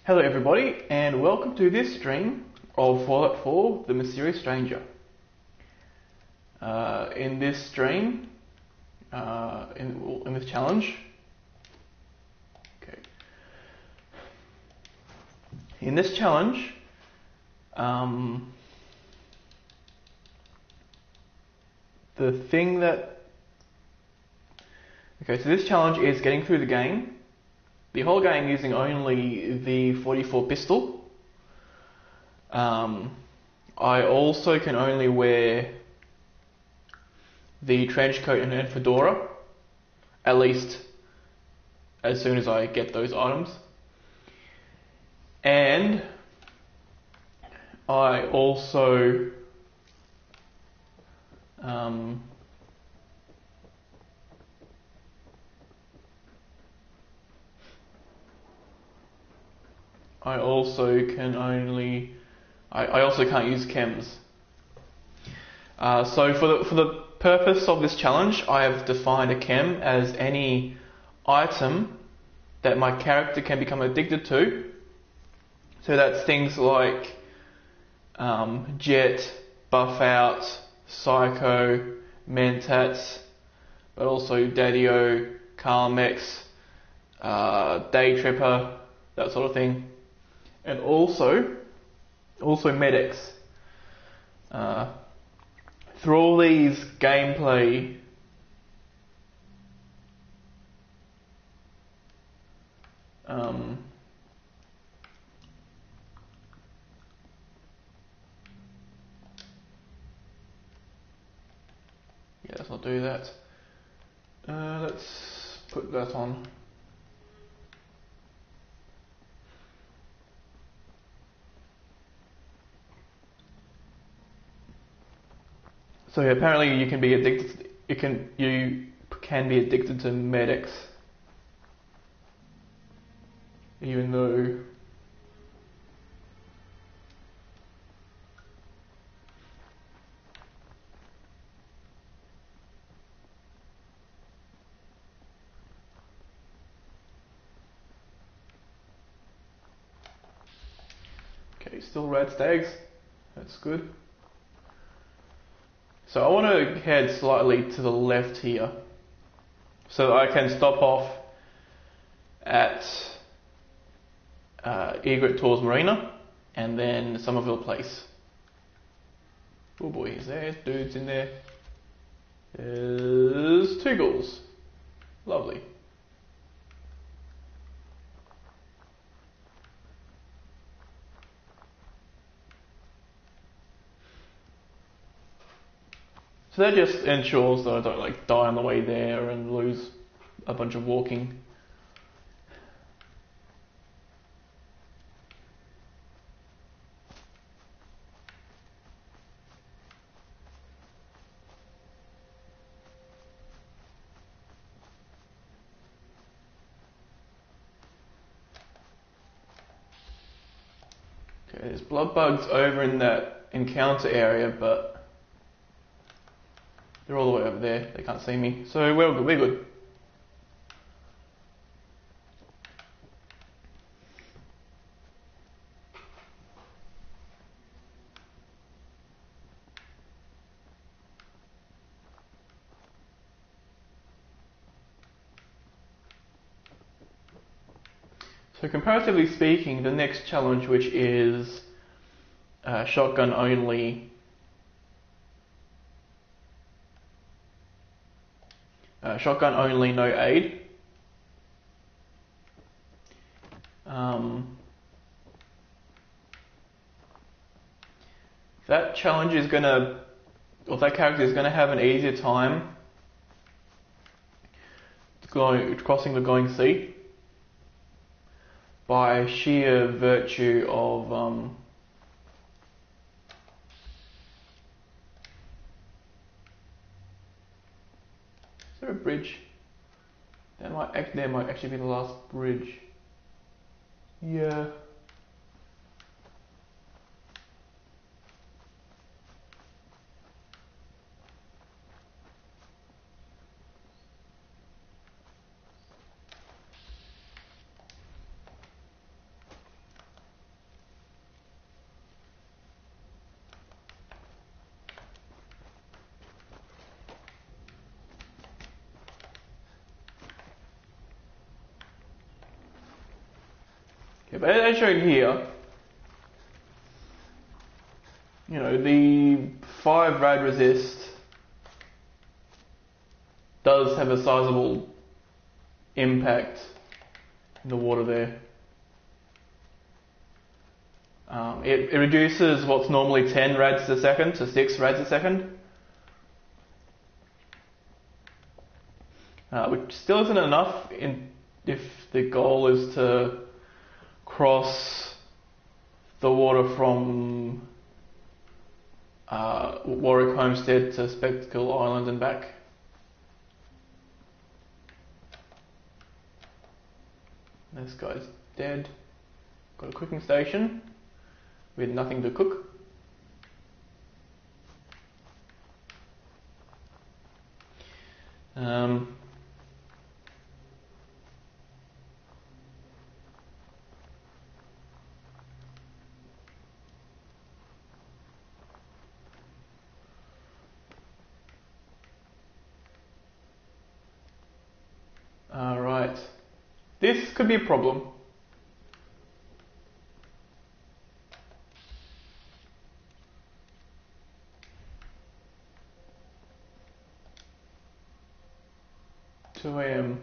Hello everybody, and welcome to this stream of Fallout 4: The Mysterious Stranger. In this stream, in this challenge, the thing that, so this challenge is getting through the game. The whole game using only the 44 pistol. I also can only wear the trench coat and fedora, at least as soon as I get those items. And I also I also can't use chems. So for the purpose of this challenge, I have defined a chem as any item that my character can become addicted to. So that's things like Jet, Buff Out, Psycho, Mentats, but also Daddy-O, Carmex, Day Tripper, that sort of thing. And also Medics. Through all these gameplay let's not do that. Let's put that on. So yeah, apparently you can be addicted. You can be addicted to Medics, even though still red stags. That's good. So I want to head slightly to the left here, so that I can stop off at Egret Tours Marina and then Somerville Place. Oh boy, is there dudes in there? There's two ghouls. Lovely. So that just ensures that I don't die on the way there and lose a bunch of walking. Okay, there's blood bugs over in that encounter area, but they're all the way over there. They can't see me, so we're good. We're good. So comparatively speaking, the next challenge, which is shotgun only, no aid. That challenge is that character is gonna have an easier time crossing the Glowing Sea by sheer virtue of is there a bridge? There might actually be the last bridge. Yeah. Yeah, but as shown here, you know, the 5 rad resist does have a sizable impact in the water there. It reduces what's normally 10 rads a second to 6 rads a second. Which still isn't enough if the goal is to cross the water from Warwick Homestead to Spectacle Island and back. This guy's dead. Got a cooking station with nothing to cook. Alright. This could be a problem. Two AM.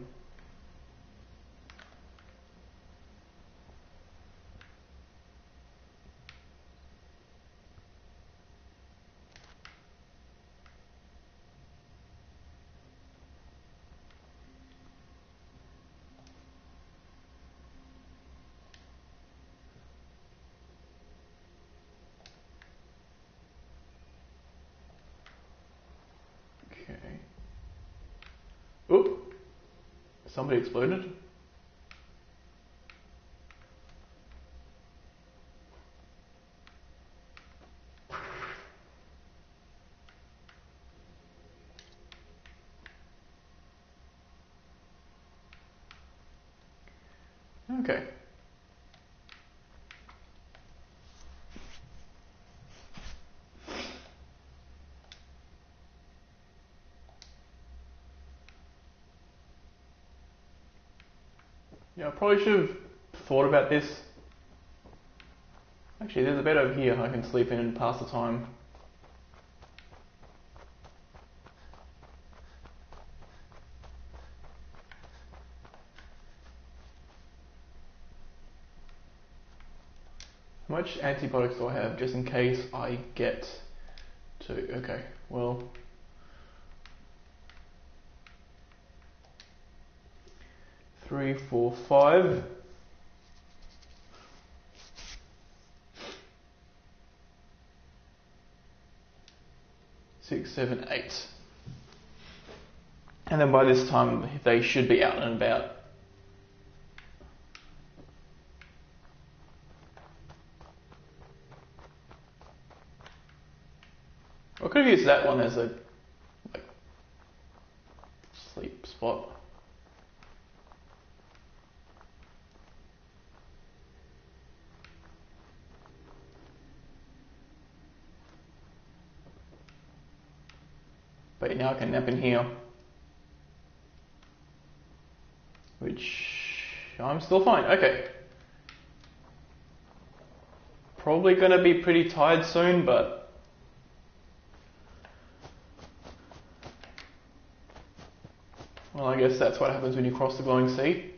Okay. Oop! Somebody exploded. Okay. Yeah, I probably should have thought about this. Actually, there's a bed over here I can sleep in and pass the time. How much antibiotics do I have just in case I get to... Okay, well... 3, 4, 5. 6, 7, 8. And then by this time they should be out and about. I could have used that one as a sleep spot. But now I can nap in here. Which I'm still fine. Okay. Probably gonna be pretty tired soon, but well, I guess that's what happens when you cross the glowing sea.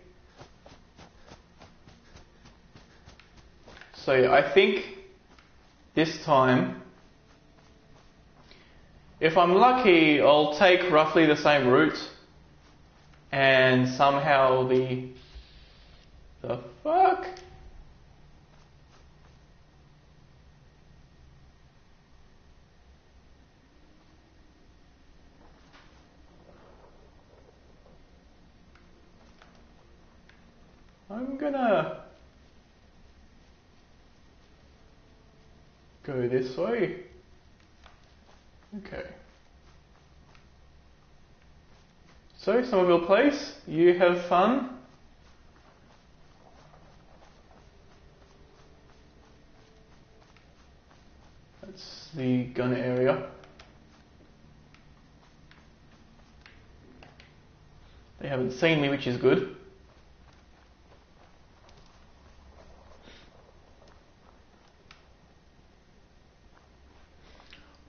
So yeah, I think this time, if I'm lucky, I'll take roughly the same route and somehow the fuck? I'm gonna go this way. Okay. So, Somerville Place, you have fun. That's the gun area. They haven't seen me, which is good.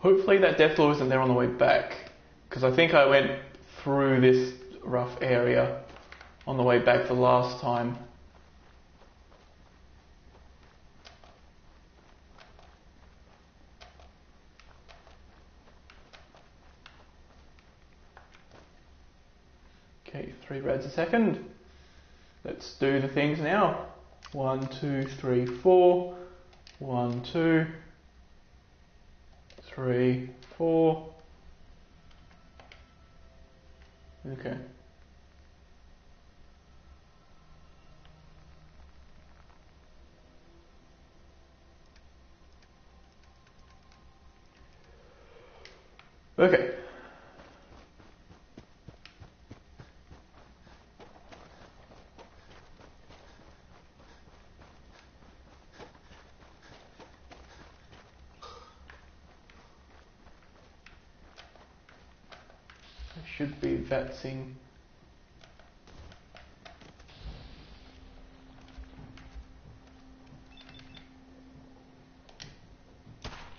Hopefully that death lore isn't there on the way back, because I think I went through this rough area on the way back the last time. Okay, 3 rads a second. Let's do the things now. 1, 2, 3, 4. 1, 2, 3, 4. Okay. Okay. I should be vatsing.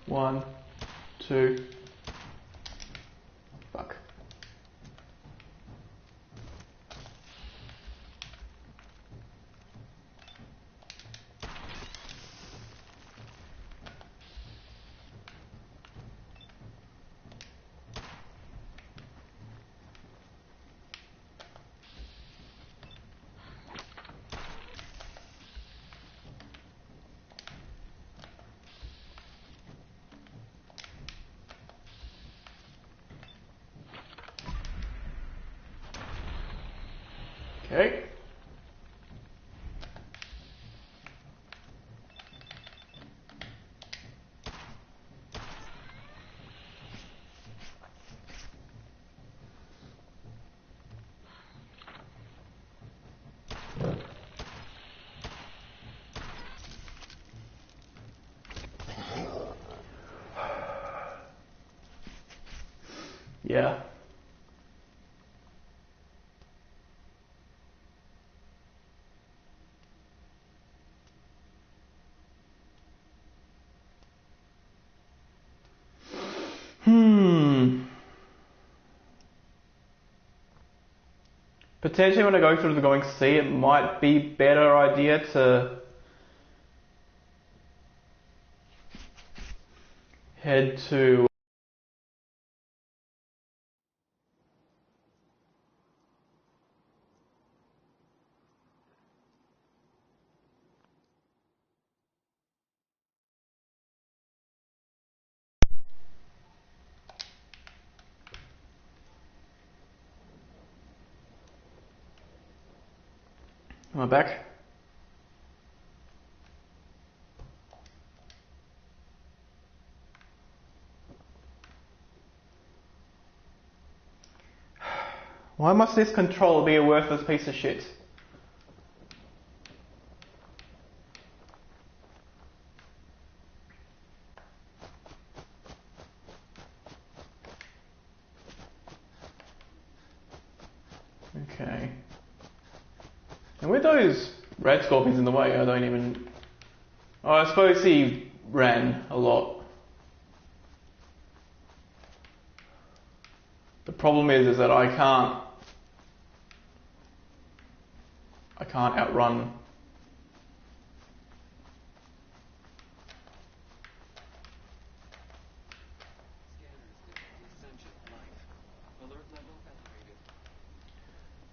One, two. Fuck. Okay. Yeah. Potentially when I go through the going sea, it might be better idea to head to Am I back? Why must this control be a worthless piece of shit? Okay. And with those red scorpions in the way, I don't even... Oh, I suppose he ran a lot. The problem is that I can't outrun.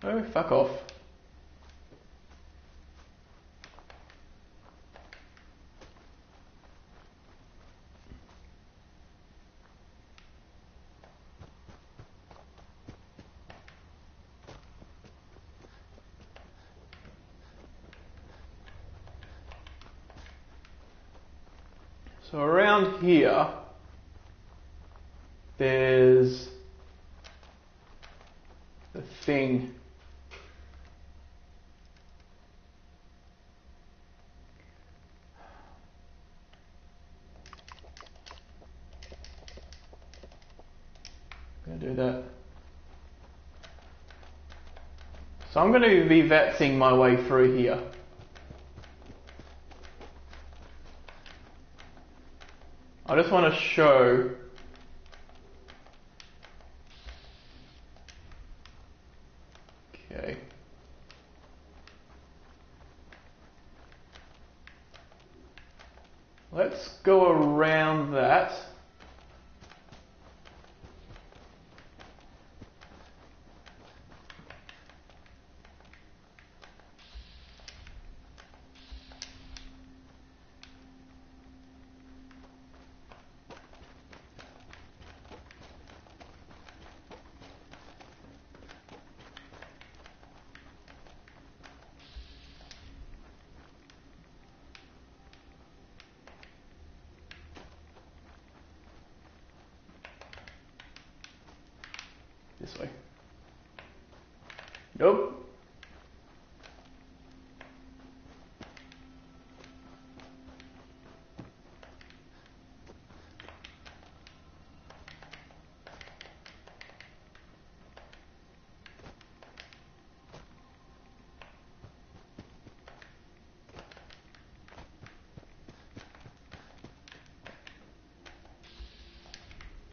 Oh, fuck off. So around here, there's the thing. I'm gonna do that. So I'm going to be vatsing my way through here. I just want to show Okay. Let's go around that. This way. Nope.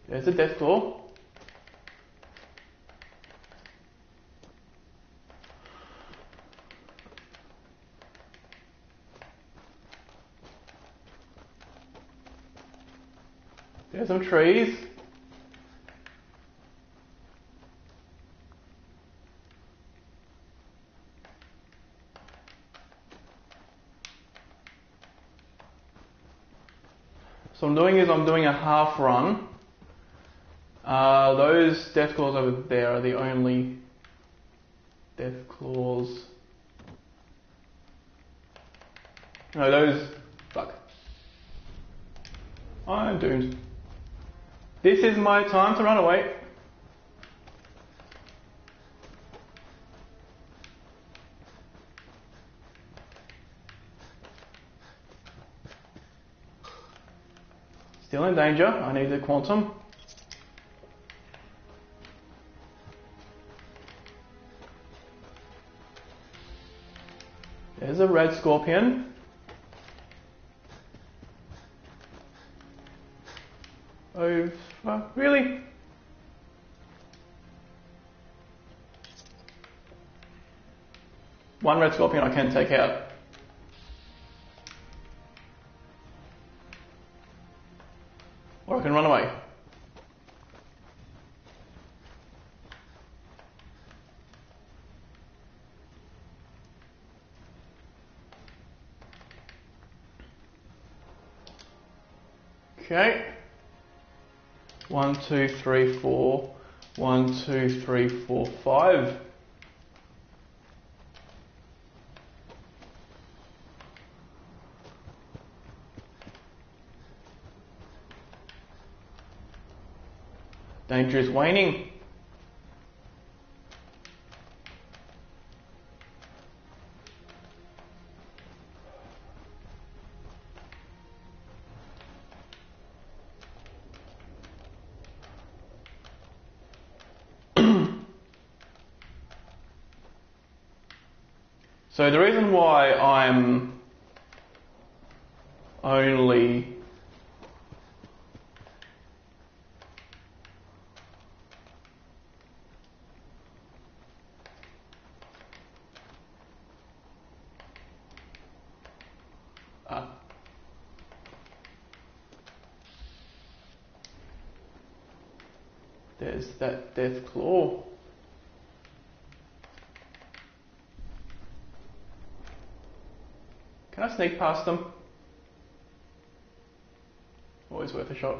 There's a death claw. There's some trees. So I'm doing a half run. Those death claws over there are the only death claws. No, those. Fuck. I'm doomed. This is my time to run away. Still in danger. I need the quantum. There's a red scorpion. Oh, fuck. Really? One red scorpion I can take out. Or I can run away. Okay. 1, 2, 3, 4. 1, 2, 3, 4, 5. Danger is waning. So the reason why I'm only there's that death claw. Can I sneak past them? Always worth a shot.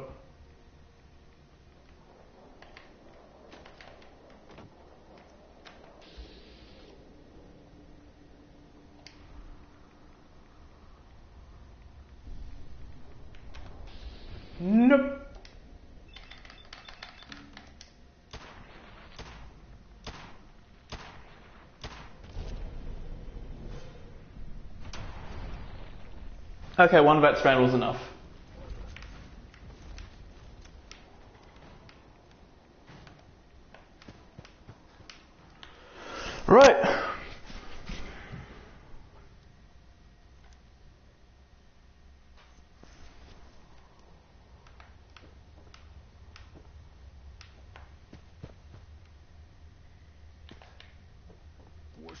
Nope. Okay, one vat strand was enough. Right.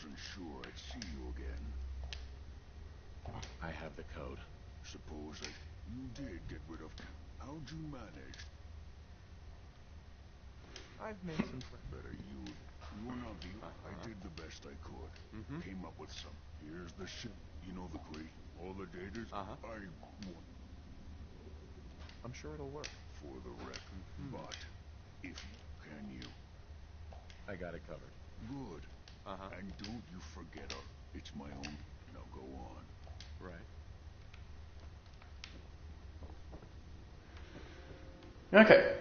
wasn't sure I'd see you again. I have the code. Suppose you did get rid of... How'd you manage? I've made some friends. Better you. You were not the... I did the best I could. Came up with some. Here's the shit. You know the crate? All the daters? I'm sure it'll work. For the record. But, if you can you... I got it covered. Good. And don't you forget her. It's my own. Now go on. Right. Okay.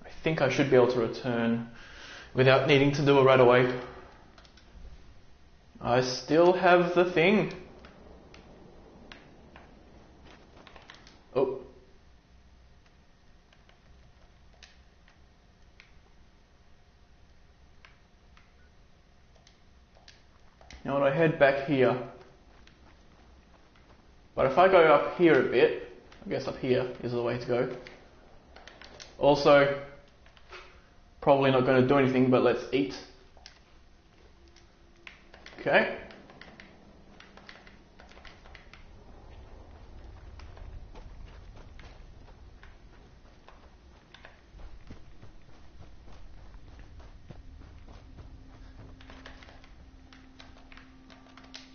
I think I should be able to return without needing to do it right away. I still have the thing. Oh. Now when I head back here, but if I go up here a bit, I guess up here is the way to go. Also, probably not going to do anything, but let's eat. Okay.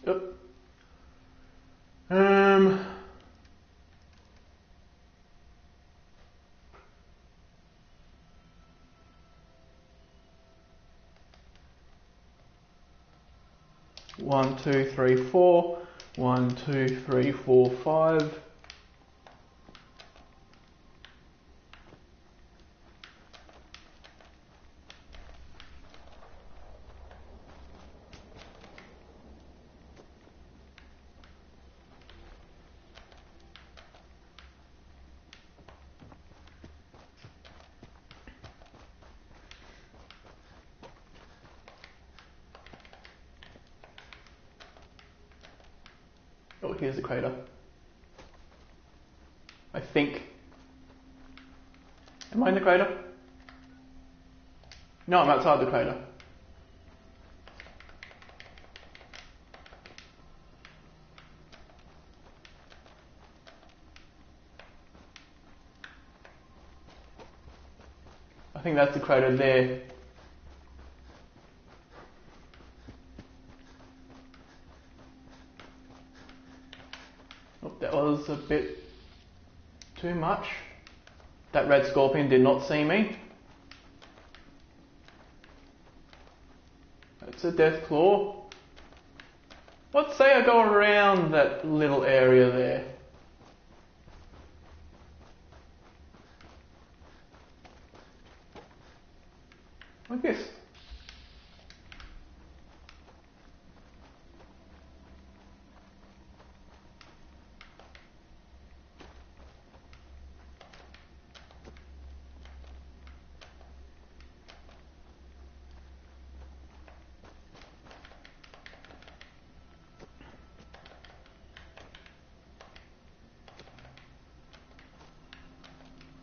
Yep. 1, 2, 3, 4. 1, 2, 3, 4, 5. Oh, here's the crater. I think. Am I in the crater? No, I'm outside the crater. I think that's the crater there. Oh, that was a bit too much. That red scorpion did not see me. That's a death claw. Let's say I go around that little area there. Like this.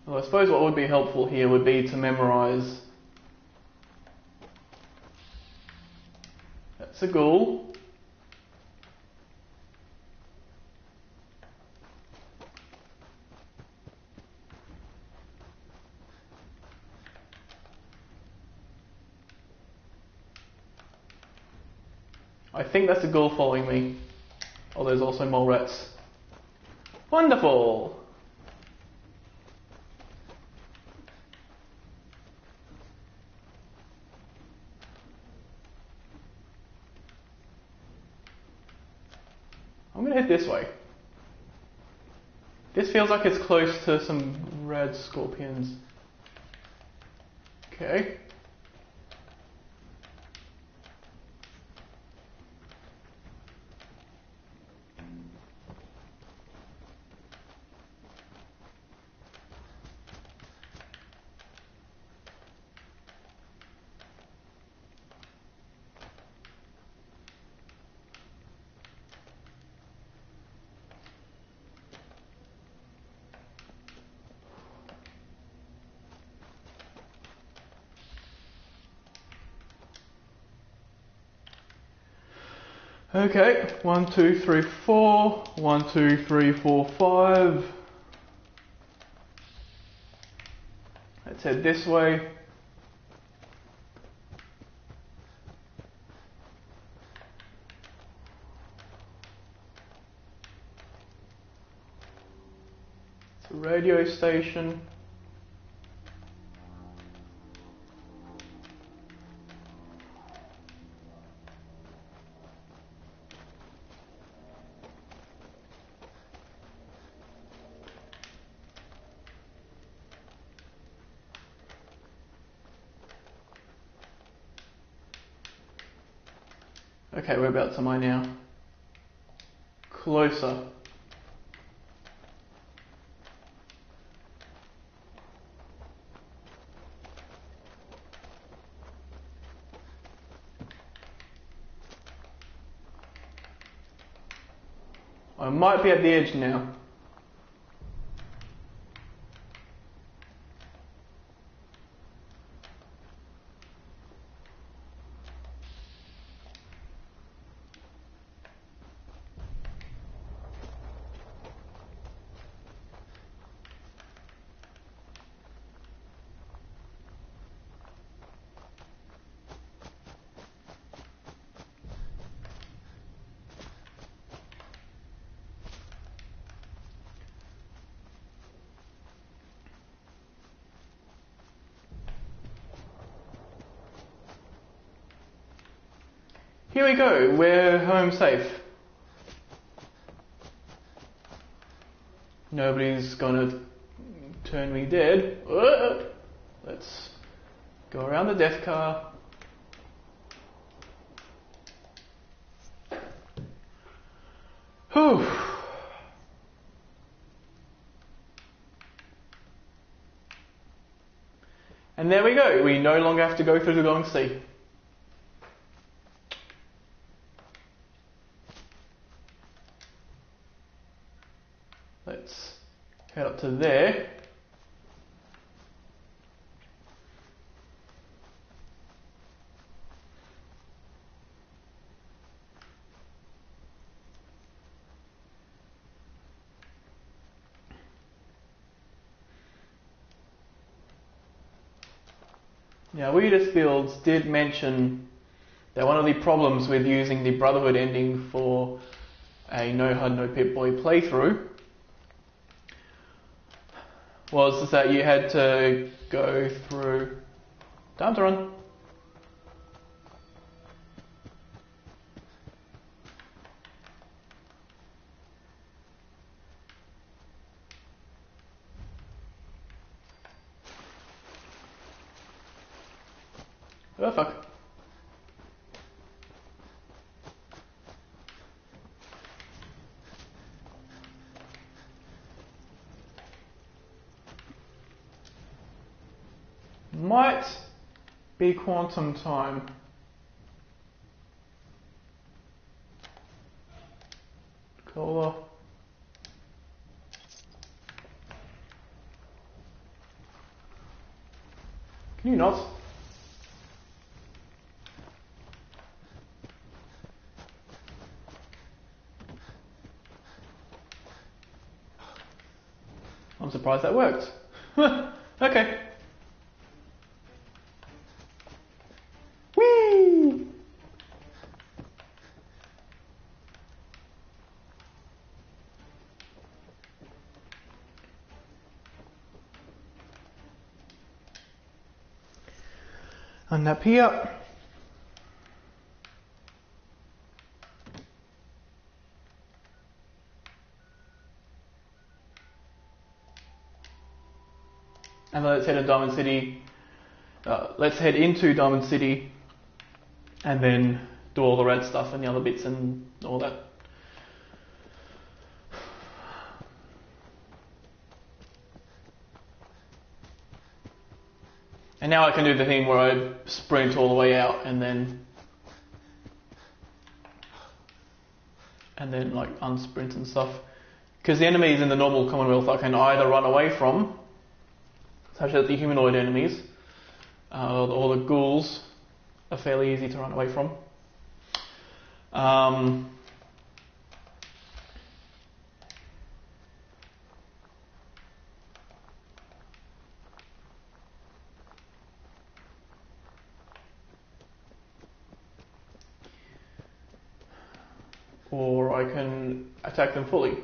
Well, I suppose what would be helpful here would be to memorise. That's a ghoul. I think that's a ghoul following me. Oh, there's also mole rats. Wonderful! I'm going to head this way. This feels like it's close to some red scorpions. Okay. Okay, 1, 2, 3, 4. 1, 2, 3, 4, 5. Let's head this way. It's a radio station. Okay, whereabouts am I now? Closer. I might be at the edge now. Here we go, we're home safe. Nobody's gonna turn me dead. Let's go around the death car. Whew. And there we go, we no longer have to go through the Long Sea. Let's head up to there. Now, Weedus Fields did mention that one of the problems with using the Brotherhood ending for a No HUD No Pip-Boy playthrough was that you had to go through... Time to run. Oh fuck. Might be quantum time. Cola. Can you not? I'm surprised that worked. Okay. Whee! And up here. And then let's head to Diamond City. Let's head into Diamond City and then do all the red stuff and the other bits and all that. And now I can do the thing where I sprint all the way out and then like unsprint and stuff. Because the enemies in the normal Commonwealth I can either run away from, such as the humanoid enemies, or the ghouls are fairly easy to run away from. Um, or I can attack them fully.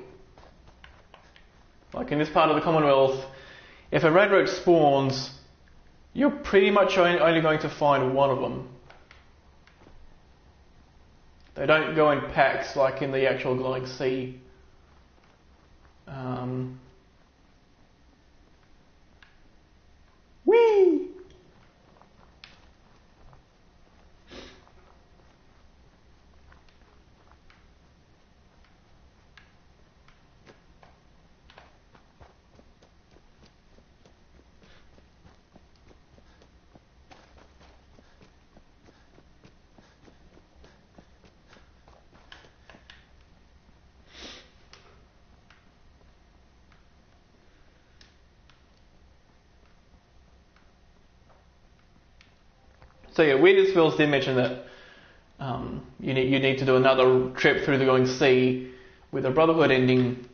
Like in this part of the Commonwealth, if a red roach spawns, you're pretty much only going to find one of them. They don't go in packs like in the actual Glowing Sea. Whee! So yeah, Weirdersfields did mention that you need to do another trip through the Glowing Sea with a Brotherhood ending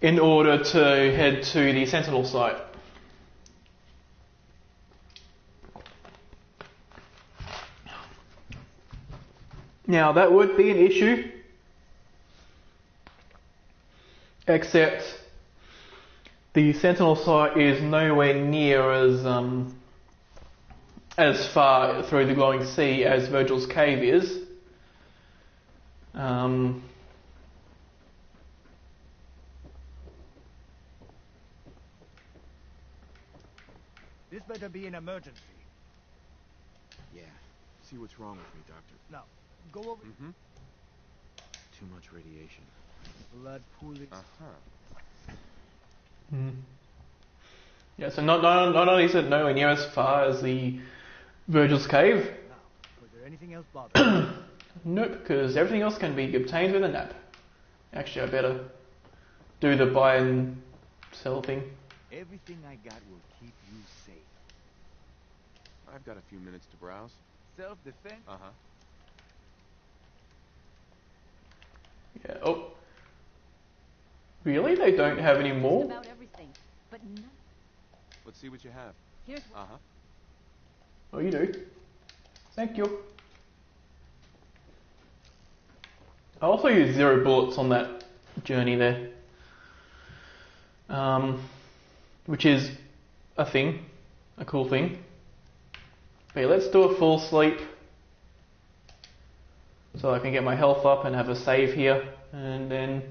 in order to head to the Sentinel site. Now that would be an issue, except the Sentinel site is nowhere near as far through the Glowing Sea as Virgil's Cave is. This better be an emergency. Yeah. See what's wrong with me, Doctor. Now, go over. Mm-hmm. Too much radiation. Blood pooling. Yeah, so not only is it nowhere near as far as the Virgil's Cave. Now, was there anything else bothering? Nope, because everything else can be obtained with a nap. Actually, I better do the buy and sell thing. Everything I got will keep you safe. I've got a few minutes to browse. Self-defense? Uh-huh. Yeah. Oh. Really? They don't have any more? About everything, but none. Let's see what you have. Here's what Uh-huh. Oh, you do. Thank you. I also used 0 bullets on that journey there. Which is a thing. A cool thing. But yeah, let's do a full sleep. So I can get my health up and have a save here. And then...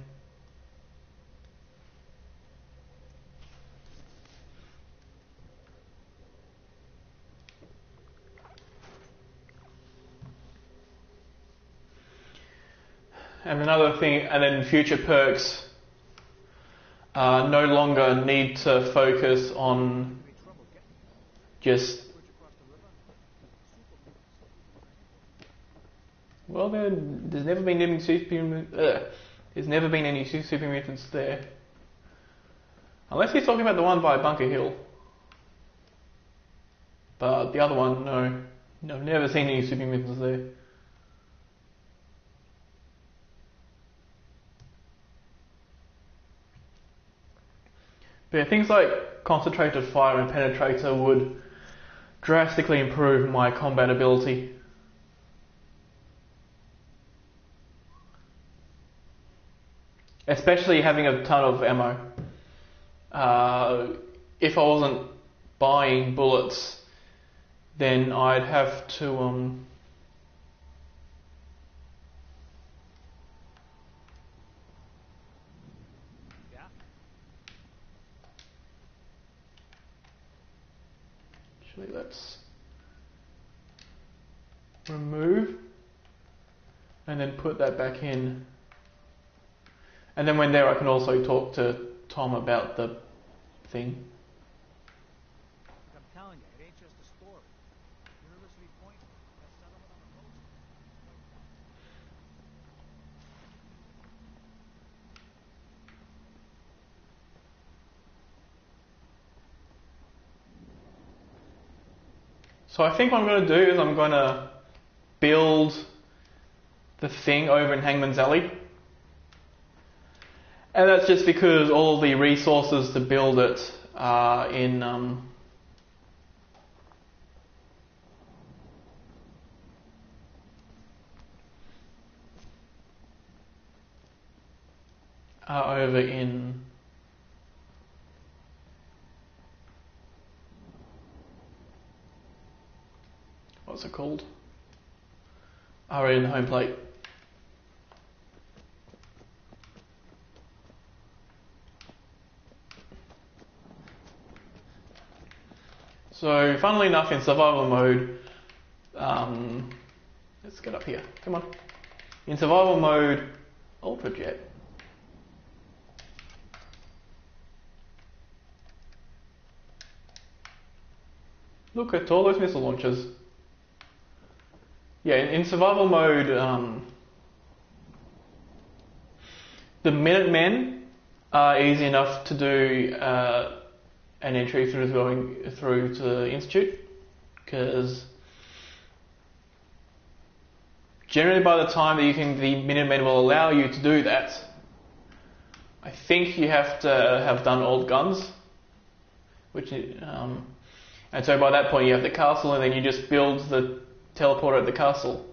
And another thing, and then future perks no longer need to focus on just... Well, there's never been any there's never been any super mutants there. Unless he's talking about the one by Bunker Hill. But the other one, no. I've never seen any super mutants there. But yeah, things like Concentrated Fire and Penetrator would drastically improve my combat ability. Especially having a ton of ammo. If I wasn't buying bullets, then I'd have to actually, let's remove and then put that back in. And then when there, I can also talk to Tom about the thing. I'm telling you, it ain't just a story. University Point, that settlement on the coast. So I think what I'm going to do is I'm going to build the thing over in Hangman's Alley. And that's just because all of the resources to build it are are over in what's it called? Are in home plate. So, funnily enough, in survival mode, let's get up here. Come on. In survival mode, Ultra Jet. Look at all those missile launchers. Yeah, in survival mode, the Minutemen are easy enough to do an entry through to the Institute, because generally by the time that the Minutemen will allow you to do that, I think you have to have done all the guns, and so by that point you have the castle, and then you just build the teleporter at the castle.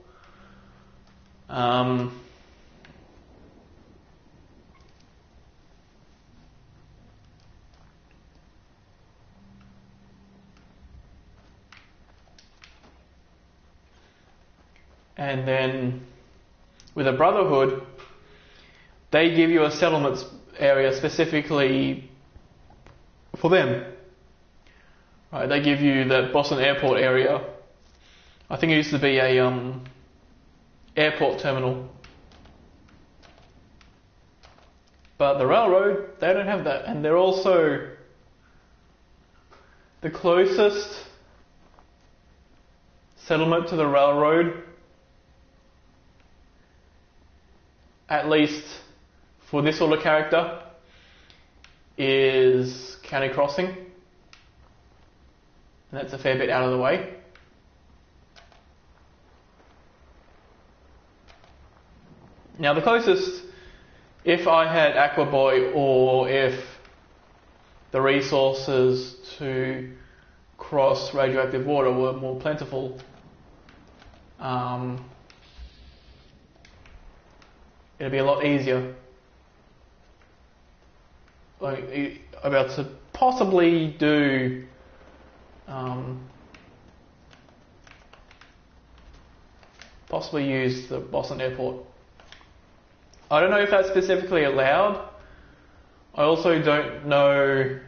And then with a Brotherhood, they give you a settlements area specifically for them. Right, they give you the Boston Airport area. I think it used to be a airport terminal. But the railroad, they don't have that. And they're also the closest settlement to the railroad, at least for this sort of character, is County Crossing. And that's a fair bit out of the way. Now the closest, if I had Aqua Boy, or if the resources to cross radioactive water were more plentiful, it'd be a lot easier. Like, about to possibly do possibly use the Boston Airport. I don't know if that's specifically allowed. I also don't know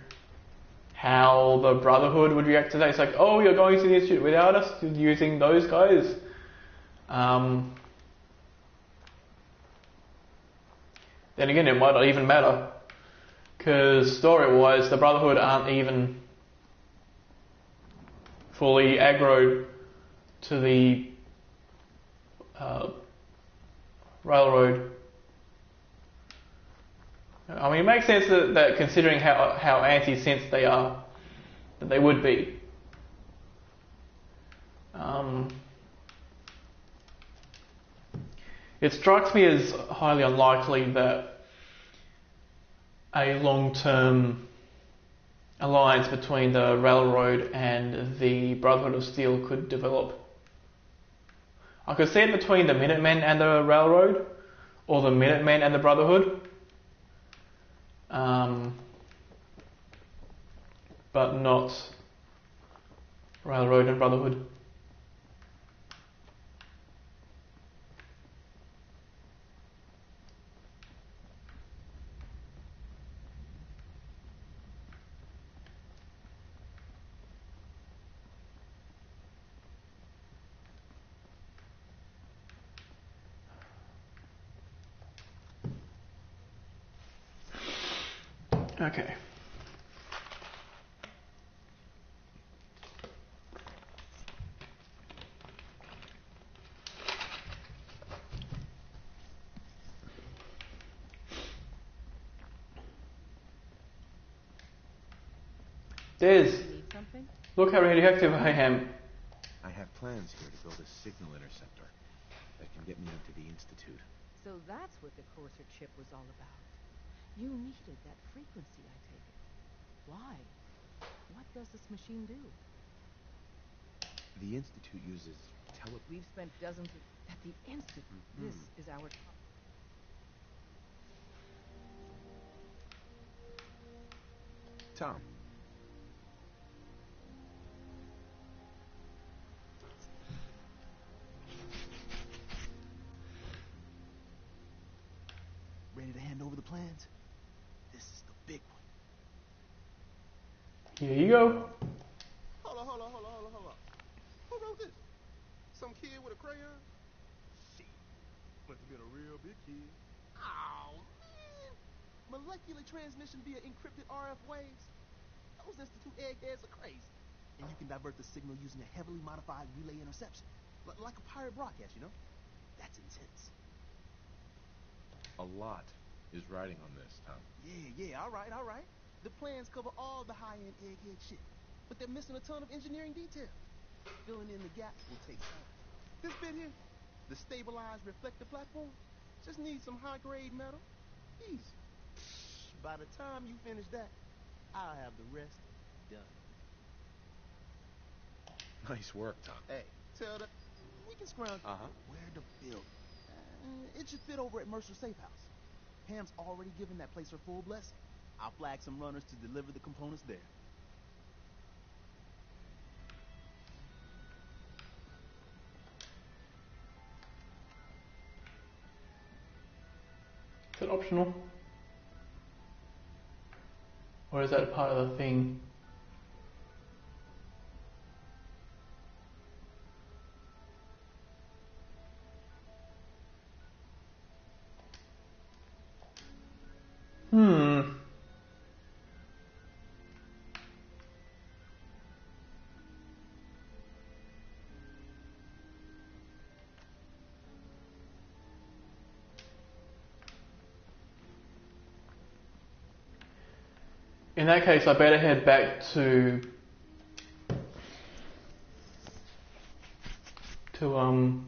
how the Brotherhood would react to that. It's like, oh, you're going to the Institute without us, using those guys. Then again, it might not even matter, because story-wise, the Brotherhood aren't even fully aggroed to the railroad. I mean, it makes sense that considering how anti-synth they are, that they would be. It strikes me as highly unlikely that a long-term alliance between the Railroad and the Brotherhood of Steel could develop. I could see it between the Minutemen and the Railroad, or the Minutemen and the Brotherhood. But not Railroad and Brotherhood. Okay. Des, Need something? look how radioactive I am. I have plans here to build a signal interceptor. that can get me into the Institute. So that's what the Courser chip was all about. You needed that frequency, I take it. Why? What does this machine do? The Institute uses We've spent dozens of... At the Institute, this is our... Tom. Ready to hand over the plans? This is the big one. Here you go. Hold on. Who wrote this? Some kid with a crayon? Shit. Must have been a real big kid. Oh, man. Molecular transmission via encrypted RF waves? Those Institute eggheads are crazy. And you can divert the signal using a heavily modified relay interception. Like a pirate broadcast, you know? That's intense. A lot is riding on this, Tom. Yeah, all right. The plans cover all the high-end egghead shit. But they're missing a ton of engineering detail. Filling in the gaps will take time. This bit here, the stabilized reflector platform, just needs some high-grade metal. Easy. By the time you finish that, I'll have the rest done. Nice work, Tom. Hey, tell the... We can scrounge Where to build? It should fit over at Mercer Safe House. Pam's already given that place her full blessing. I'll flag some runners to deliver the components there. Is it optional? Or is that a part of the thing? In that case, I better head back to Diamond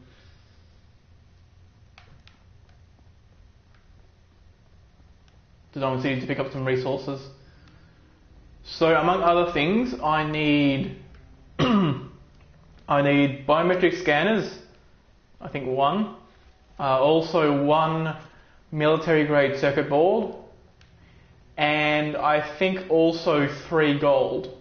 City to pick up some resources. So, among other things, I need biometric scanners. I think one. Also, one military-grade circuit board. And I think also 3 gold.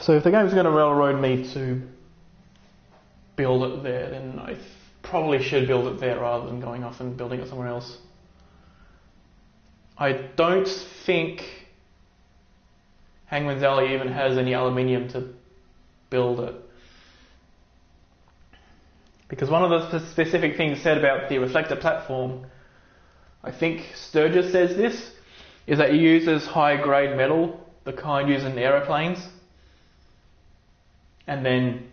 So if the game's going to railroad me to build it there, then I probably should build it there rather than going off and building it somewhere else. I don't think Hangman's Alley even has any aluminium to build it. Because one of the specific things said about the reflector platform, I think Sturgis says this, is that it uses high-grade metal, the kind used in aeroplanes. And then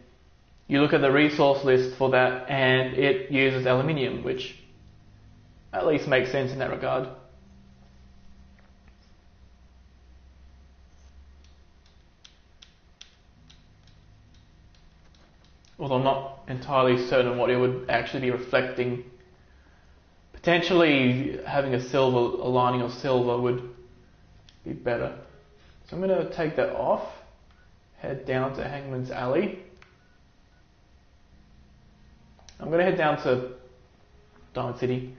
you look at the resource list for that and it uses aluminium, which at least makes sense in that regard. Although I'm not entirely certain what it would actually be reflecting. Potentially having a lining of silver would be better. So I'm going to take that off, head down to Hangman's Alley. I'm going to head down to Diamond City.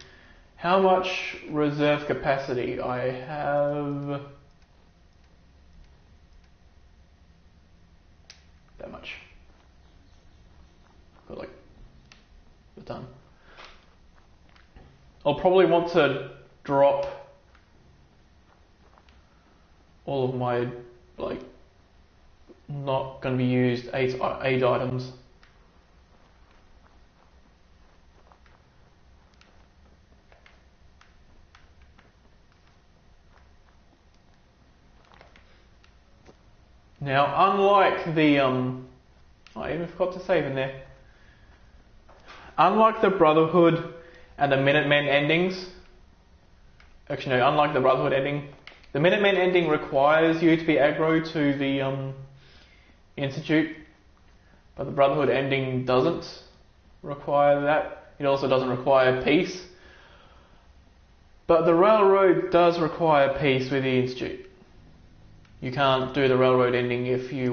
How much reserve capacity? I have that much. Got like a ton. I'll probably want to drop all of my not going to be used aid items. Now, unlike the I even forgot to save in there. Unlike the Brotherhood and the Minutemen endings, Actually, no, unlike the Brotherhood ending, the Minutemen ending requires you to be aggro to the Institute, but the Brotherhood ending doesn't require that. It also doesn't require peace. But the Railroad does require peace with the Institute. You can't do the Railroad ending if you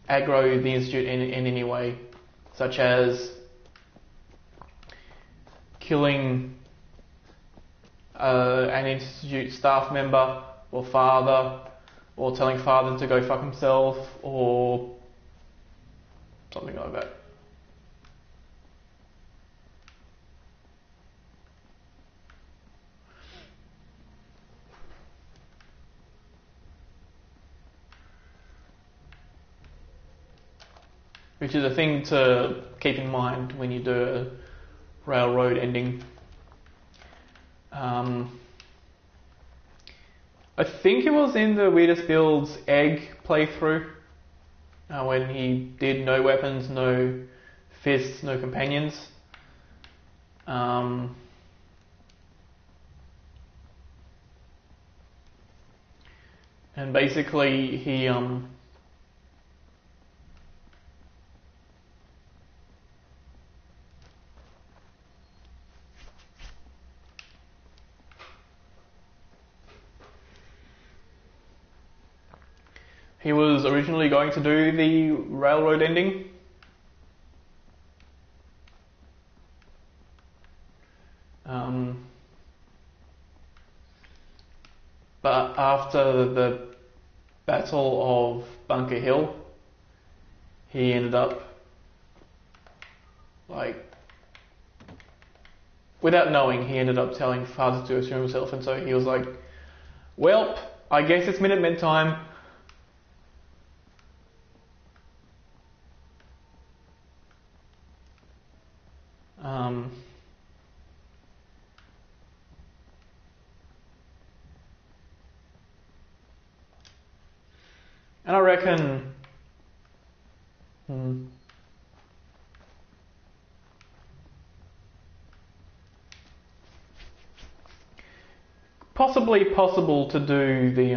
aggro the Institute in any way, such as killing an Institute staff member or father, or telling father to go fuck himself, or something like that. Which is a thing to keep in mind when you do a Railroad ending. I think it was in the Weirdest Builds Egg playthrough, when he did no weapons, no fists, no companions. And basically he he was originally going to do the Railroad ending. But after the Battle of Bunker Hill, he ended up, without knowing, he ended up telling father to assume himself, and so he was like, "Welp, I guess it's Minutemen time." And I reckon possibly possible to do the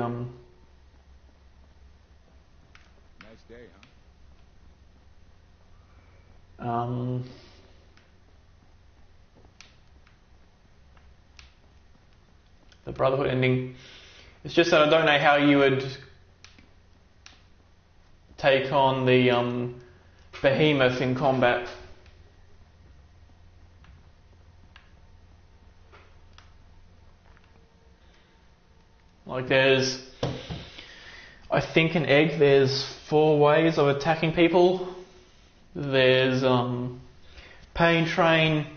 Nice day, huh? The Brotherhood ending. It's just that I don't know how you would take on the Behemoth in combat. There's, I think in Egg there's 4 ways of attacking people. There's Pain Train,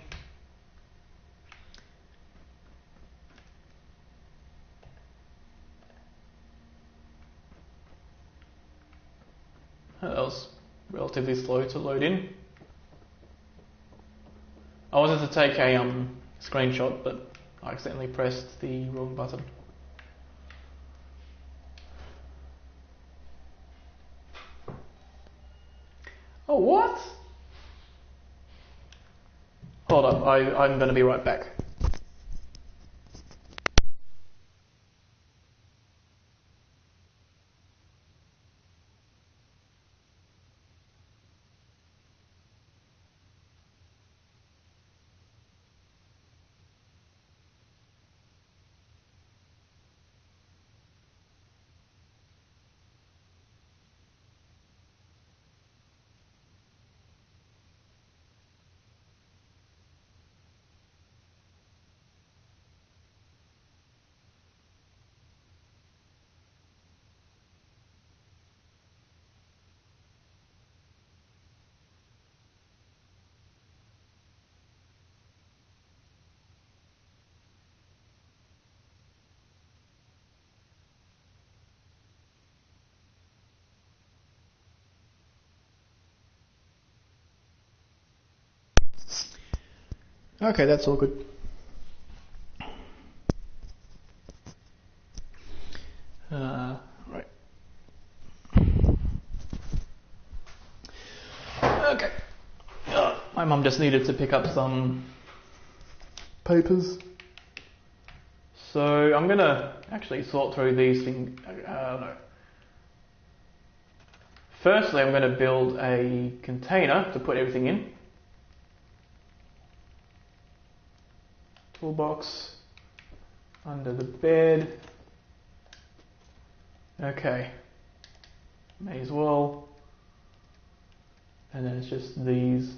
that was relatively slow to load in. I wanted to take a screenshot, but I accidentally pressed the wrong button. Oh, what? Hold up, I'm going to be right back. Okay, that's all good. Right. Okay. My mum just needed to pick up some papers. So I'm gonna actually sort through these things. No. Firstly, I'm going to build a container to put everything in. Toolbox under the bed. Okay. May as well. And then it's just these.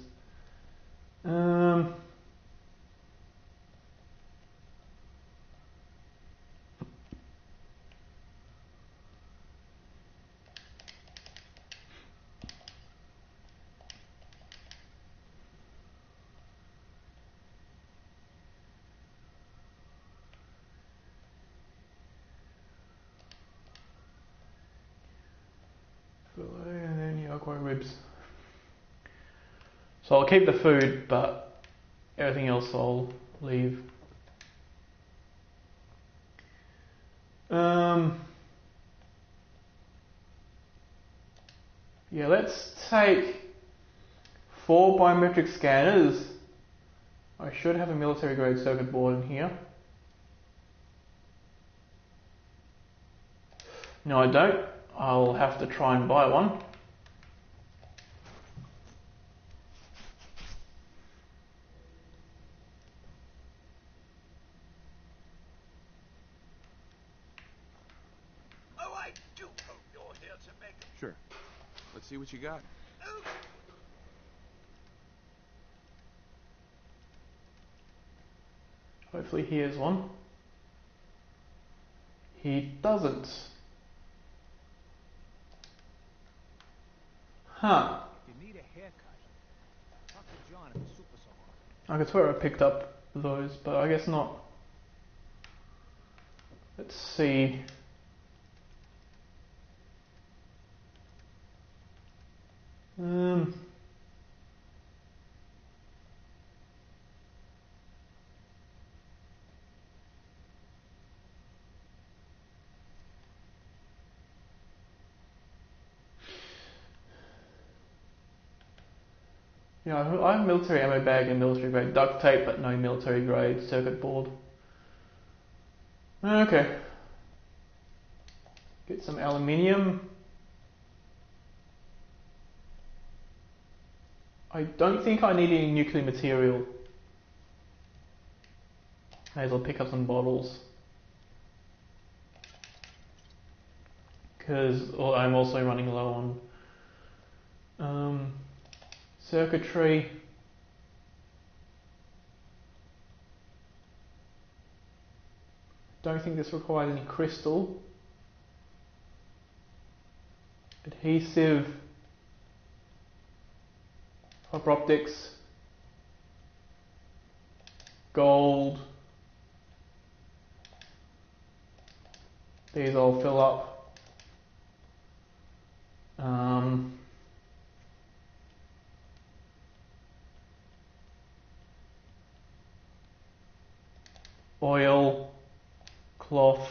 And then yolk white ribs. So I'll keep the food, but everything else I'll leave. Yeah, let's take 4 biometric scanners. I should have a military grade circuit board in here. No, I don't. I'll have to try and buy one. Oh, I do hope you're here to make a... Sure. Let's see what you got. Hopefully he has one. He doesn't. Huh. If you need a haircut, talk to John at the super salon. I could swear I picked up those, but I guess not. Let's see. Yeah, I have military ammo bag and military grade duct tape, but no military grade circuit board. Okay. Get some aluminium. I don't think I need any nuclear material. May as well pick up some bottles. Because I'm also running low on circuitry. Don't think this requires any crystal. Adhesive. Fiber optics. Gold. These all fill up. Oil, cloth,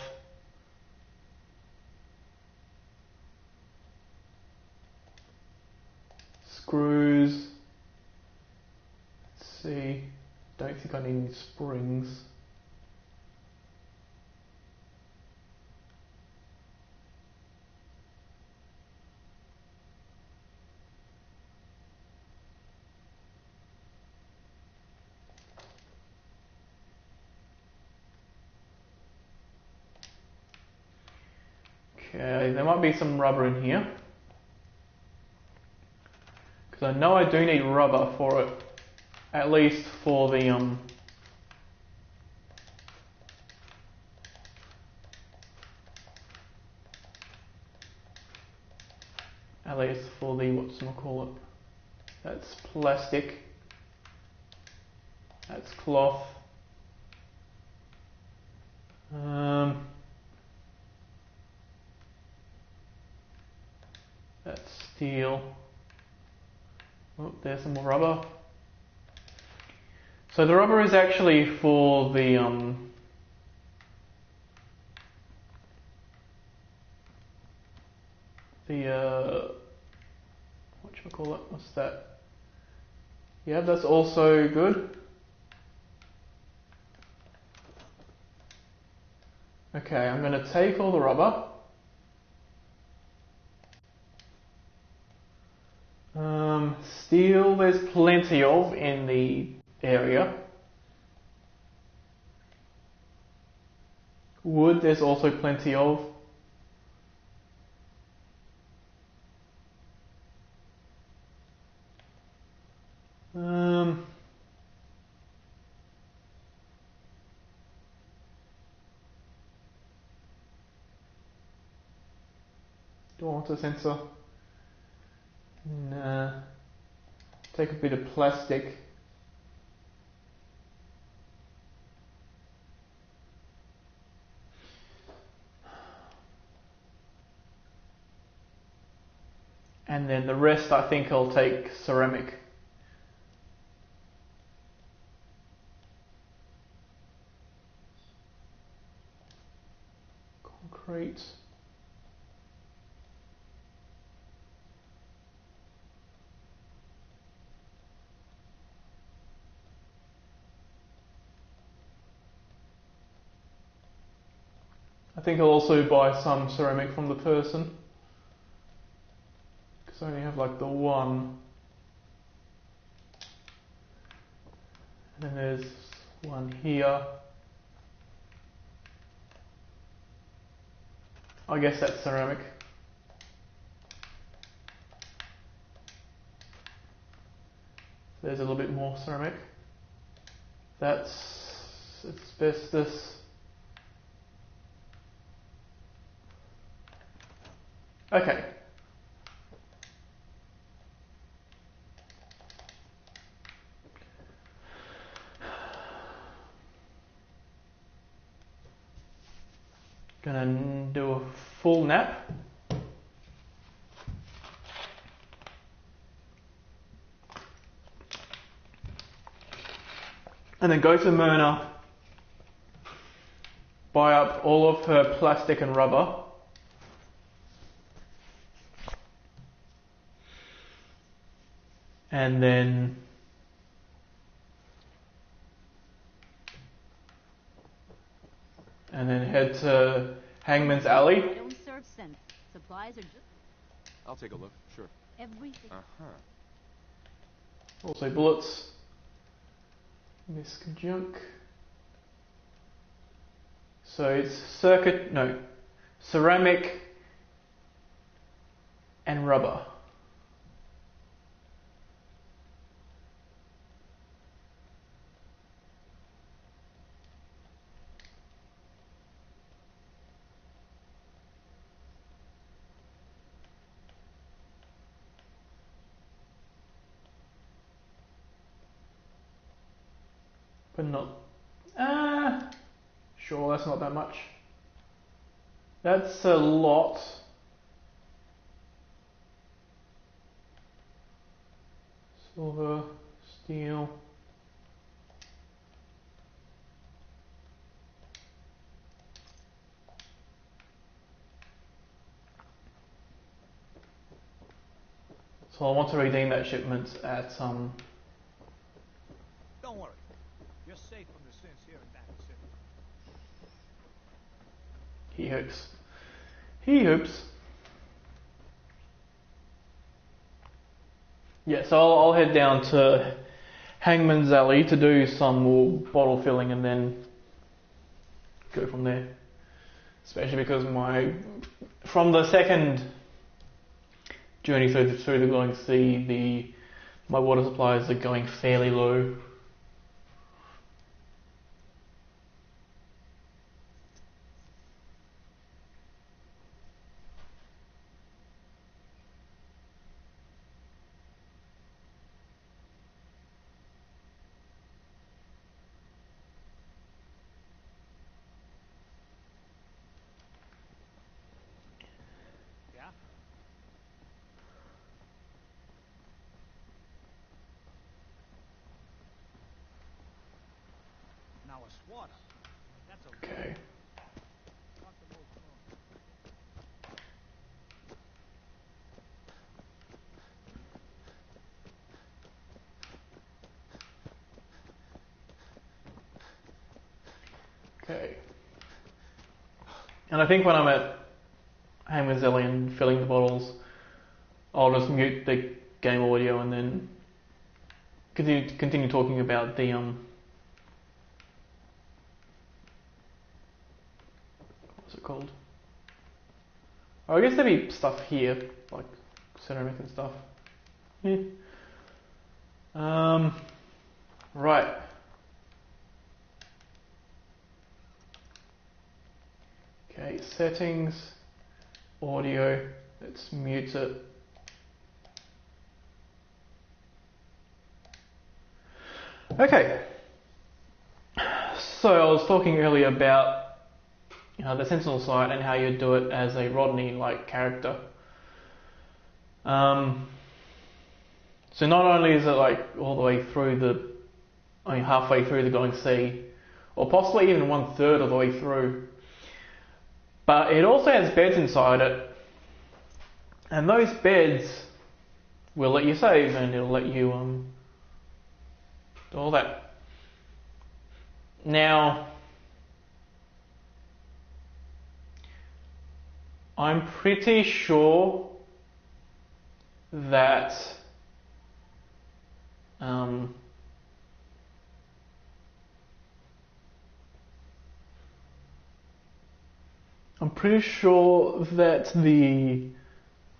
screws. Let's see. Don't think I need any springs. Okay, there might be some rubber in here. Because I know I do need rubber for it. At least for the whatchamacallit. That's plastic. That's cloth. That's steel. Oh, there's some more rubber. So the rubber is actually for the whatchamacallit, what's that? Yeah, that's also good. Okay, I'm going to take all the rubber. Steel, there's plenty of in the area. Wood, there's also plenty of. Do I want a sensor? Nah. Take a bit of plastic. And then the rest I think I'll take ceramic. Concrete. I think I'll also buy some ceramic from the person, because I only have like the one. And then there's one here. I guess that's ceramic. There's a little bit more ceramic. That's asbestos. Okay. Gonna do a full nap. And then go to Myrna, buy up all of her plastic and rubber. And then head to Hangman's Alley. I don't serve cents. Supplies are just I'll take a look, sure. everything. Also bullets. Misc junk. So it's ceramic and rubber. But not, sure, that's not that much. That's a lot. Silver, steel. So I want to redeem that shipment at Don't worry. You're safe from the sins here in that city. He hopes. He hopes. Yeah, so I'll head down to Hangman's Alley to do some more bottle filling and then go from there. Especially because from the second journey through the Glowing Sea, my water supplies are going fairly low. Yeah? Now a swatter. That's a Okay. Talk to Mo Crone. Okay. And I think when I'm at Hamer's Deli and filling the bottles, I'll just mute the game audio and then continue talking about the what's it called? Oh, I guess there'd be stuff here, like ceramic and stuff. Yeah. Right. Okay, settings, audio. Let's mute it. Okay. So I was talking earlier about the Sentinel site and how you do it as a Rodney-like character. So not only is it like all the way through halfway through the Glowing Sea, or possibly even 1/3 of the way through, but it also has beds inside it, and those beds will let you save and it'll let you do all that. Now, I'm pretty sure that the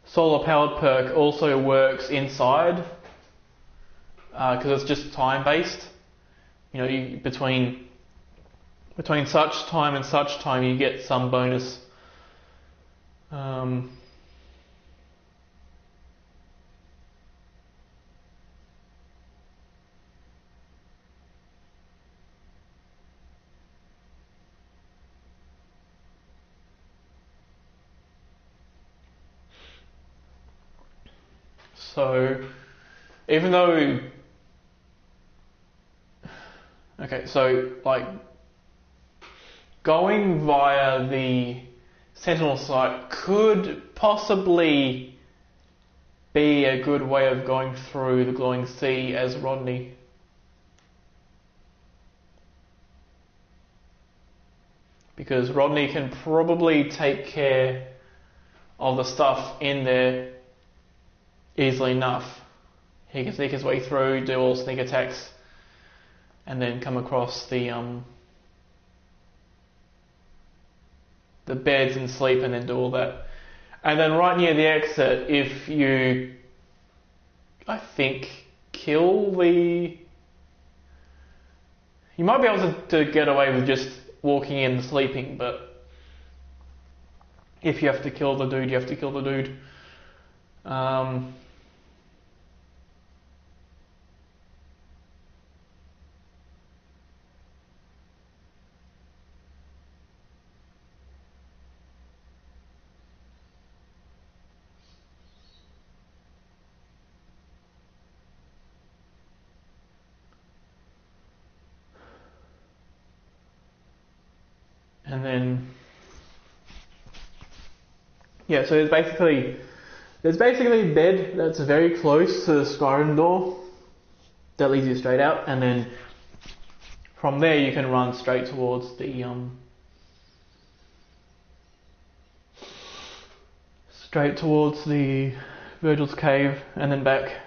solar powered perk also works inside because it's just time based. Between such time and such time you get some bonus. So, even though, going via the Sentinel site could possibly be a good way of going through the Glowing Sea as Rodney. Because Rodney can probably take care of the stuff in there easily enough. He can sneak his way through, do all sneak attacks, and then come across the beds and sleep and then do all that. And then right near the exit, if you, I think, you might be able to get away with just walking in and sleeping, but if you have to kill the dude, you have to kill the dude. And then, so there's basically a bed that's very close to the Skyrim door that leads you straight out, and then from there you can run straight towards the Virgil's cave and then back.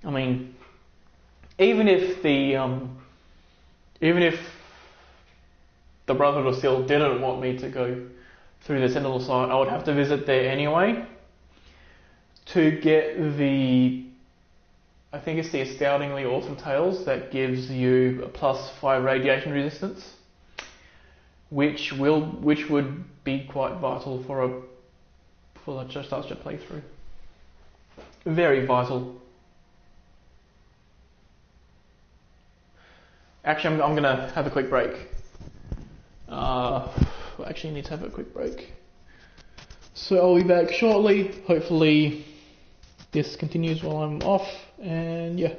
I mean, even if the Brotherhood of Steel didn't want me to go through the Sentinel site, I would have to visit there anyway to get I think it's the Astoundingly Awesome Tales that gives you a +5 radiation resistance, which would be quite vital for a Starship playthrough. Very vital. Actually, I'm going to have a quick break. Actually need to have a quick break. So I'll be back shortly. Hopefully this continues while I'm off, and yeah.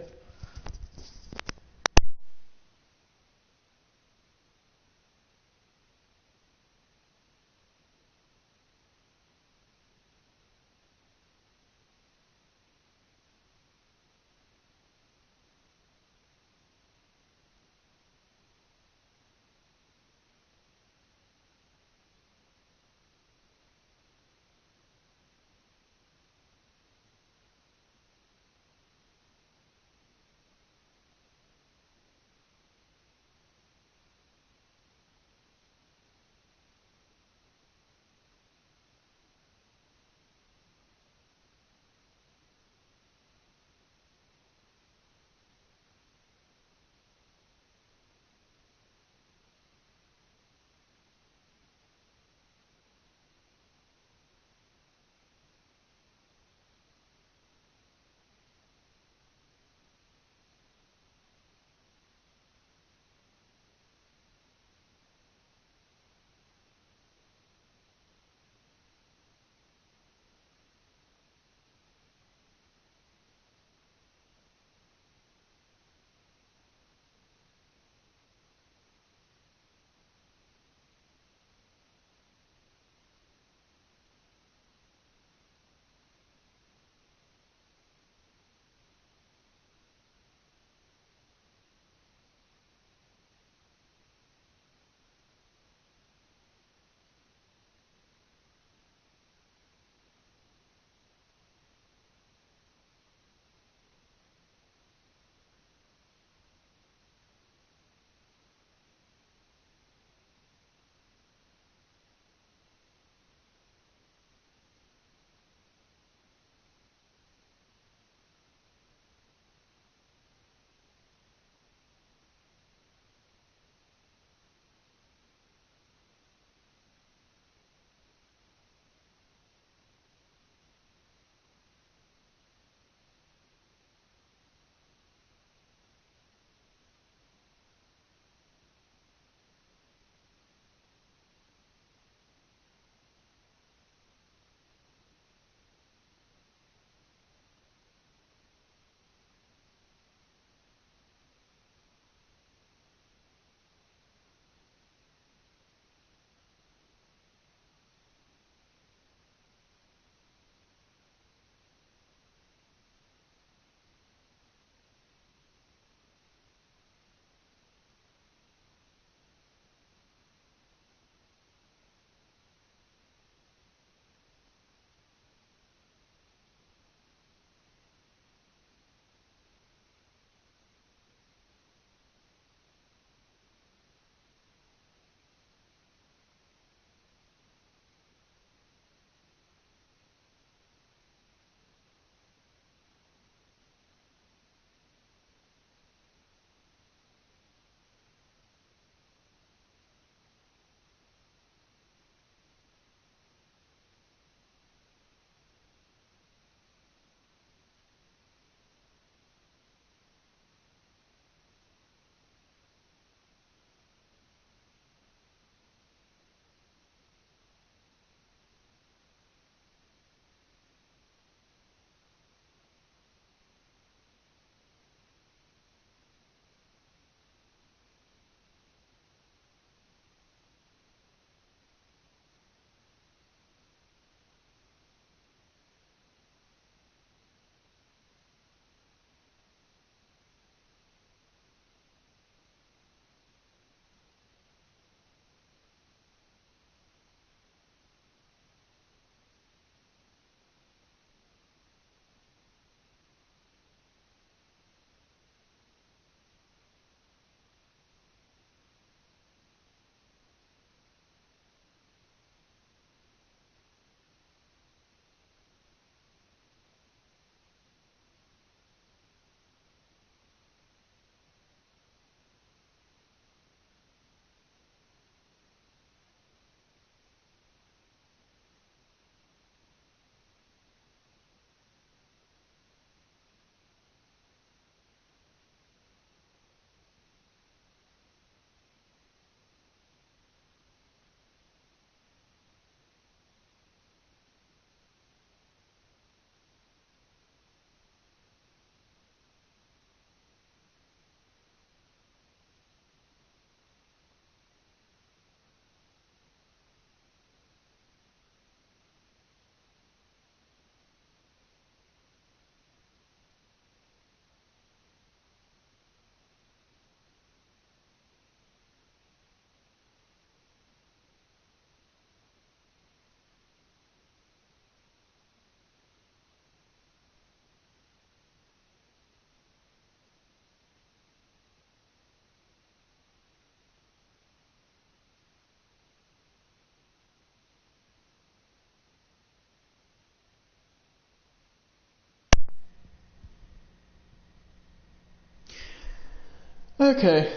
Okay,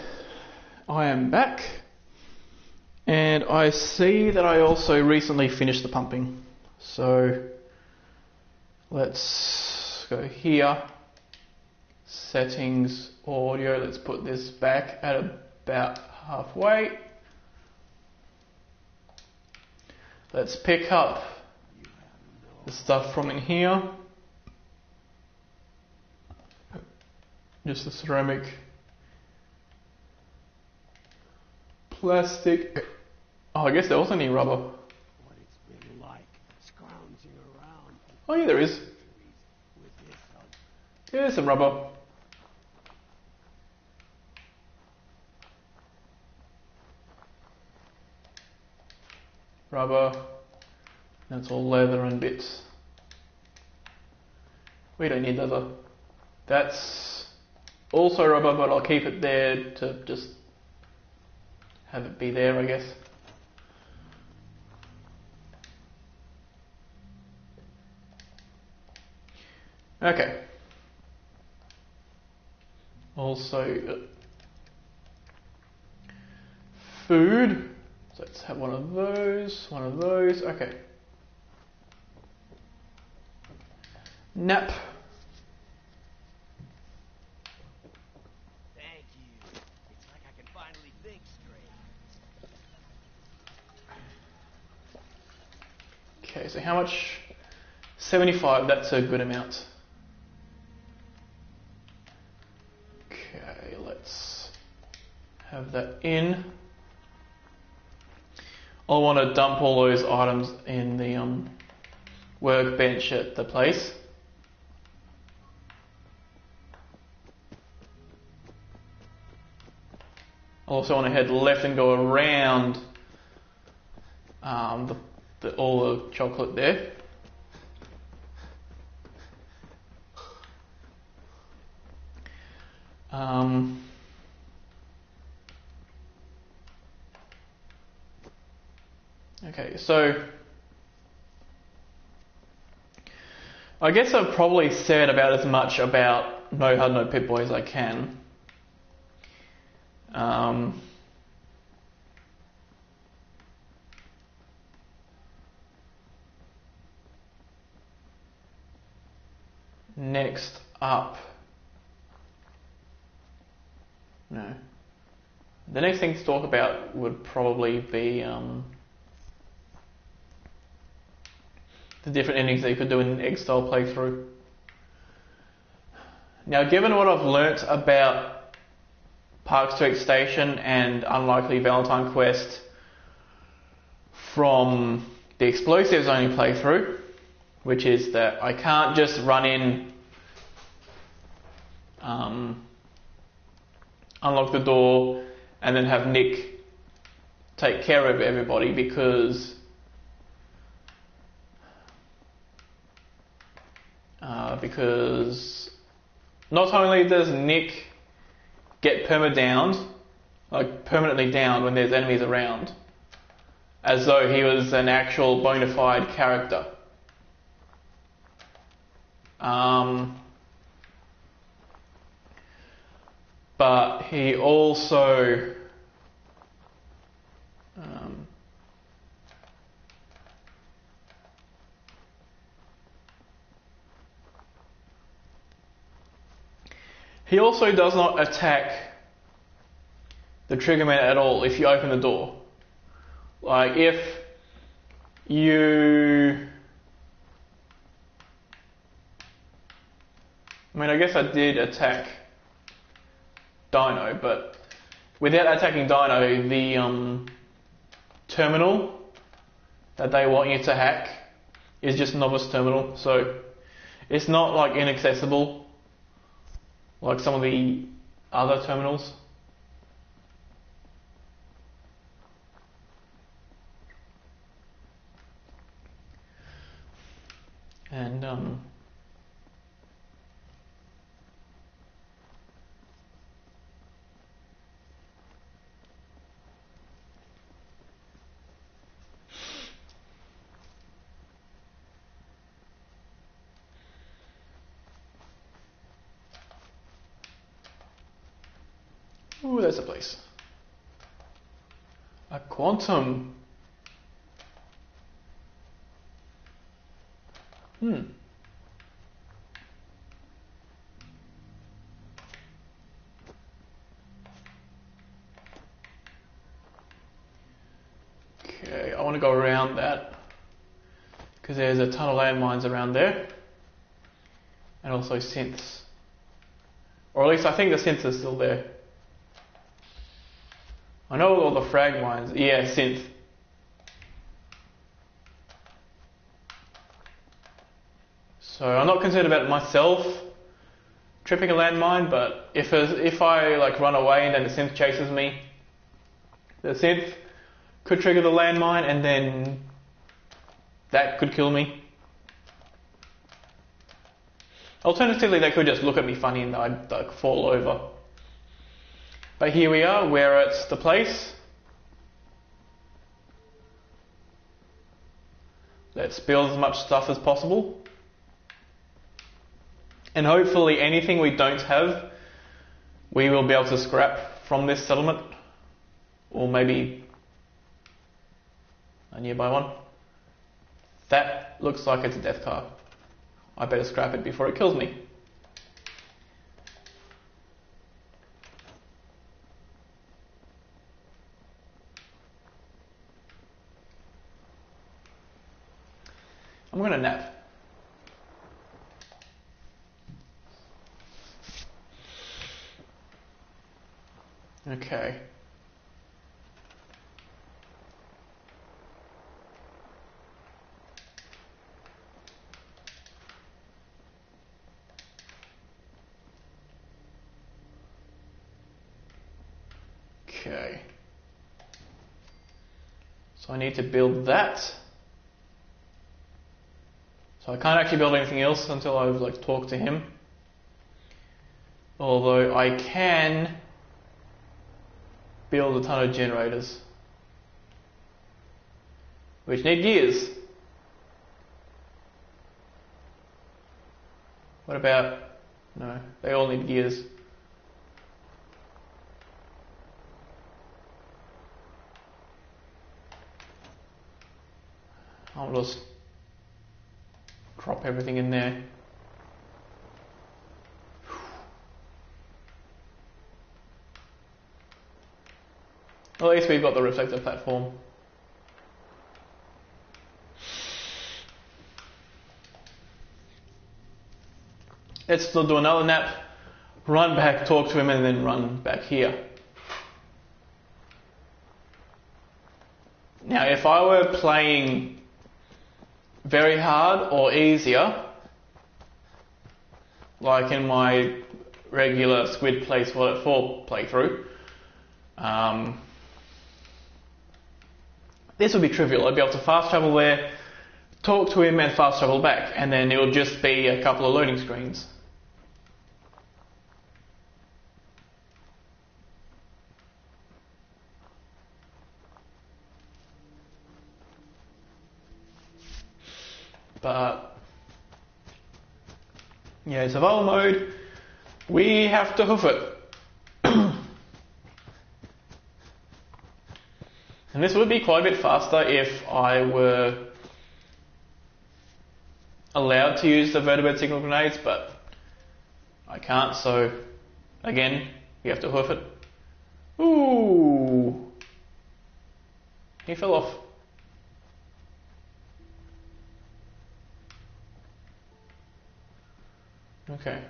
I am back, and I see that I also recently finished the pumping. So let's go here, settings, audio. Let's put this back at about halfway. Let's pick up the stuff from in here. Just the ceramic, plastic. Oh, I guess there wasn't any rubber. What it's been like scrounging around Oh yeah, there is. with this There's some rubber. Rubber. That's all leather and bits. We don't need leather. That's also rubber, but I'll keep it there to just have it be there, I guess. Okay. Also, food. So let's have one of those, okay. Nap. Thank you. It's like I can finally think straight. Okay, so how much? 75, that's a good amount. Okay, let's have that in. I'll want to dump all those items in the workbench at the place. I also want to head left and go around all the chocolate there. Okay, so I guess I've probably said about as much about No Hard No Pip-Boy as I can. Next up, no. The next thing to talk about would probably be the different endings that you could do in an egg-style playthrough. Now, given what I've learnt about Park Street Station and Unlikely Valentine Quest from the Explosives only playthrough, which is that I can't just run in, unlock the door, and then have Nick take care of everybody, because not only does Nick get perma-downed, like permanently downed when there's enemies around, as though he was an actual bona fide character. But he also does not attack the triggerman at all if you open the door. Like if you... I mean, I guess I did attack Dino, but without attacking Dino, the terminal that they want you to hack is just novice terminal, so it's not like inaccessible like some of the other terminals. And Ooh, that's a place. A quantum. Okay, I want to go around that because there's a ton of landmines around there, and also synths. Or at least I think the synths are still there. I know all the frag mines. Yeah, synth. So I'm not concerned about myself tripping a landmine, but if I like run away and then the synth chases me, the synth could trigger the landmine and then that could kill me. Alternatively, they could just look at me funny and I'd like fall over. But here we are, we're at the place. Let's build as much stuff as possible. And hopefully anything we don't have, we will be able to scrap from this settlement. Or maybe a nearby one. That looks like it's a death car. I better scrap it before it kills me. I'm gonna nap. Okay. Okay. So I need to build that. So I can't actually build anything else until I've like talked to him. Although I can build a ton of generators, which need gears. What about, no, they all need gears. I'll just drop everything in there. Well, at least we've got the reflector platform. Let's still do another nap, run back, talk to him, and then run back here. Now, if I were playing very hard or easier, like in my regular Squid Plays Fallout 4 playthrough, this would be trivial. I'd be able to fast travel there, talk to him and fast travel back, and then it would just be a couple of loading screens. But yeah, survival mode, we have to hoof it. And this would be quite a bit faster if I were allowed to use the vertibird signal grenades, but I can't, so again, we have to hoof it. Ooh! He fell off. Okay.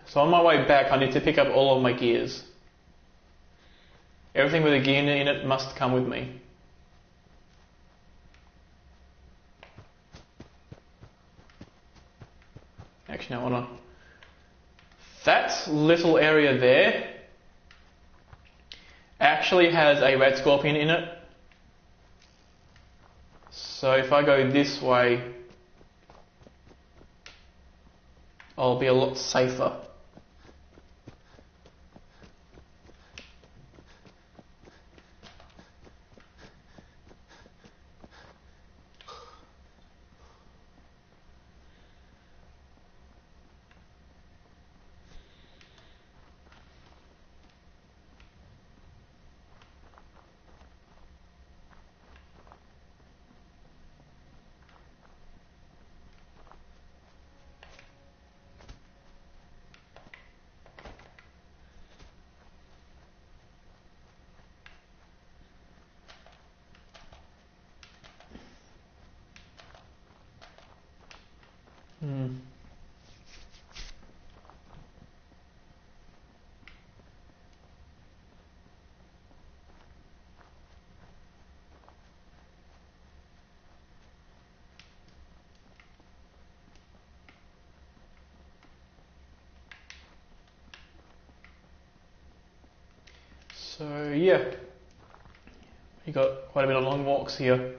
So on my way back, I need to pick up all of my gears. Everything with a gear in it must come with me. Actually, no, hold on. That little area there actually has a red scorpion in it. So if I go this way, I'll be a lot safer. So yeah, you got quite a bit of long walks here.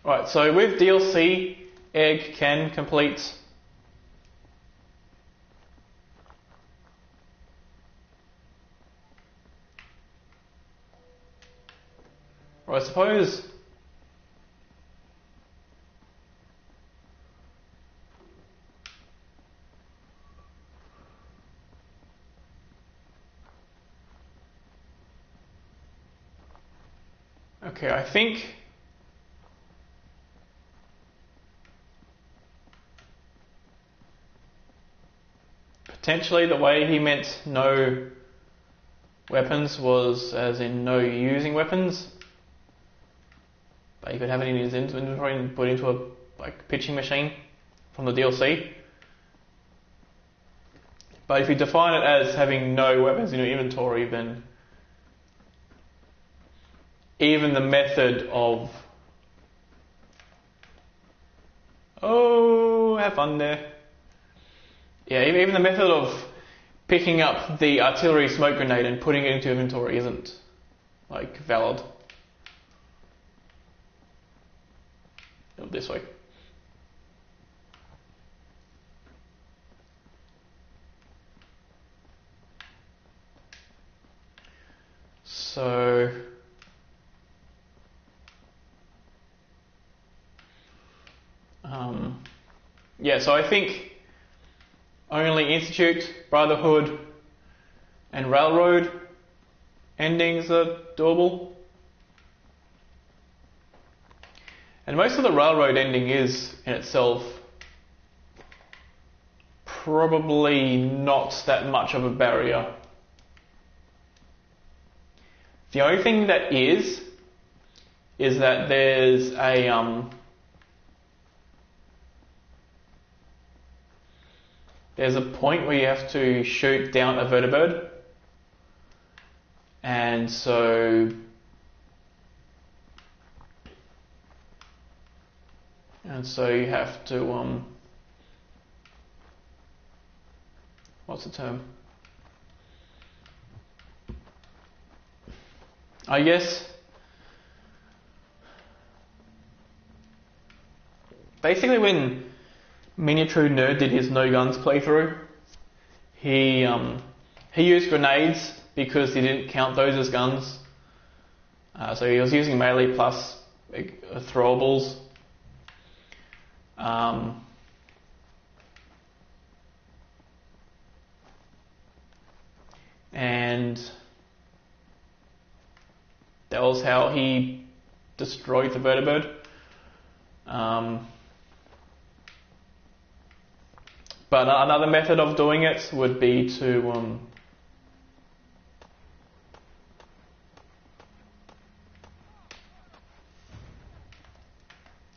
Right, so with DLC, Egg can complete or I suppose okay, I think potentially the way he meant no weapons was as in no using weapons. But you could have it in his inventory and put into a pitching machine from the DLC. But if you define it as having no weapons in your inventory, then even the method of have fun there. Yeah, even the method of picking up the artillery smoke grenade and putting it into inventory isn't valid. This way. So yeah, so I think only Institute, Brotherhood, and Railroad endings are doable. And most of the Railroad ending is, in itself, probably not that much of a barrier. The only thing that is that there's a point where you have to shoot down a vertibird, and so you have to what's the term? I guess basically when Miniature Nerd did his no guns playthrough, he used grenades because he didn't count those as guns. So he was using melee plus throwables. And that was how he destroyed the vertibird. But another method of doing it would be to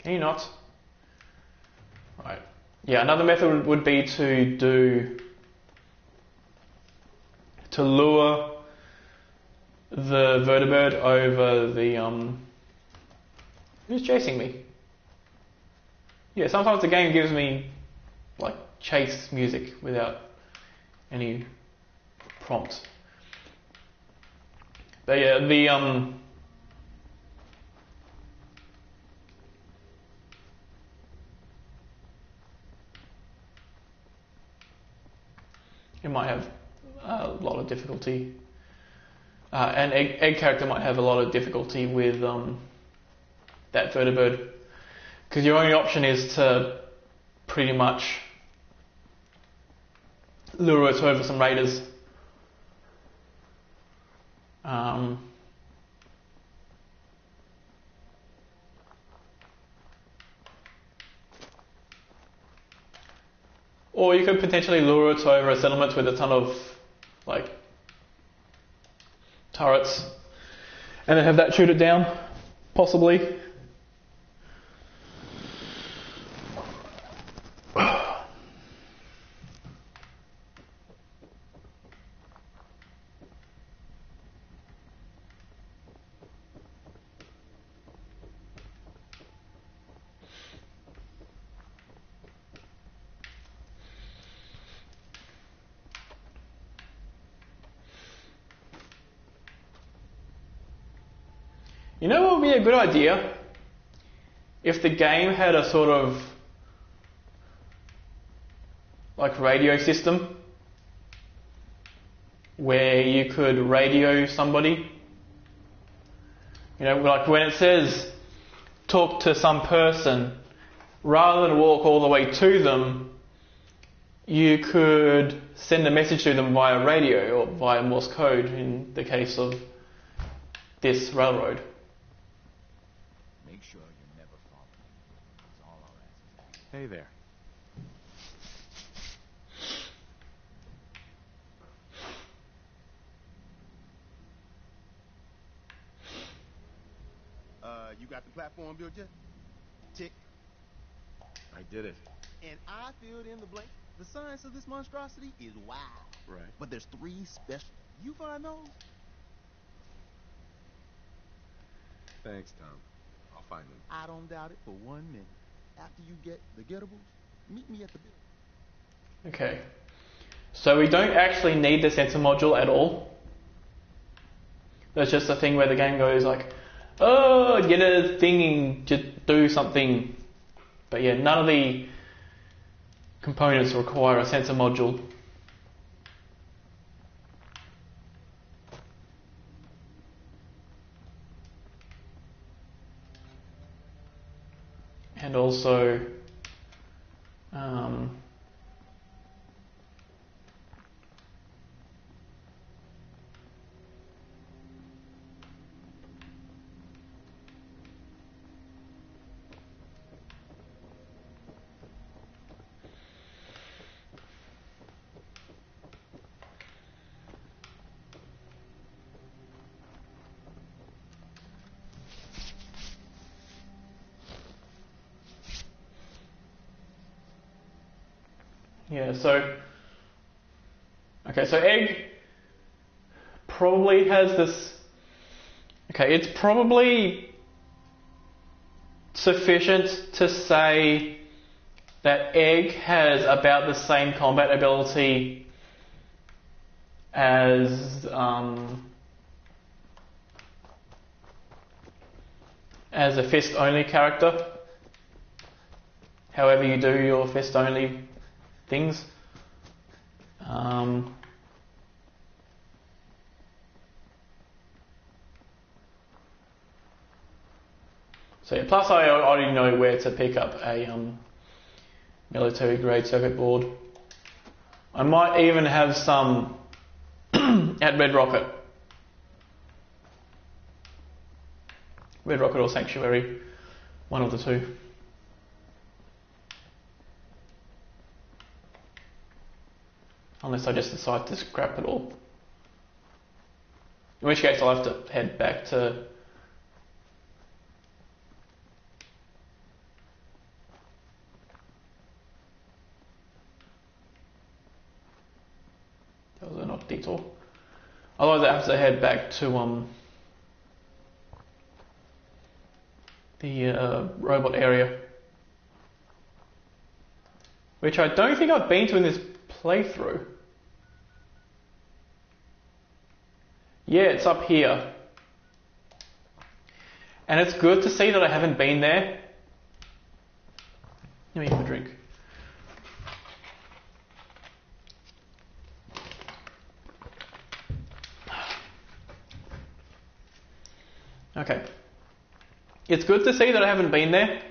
can you not? Right. Yeah, another method would be to lure the vertibird over the who's chasing me? Yeah, sometimes the game gives me chase music without any prompt. But yeah, it might have a lot of difficulty. An egg character might have a lot of difficulty with that vertibird, because your only option is to pretty much lure it over some raiders. Or you could potentially lure it over a settlement with a ton of turrets and then have that shoot it down, possibly. You know what would be a good idea? If the game had a sort of like radio system where you could radio somebody. You know, like when it says talk to some person, rather than walk all the way to them, you could send a message to them via radio or via Morse code in the case of this railroad. Make sure you never fall. That's all I'll ask. Hey there. You got the platform built yet? Tick. I did it. And I filled in the blank. The science of this monstrosity is wild. Right. But there's 3 special. You find those? Thanks, Tom. I'll find them. I don't doubt it for 1 minute. After you get the gettables, meet me at the building. Okay. So we don't actually need the sensor module at all. That's just a thing where the game goes like, oh, get a thing and just do something. But yeah, none of the components require a sensor module. And also, yeah, so egg probably has this, it's probably sufficient to say that egg has about the same combat ability as a fist-only character. However you do your fist-only things. So yeah, plus I already know where to pick up a military grade circuit board. I might even have some at Red Rocket. Red Rocket or Sanctuary, one of the two. Unless I just decide to scrap it all. In which case I'll have to head back to that was not detour. Otherwise I have to head back to the robot area. Which I don't think I've been to in this playthrough. Yeah, it's up here. And it's good to see that I haven't been there. Let me have a drink. Okay. It's good to see that I haven't been there.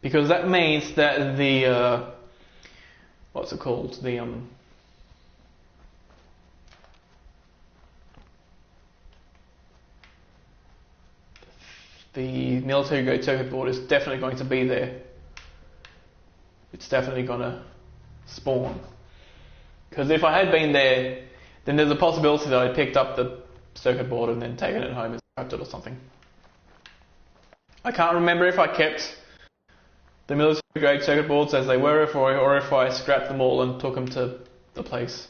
Because that means that the what's it called, the military grade circuit board is definitely going to be there. It's definitely going to spawn. Because if I had been there, then there's a possibility that I picked up the circuit board and then taken it home and scrapped it or something. I can't remember if I kept the military grade circuit boards as they were or if I scrapped them all and took them to the place.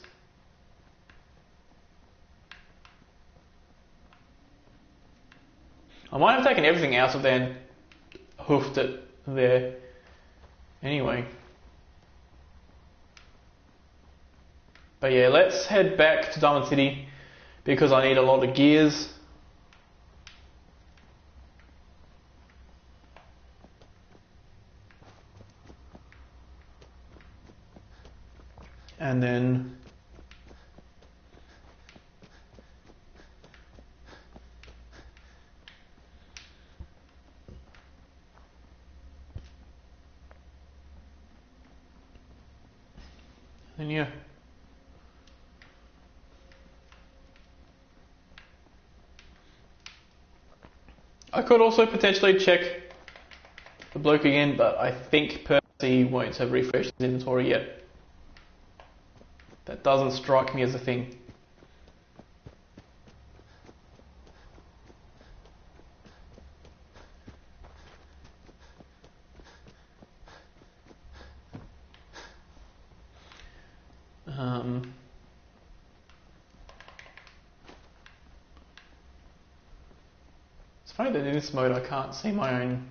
I might have taken everything out of there and hoofed it there anyway. But yeah, let's head back to Diamond City because I need a lot of gears. And then yeah. I could also potentially check the bloke again, but I think Percy won't have refreshed his inventory yet. That doesn't strike me as a thing. It's funny that in this mode I can't see my own.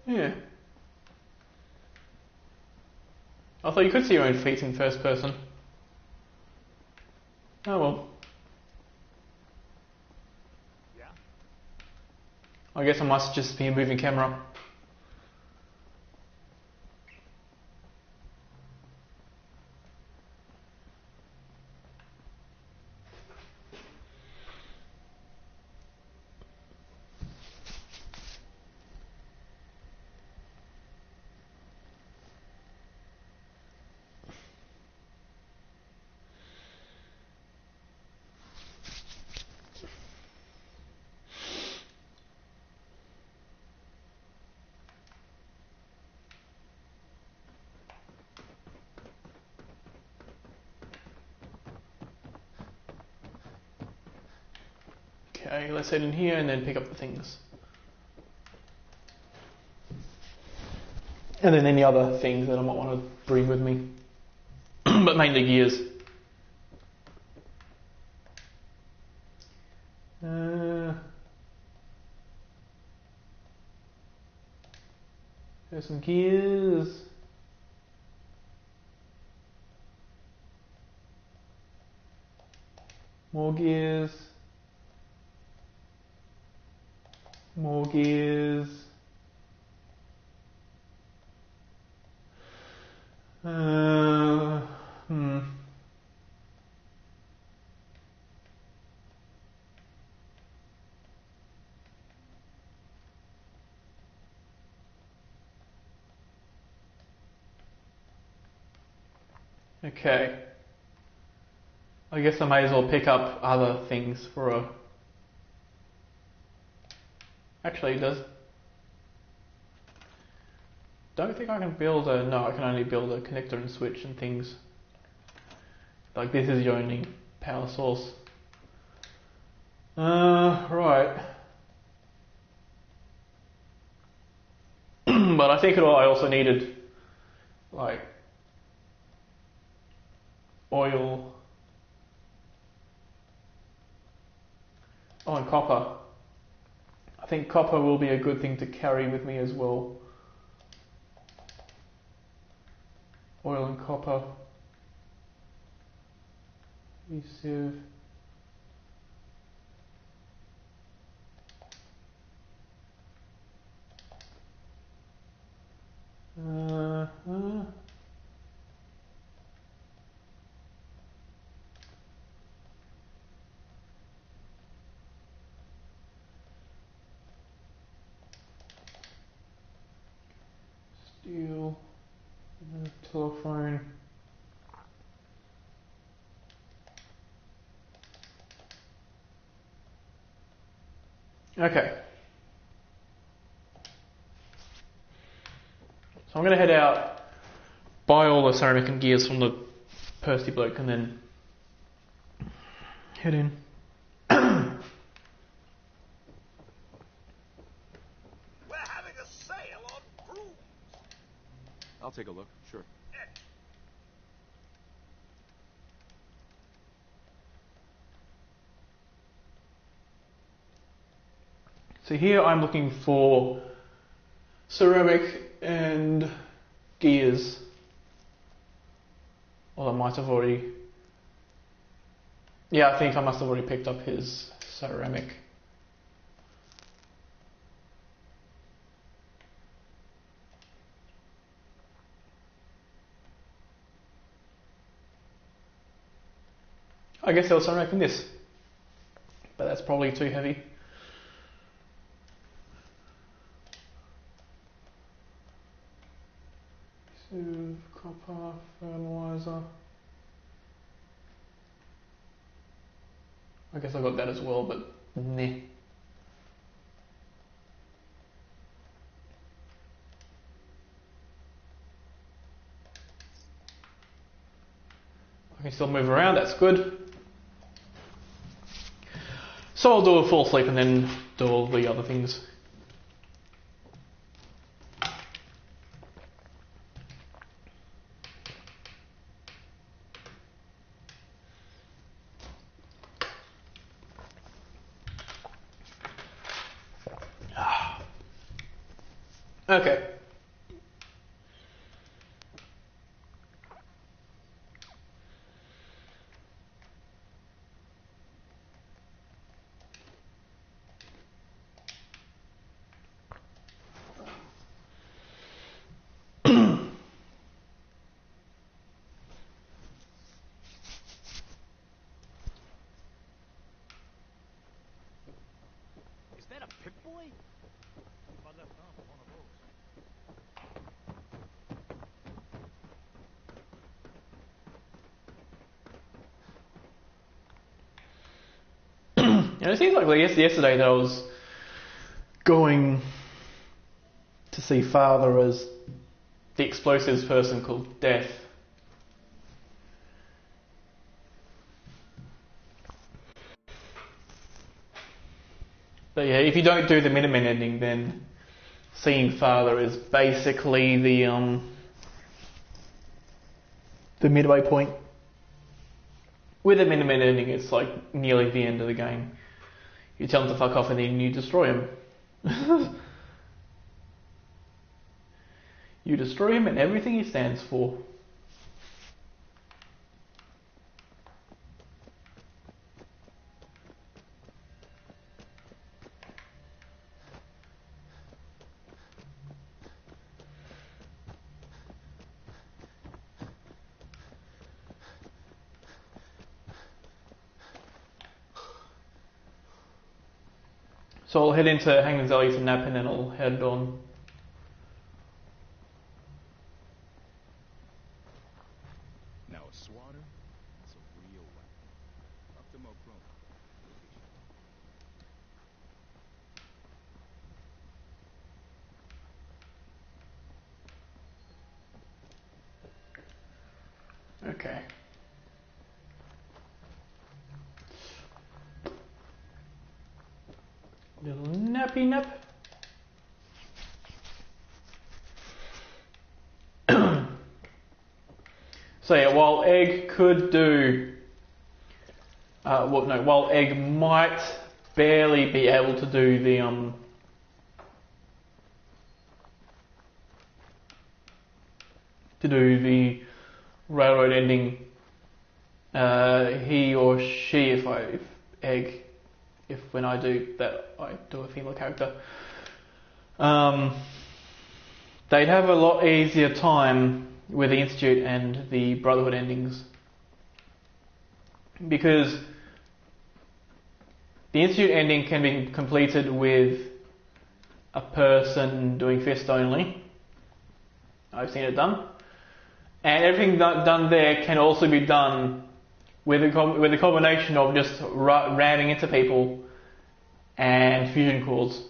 Yeah. I thought you could see your own feet in first person. Oh well. Yeah? I guess I must just be a moving camera. Okay, let's head in here and then pick up the things. And then any other things that I might want to bring with me. But mainly gears. There's some gears. More gears. More gears. Okay. I guess I may as well pick up other things for a... Actually, don't think I can build a... No, I can only build a connector and switch and things. Like this is your only power source. Right. But I think I also needed like oil. Oh, and copper. I think copper will be a good thing to carry with me as well. Oil and copper. Sieve. Steel. Telephone. Okay. So I'm going to head out, buy all the ceramic and gears from the Percy bloke, and then head in. We're having a sale on brooms. I'll take a look, sure. So here I'm looking for ceramic and gears. Or I might have already... Yeah, I think I must have already picked up his ceramic. I guess there was ceramic in this. But that's probably too heavy. So, copper, fertilizer. I guess I got that as well, but nah. I can still move around, that's good. So I'll do a full sleep and then do all the other things. Okay. Is that a Pip-Boy? My left arm for one of those. It seems like yesterday that I was going to see Father as the explosives person called Death. But yeah, if you don't do the Minutemen ending, then seeing Father is basically the midway point. With the Minutemen ending, it's like nearly the end of the game. You tell him to fuck off and then you destroy him. You destroy him and everything he stands for. So I'll head into Hangman's Alley to nap and then I'll head on. Now a swatter, that's a real weapon. Up to Mochrome. Okay. Little nappy nap. So yeah, while Egg could do, while Egg might barely be able to do the railroad ending, he or she, if when I do that, I do a female character, they'd have a lot easier time with the Institute and the Brotherhood endings. Because the Institute ending can be completed with a person doing fist only. I've seen it done. And everything done there can also be done with a combination of just ramming into people and fusion cores.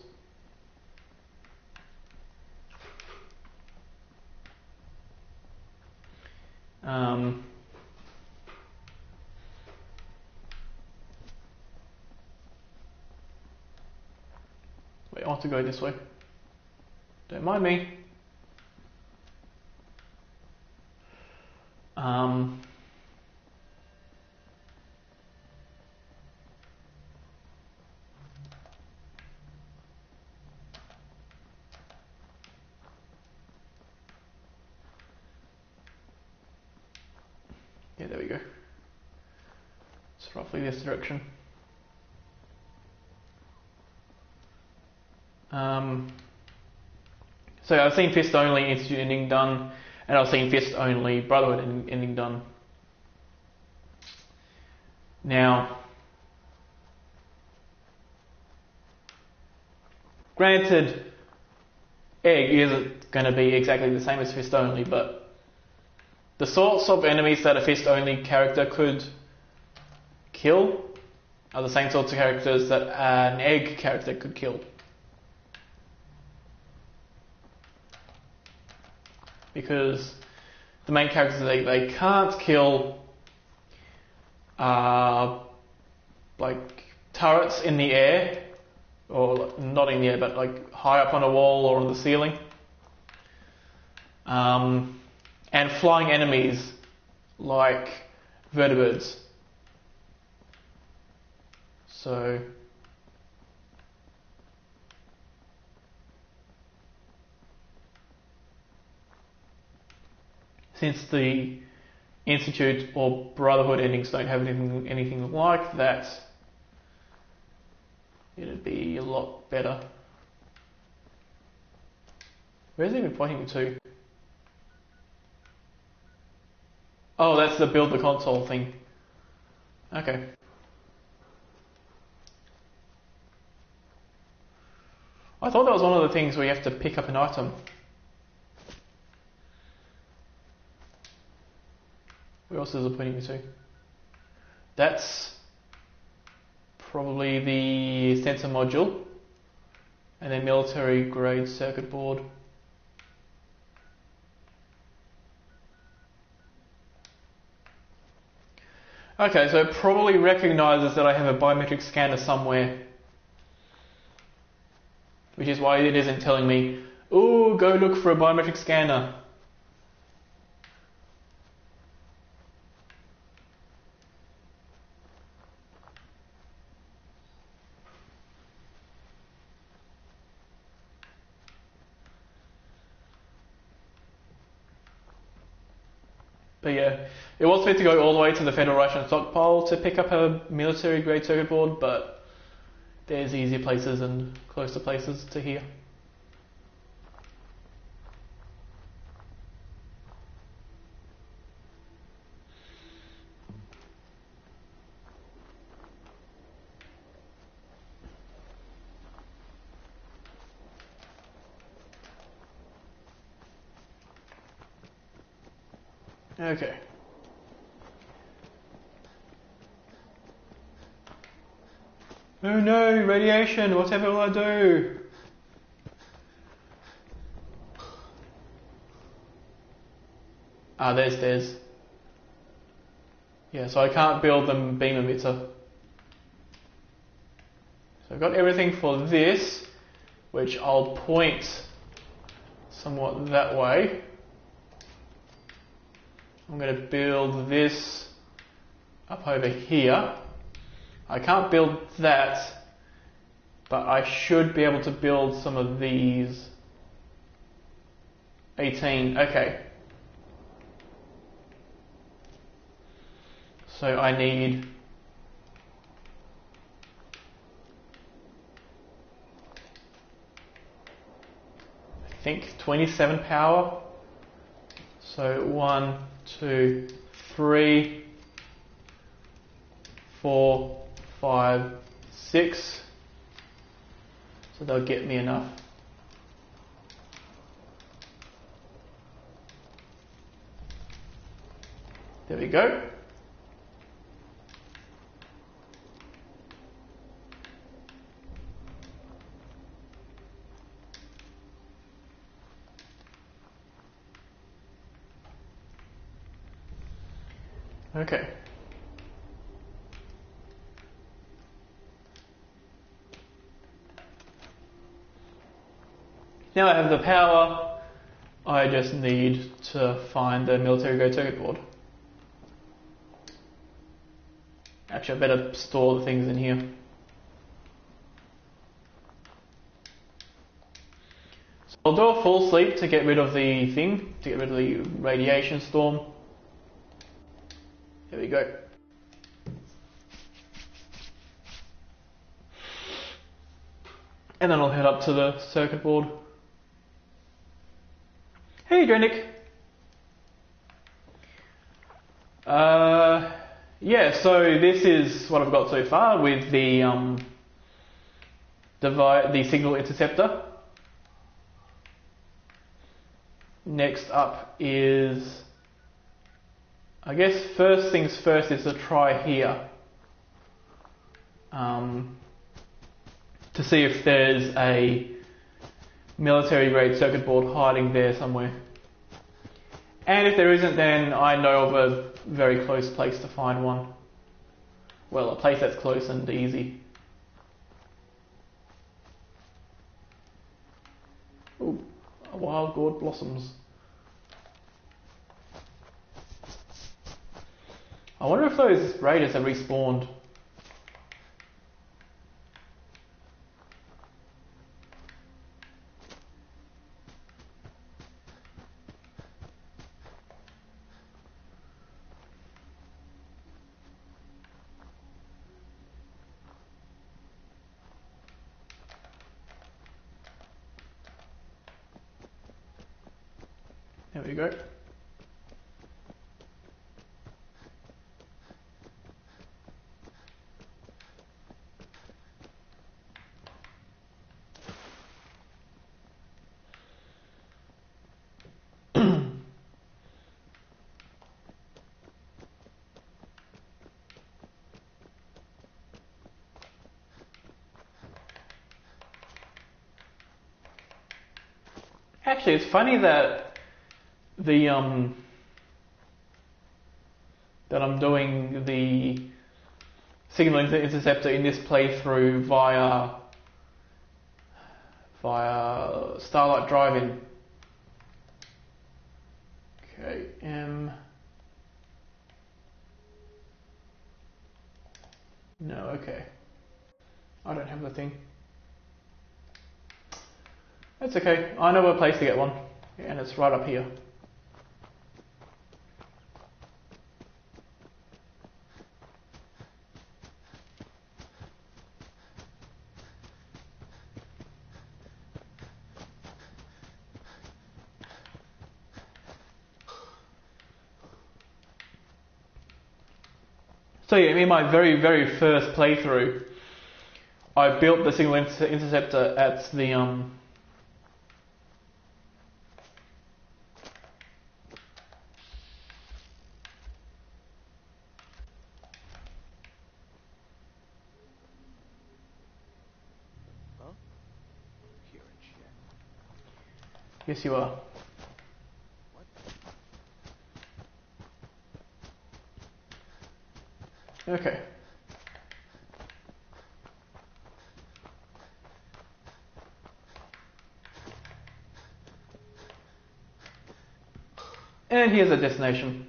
Wait, I want to go this way. Don't mind me. there we go. It's roughly this direction. So I've seen Fist only Institute ending done, and I've seen Fist only Brotherhood ending done. Now, granted, Egg isn't going to be exactly the same as Fist only, but the sorts of enemies that a Fist only character could kill are the same sorts of characters that an Egg character could kill. Because the main characters they can't kill like turrets in the air, or not in the air, but like high up on a wall or on the ceiling, and flying enemies like vertibirds. So since the Institute or Brotherhood endings don't have anything like that, it'd be a lot better. Where's it even pointing to? Oh, that's the build the console thing. Okay. I thought that was one of the things where you have to pick up an item. Where else is it pointing me to? That's probably the sensor module and then military grade circuit board. Okay, so it probably recognizes that I have a biometric scanner somewhere, which is why it isn't telling me, ooh, go look for a biometric scanner. But yeah, it was meant to go all the way to the Federation stockpile to pick up a military grade circuit board, but there's easier places and closer places to here. Okay. Oh no, radiation, whatever will I do? There's. Yeah, so I can't build the beam emitter. So I've got everything for this, which I'll point somewhat that way. I'm going to build this up over here. I can't build that, but I should be able to build some of these. 18, okay. So I need I think 27 power. So 1, 2, 3, 4, 5, 6. So they'll get me enough. There we go. Okay. Now I have the power, I just need to find the military grade circuit board. Actually, I better store the things in here. So I'll do a full sleep to get rid of the thing, to get rid of the radiation storm. There we go. And then I'll head up to the circuit board. Hey, Drennick. Yeah, so this is what I've got so far with the the signal interceptor. Next up is, I guess first things first is to try here. To see if there's a military grade circuit board hiding there somewhere. And if there isn't, then I know of a very close place to find one. Well, a place that's close and easy. Ooh, wild gourd blossoms. I wonder if those raiders have respawned. There we go. Actually, it's funny that that I'm doing the signal interceptor in this playthrough via Starlight Drive-In. Okay, no, okay. I don't have the thing. That's okay. I know a place to get one, and it's right up here. So yeah, in my very first playthrough, I built the signal interceptor at the Here and shit. Yes, you are. Okay. And here's a destination.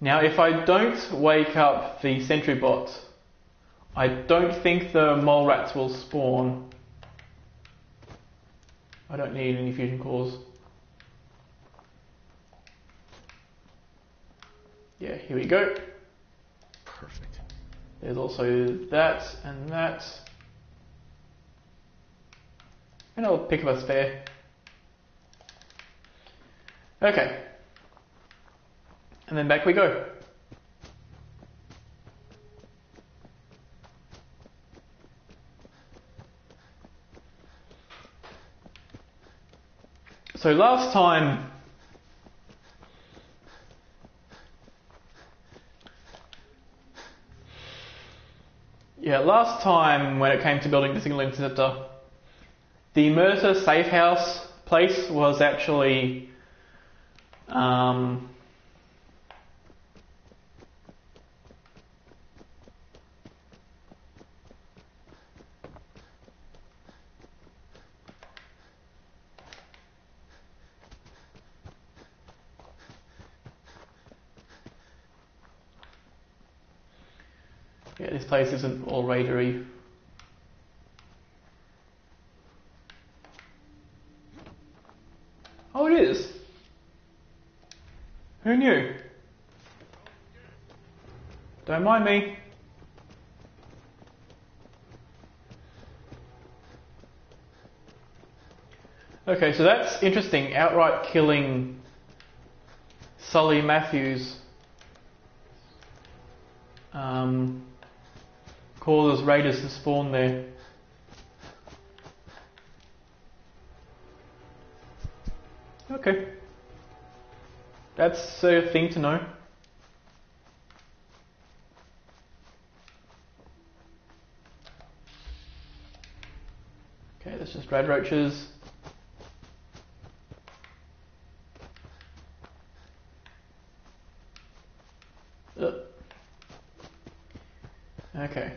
Now, if I don't wake up the sentry bot, I don't think the mole rats will spawn. I don't need any fusion cores. Yeah, here we go. Perfect. There's also that and that. And I'll pick up a spare. Okay. And then back we go. So last time when it came to building the signal interceptor, the Mercer safe house place was actually yeah, this place isn't all raidery. Oh, it is. Who knew? Don't mind me. Okay, so that's interesting. Outright killing Sully Matthews causes raiders to spawn there. Okay. That's a thing to know. Okay, that's just red roaches. Ugh. Okay.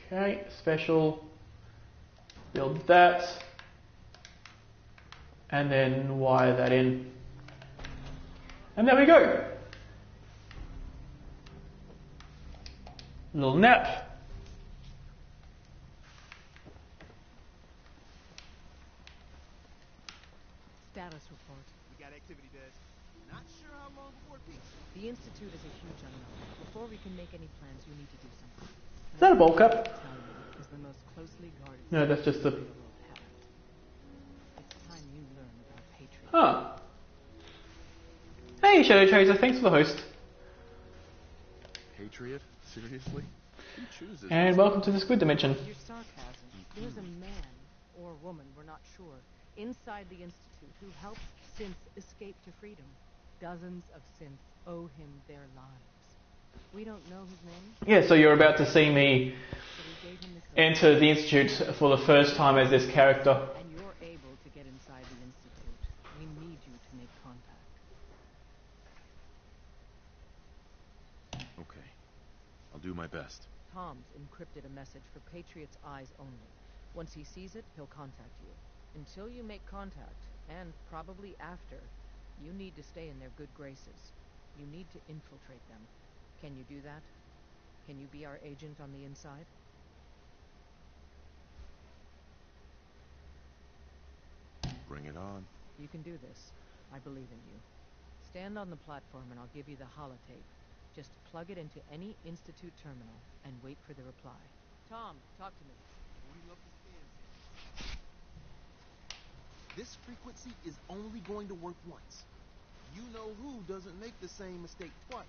Okay, special. Build that. And then wire that in. And there we go. Little nap. Status report. We got activity, Des. Not sure how long before it peaks. The Institute is a huge unknown. Before we can make any plans, you need to do something. Is that a bowl cup? Italian is the most closely guarded No, that's just the... secret the world has. It's time you learn about Patriot. Huh. Hey, Shadow Chaser, thanks for the host. Patriot? Seriously? Who chooses? And welcome to the Squid Dimension. Your sarcasm. There's a man, or woman, we're not sure, inside the Institute who helped synths escape to freedom. Dozens of synths owe him their lives. We don't know his name, Yeah, so you're about to see me so we gave him this enter the Institute for the first time as this character. and you're able to get inside the Institute. We need you to make contact. Okay. I'll do my best. Tom's encrypted a message for Patriot's eyes only. Once he sees it, he'll contact you. Until you make contact, and probably after, you need to stay in their good graces. You need to infiltrate them. Can you do that? Can you be our agent on the inside? Bring it on. You can do this. I believe in you. Stand on the platform and I'll give you the holotape. Just plug it into any Institute terminal and wait for the reply. Tom, talk to me. This frequency is only going to work once. You know who doesn't make the same mistake twice.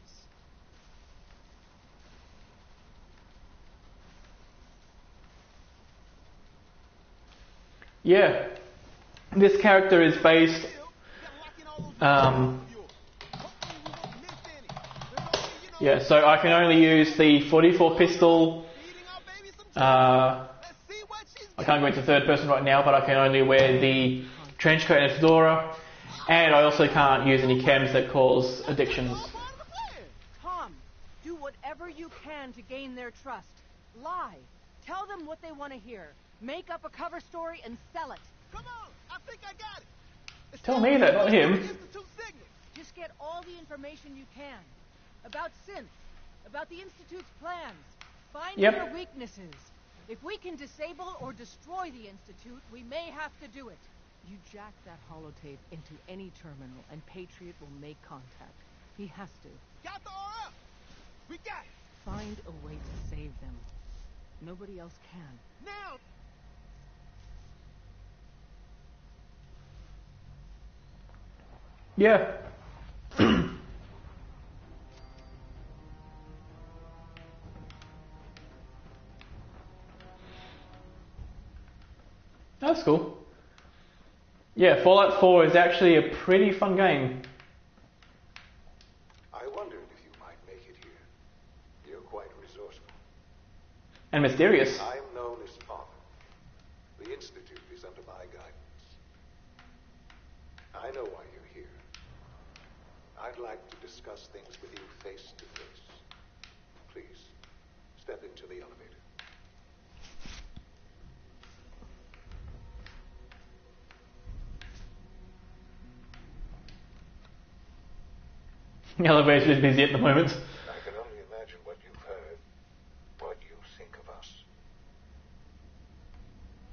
Yeah. This character is based... yeah, so I can only use the 44 pistol. I can't go into third person right now, but I can only wear the trench coat and fedora. And I also can't use any chems that cause addictions. Tom, do whatever you can to gain their trust. Lie. Tell them what they want to hear. Make up a cover story and sell it. Come on, I think I got it. Tell me that, not him. Just get all the information you can. About synths. About the Institute's plans. Find their weaknesses. If we can disable or destroy the Institute, we may have to do it. You jack that holotape into any terminal and Patriot will make contact. He has to. Got the RF. We got it. Find a way to save them. Nobody else can. Now. Yeah. That's cool. Yeah, Fallout 4 is actually a pretty fun game. I wondered if you might make it here. You're quite resourceful. And mysterious. I'm known as Father. The Institute is under my guidance. I know why you're here. I'd like to discuss things with you face to face. Please, step into the elevator. The elevator is busy at the moment. I can only imagine what you've heard, what you think of us.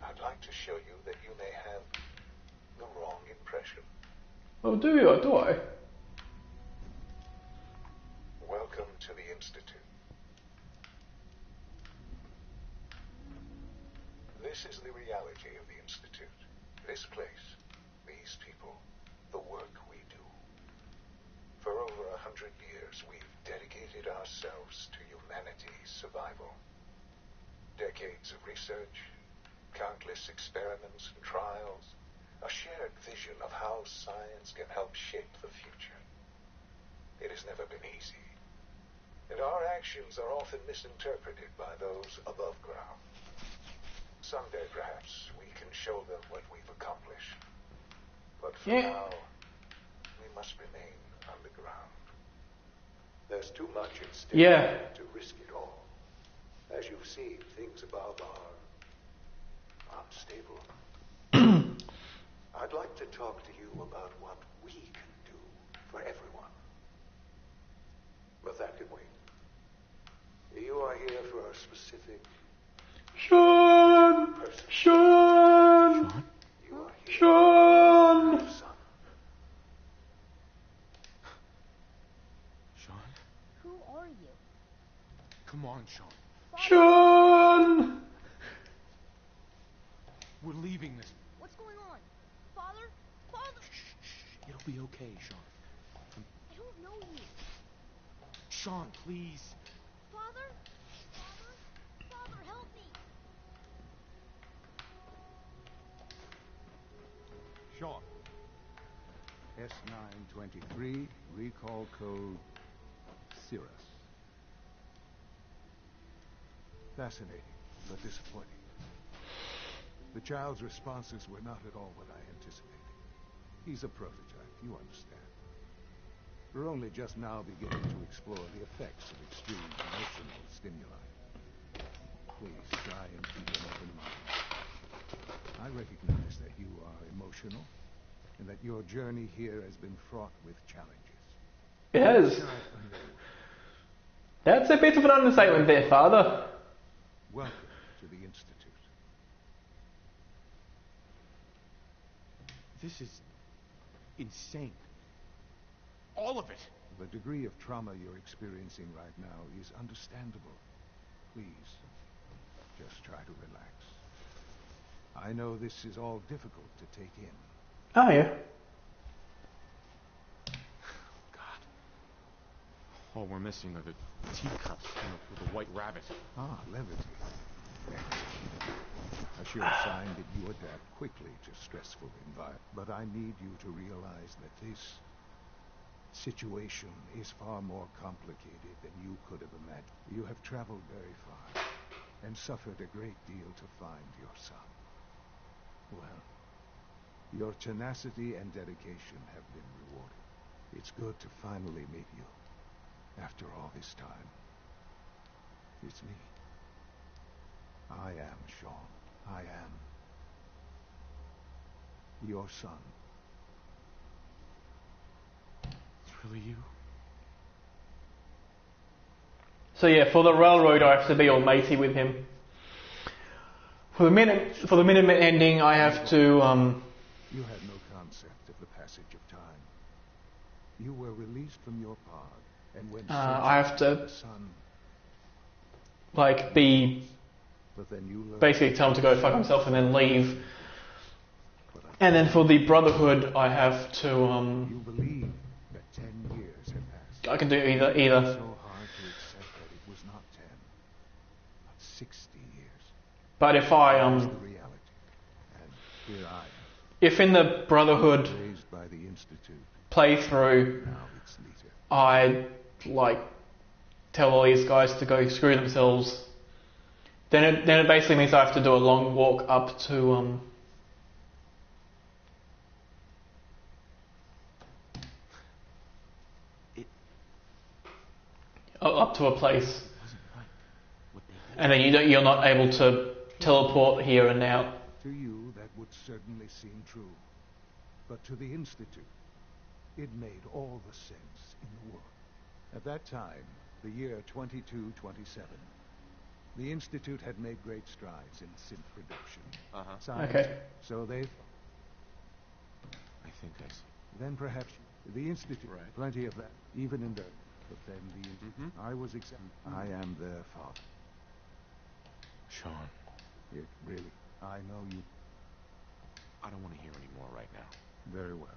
I'd like to show you that you may have the wrong impression. Oh, do you? Do I? Welcome to the Institute. This is the reality of the Institute. This place, these people, the work we do. For over 100 years, we've dedicated ourselves to humanity's survival. Decades of research, countless experiments and trials, a shared vision of how science can help shape the future. It has never been easy, and our actions are often misinterpreted by those above ground. Someday, perhaps, we can show them what we've accomplished. But for now, we must remain underground. There's too much at stake to risk it all. As you've seen, things above are unstable. I'd like to talk to you about what we can do for everyone. But that can wait. You are here for a specific... Sean! Sean! You are here Sean! for your son. Sean? Who are you? Come on, Sean. Sean! We're leaving this. What's going on? Father? Father! Shh. It'll be okay, Sean. I don't know you. Sean, please. Father? Father? Father, help me! Sean. S923, recall code Cirrus. Fascinating, but disappointing. The child's responses were not at all what I anticipated. He's a prototype, you understand. We're only just now beginning to explore the effects of extreme emotional stimuli. Please try and keep an open mind. I recognize that you are emotional, and that your journey here has been fraught with challenges. It has. That's a bit of an understatement there, Father. Welcome to the Institute. This is insane. All of it. The degree of trauma you're experiencing right now is understandable. Please, just try to relax. I know this is all difficult to take in. Oh, yeah. God. All we're missing are the teacups with a white rabbit. Ah, levity. A sure sign that you adapt quickly to stressful environments. But I need you to realize that this situation is far more complicated than you could have imagined. You have traveled very far and suffered a great deal to find your son. Well, your tenacity and dedication have been rewarded. It's good to finally meet you. After all this time, it's me. I am Sean. I am your son. It's really you? So yeah, for the railroad, I have to be all matey with him. For the Minutemen ending, I have to. You had no concept of the passage of time. You were released from your pod, and when I have to, son, like, be. but then you Basically, tell him to go fuck himself and then leave. And then for the Brotherhood, I have to. You believe that 10 years have passed. I can do either. It's so hard to accept that it was not 10, but 60 years. But if I That's the reality. And here I am. If in the Brotherhood Raised by the Institute. playthrough, Now it's Lita. I like tell all these guys to go screw themselves, then it basically means I have to do a long walk up to up to a place, and then you're not able to teleport here and now. To you, that would certainly seem true. But to the Institute, it made all the sense in the world. At that time, the year 2227, the Institute had made great strides in synth production. Okay. So they... think I see. Then perhaps the Institute. Right. Plenty of that, even in dirt. But then the Institute. I was I am their father. Sean, It really. I know you I don't want to hear any more right now. very well.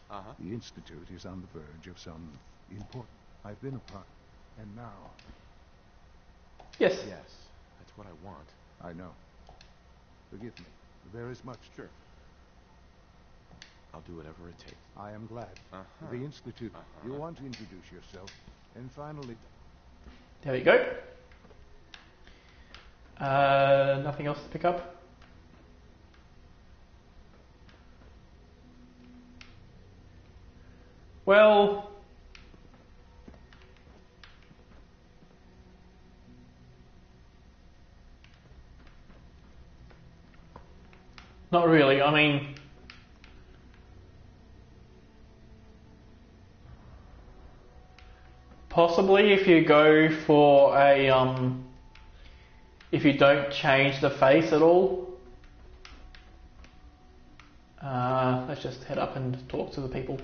Uh-huh. The Institute is on the verge of some important. I've been a part, and now Yes. Yes, that's what I want. I know. Forgive me. There is much. Sure. I'll do whatever it takes. I am glad. Uh-huh. The Institute. Uh-huh. You want to introduce yourself, and finally. There we go. Nothing else to pick up? Well, not really. I mean, possibly if you go for a if you don't change the face at all. Let's just head up and talk to the people.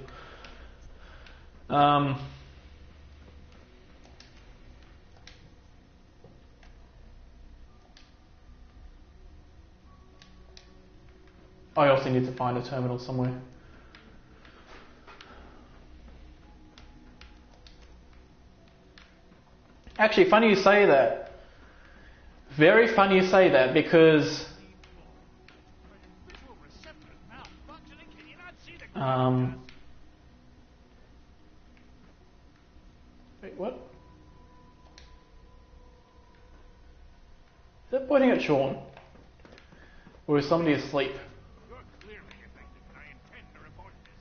I also need to find a terminal somewhere. Actually, funny you say that. Very funny you say that because wait, what? Is that pointing at Sean? Or is somebody asleep?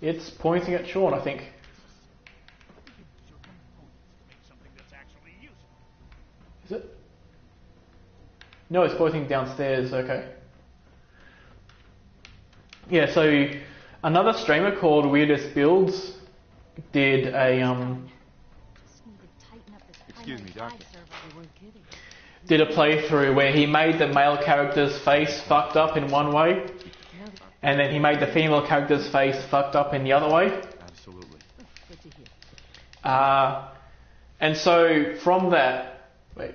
It's pointing at Sean, I think. Is it? No, it's pointing downstairs, okay. Yeah, so another streamer called Weirdest Builds did a Excuse me, Doctor. did a playthrough where he made the male character's face fucked up in one way, and then he made the female character's face fucked up in the other way. Absolutely. And so from that, wait.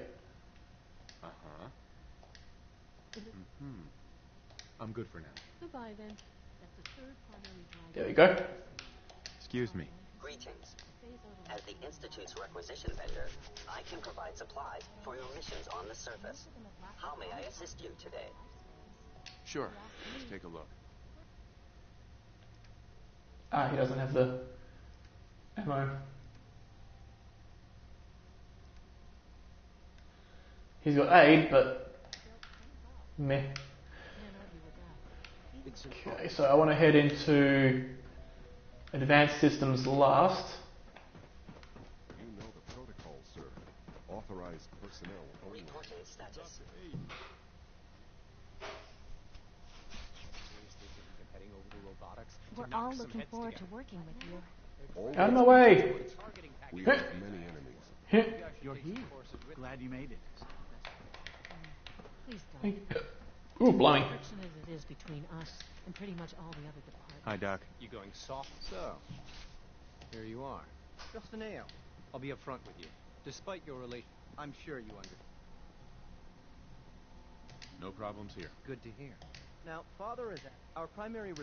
Uh-huh. Mm-hmm. I'm good for now. Goodbye then. That's the third primary drive. There we go. Excuse me. Greetings. As the Institute's requisition vendor, I can provide supplies for your missions on the surface. How may I assist you today? Sure. Let's take a look. He doesn't have the ammo. He's got aid, but meh. Okay, so I want to head into Advanced Systems last. You know the protocol, sir. Authorized personnel only. Reporting status. We're all looking forward to working with you. Out of my way! We have many enemies. You're here. Glad you made it. Please don't. Ooh, blimey. Fortunate it is between us and pretty much all the other departments. Hi, Doc. You going soft? So, here you are. Just an ale. I'll be upfront with you. Despite your relation, I'm sure you understand. No problems here. Good to hear. Now, Father is our primary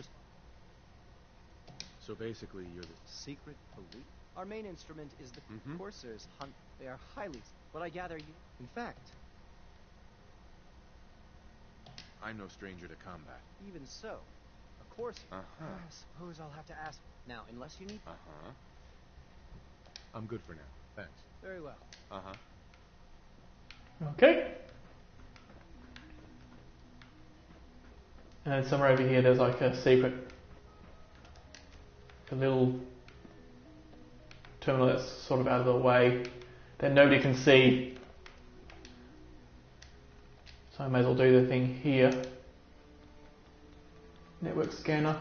So basically, you're the... secret police. Our main instrument is the Mhm. coursers hunt. They are highly... But I gather you... In fact, I'm no stranger to combat. even so, of course... Uh-huh. I suppose I'll have to ask... Now, unless you need... Uh-huh. I'm good for now. Thanks. Very well. Uh-huh. Okay. And somewhere over here there's like a secret, a little terminal that's sort of out of the way that nobody can see. So I may as well do the thing here. Network scanner.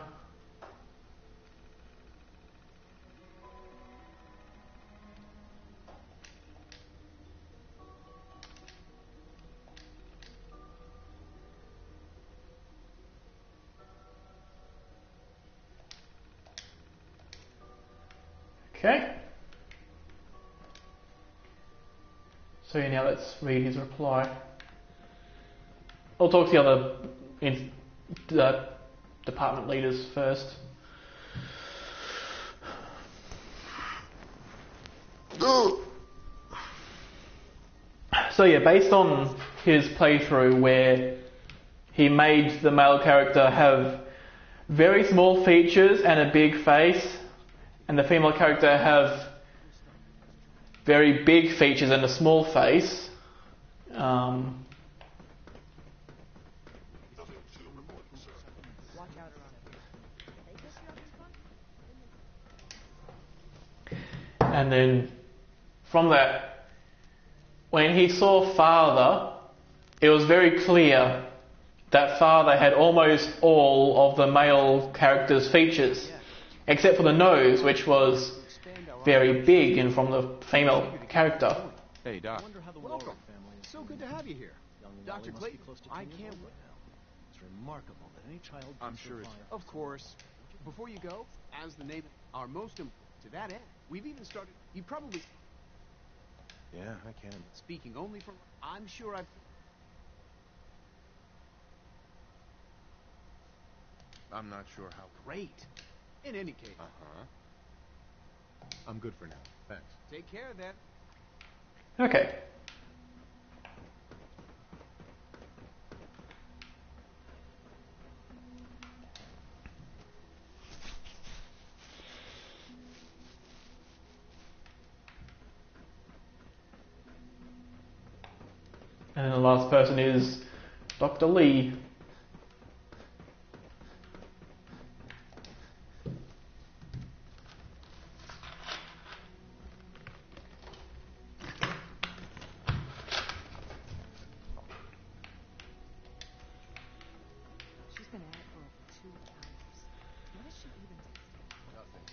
Okay. So now let's read his reply. I'll talk to the other department leaders first. So yeah, based on his playthrough where he made the male character have very small features and a big face, and the female character have very big features and a small face. And then from that, when he saw Father, it was very clear that Father had almost all of the male character's features, except for the nose, which was very big and from the female character. Hey, Doc. Welcome. So good to have you here. Dr. Clayton, I can't wait. It's remarkable that any child I'm sure it's... Of course. Before you go, as the name, our most to that end, we've even started... You probably... Yeah, I can. Speaking only from... I'm sure I've... I'm not sure how... Great. In any case... I'm good for now. Thanks. Take care, then. Okay. And the last person is Dr. Lee.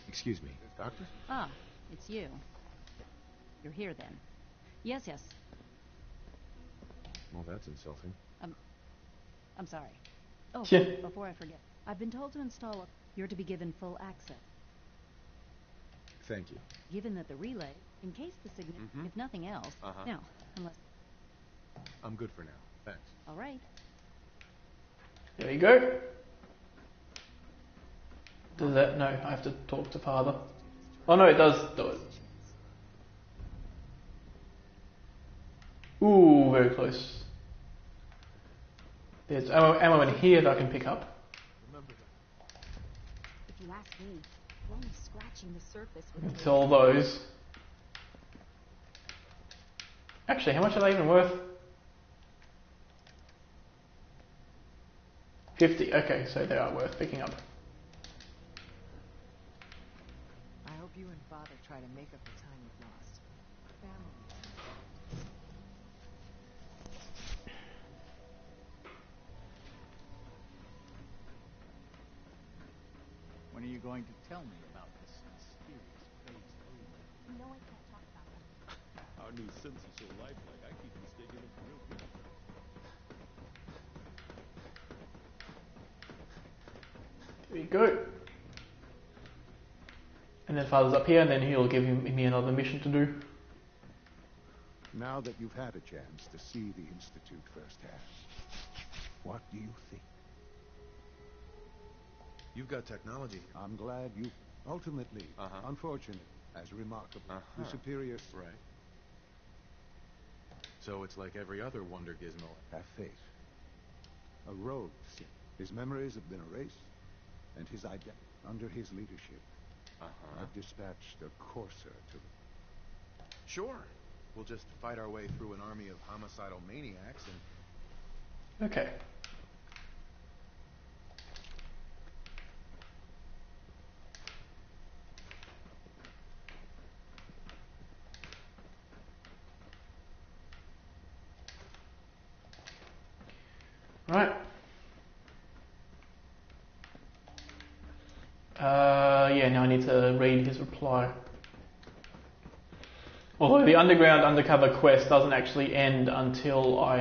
Excuse me, Doctor? Ah, it's you. You're here then. Yes. Well, that's insulting. I'm sorry. Oh, Yeah. before I forget, I've been told to install a... You're to be given full access. Thank you. Given that the relay, in case the signal, if nothing else... Now, unless... I'm good for now. Thanks. All right. There you go. Does that? No, I have to talk to Father. Oh no, it does do it. Ooh, very close. There's ammo in here that I can pick up. If you ask me, we're only scratching the surface with It's all those. Actually, how much are they even worth? 50. Okay, so they are worth picking up. I hope you and Father try to make up the time you've lost. Family. When are you going to tell me about this mysterious phase relay? No, I can't talk about it. Our new sense is so lifelike, I keep mistaking it for real people. There you go. And then Father's up here, and then he'll give me another mission to do. Now that you've had a chance to see the Institute firsthand, what do you think? You've got technology. I'm glad you... Ultimately, unfortunate, as remarkable, the superior... Right. So it's like every other Wonder Gizmo. Have faith. A rogue. His memories have been erased, and his identity under his leadership. I've dispatched a courser to... Sure. We'll just fight our way through an army of homicidal maniacs and... Okay. Right. Yeah, now I need to read his reply. Although the underground undercover quest doesn't actually end until I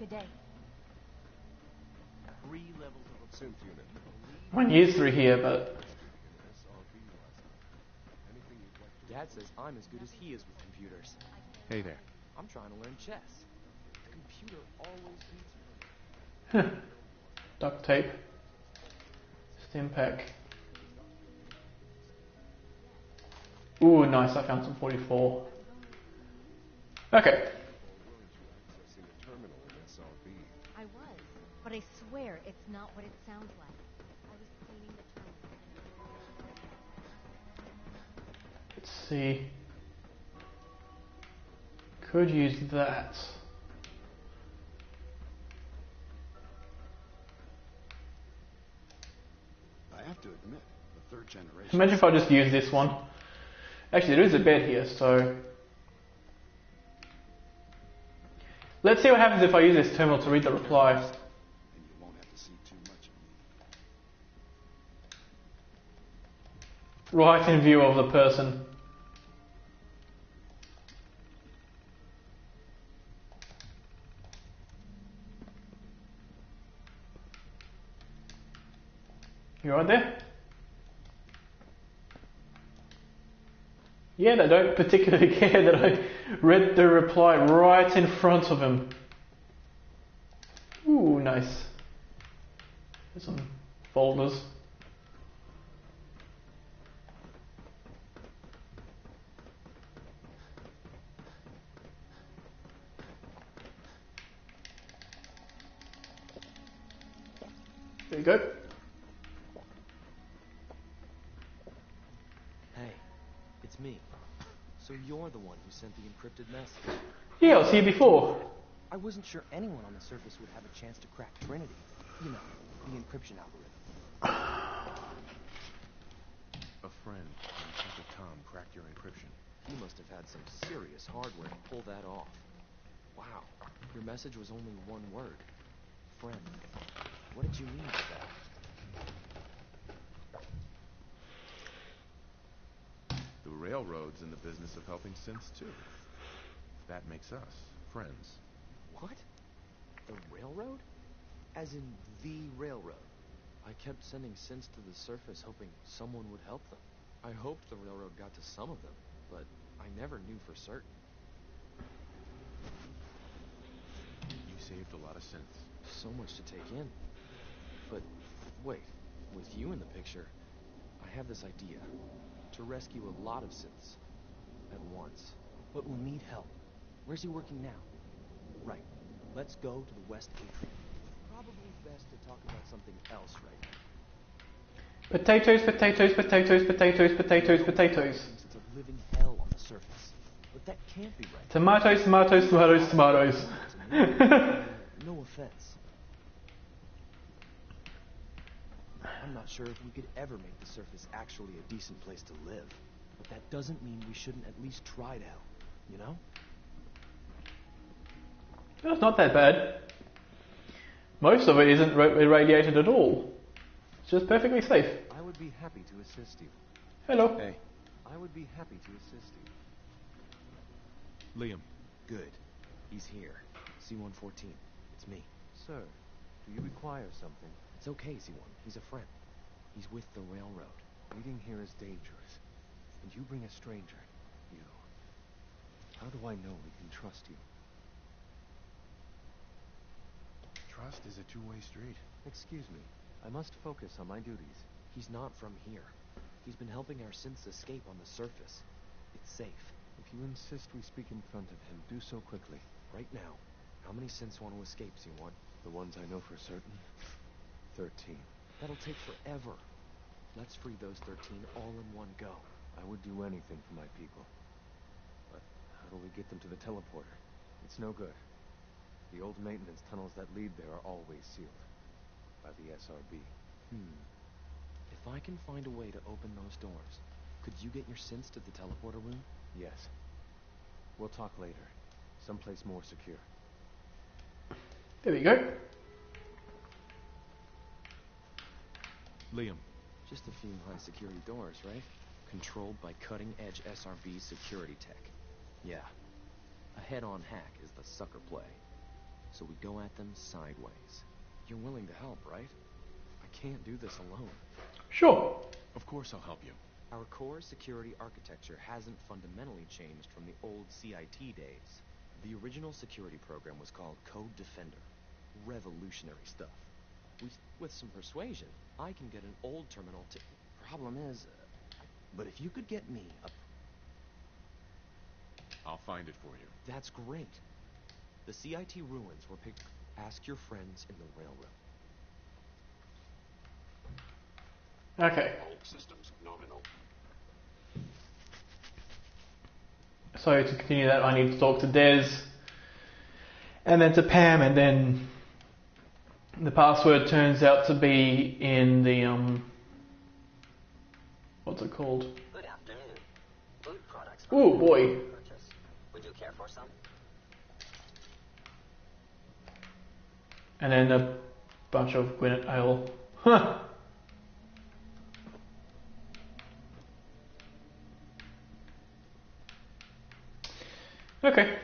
day. 3 levels of Synth unit. 1 year's through here, but Dad says I'm as good as he is with computers. Hey there. I'm trying to learn chess. The computer always beats me. duct tape, stim pack. Ooh, nice! I found some 44. Okay. I was, but I swear it's not what it sounds like. I was cleaning the terminal. Let's see. Could use that. I have to admit, the 3rd generation. Imagine if I just use this one. Actually, there is a bed here, so let's see what happens if I use this terminal to read the reply. And you won't have to see too much of me. Right in view of the person. You right there? Yeah, they don't particularly care that I read the reply right in front of him. Ooh, nice. There's some folders. There you go. Hey, it's me. So you're the one who sent the encrypted message? Yeah, I was here before. I wasn't sure anyone on the surface would have a chance to crack Trinity. You know, the encryption algorithm. A friend named Hunter Tom cracked your encryption. He must have had some serious hardware to pull that off. Wow, your message was only one word. Friend. What did you mean by that? The railroad's in the business of helping synths too. That makes us friends. What? The railroad? As in the railroad? I kept sending synths to the surface hoping someone would help them. I hoped the railroad got to some of them, but I never knew for certain. You saved a lot of synths. So much to take in. But wait, with you in the picture, I have this idea. To rescue a lot of synths at once. But we'll need help. Where's he working now? Right. Let's go to the West Atrium. Probably best to talk about something else right now. Potatoes, potatoes, potatoes, potatoes, potatoes, potatoes. It's a living hell on the surface. But that can't be right. Tomatoes, tomatoes, tomatoes, tomatoes. No offense. I'm not sure if we could ever make the surface actually a decent place to live. But that doesn't mean we shouldn't at least try to help, you know? It's not that bad. Most of it isn't irradiated at all. It's just perfectly safe. I would be happy to assist you. Hello. Hey. I would be happy to assist you. Liam. Good. He's here. C-114. It's me. Sir, do you require something? It's okay, C-1. He's a friend. He's with the railroad. Waiting here is dangerous. And you bring a stranger. You. How do I know we can trust you? Trust is a two-way street. Excuse me. I must focus on my duties. He's not from here. He's been helping our synths escape on the surface. It's safe. If you insist we speak in front of him, do so quickly. Right now, how many synths want to escape, C-1? The ones I know for certain? 13. That'll take forever. Let's free those 13 all in one go. I would do anything for my people. But how do we get them to the teleporter? It's no good. The old maintenance tunnels that lead there are always sealed. By the SRB. If I can find a way to open those doors, could you get your synths to the teleporter room? Yes. We'll talk later. Someplace more secure. There we go. Liam. Just a few high security doors, right? Controlled by cutting-edge SRB security tech. Yeah. A head-on hack is the sucker play. so we go at them sideways. You're willing to help, right? I can't do this alone. Sure. Of course I'll help you. Our core security architecture hasn't fundamentally changed from the old CIT days. The original security program was called Code Defender. Revolutionary stuff. With some persuasion, I can get an old terminal to... Problem is... but if you could get me a... I'll find it for you. That's great. The CIT ruins were picked... Ask your friends in the railroad. Okay. Old systems nominal. So to continue that, I need to talk to Des, and then to Pam, and then the password turns out to be in the what's it called? Good afternoon. Food products. Ooh, boy. Purchase. Would you care for some? And then a bunch of Gwyneth Ale. Huh. Okay.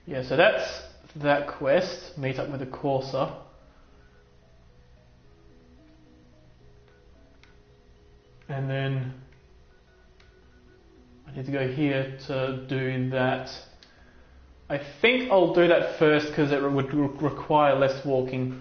Yeah, so that's that quest. Meet up with the Corsair. And then I need to go here to do that. I think I'll do that first because it would require less walking.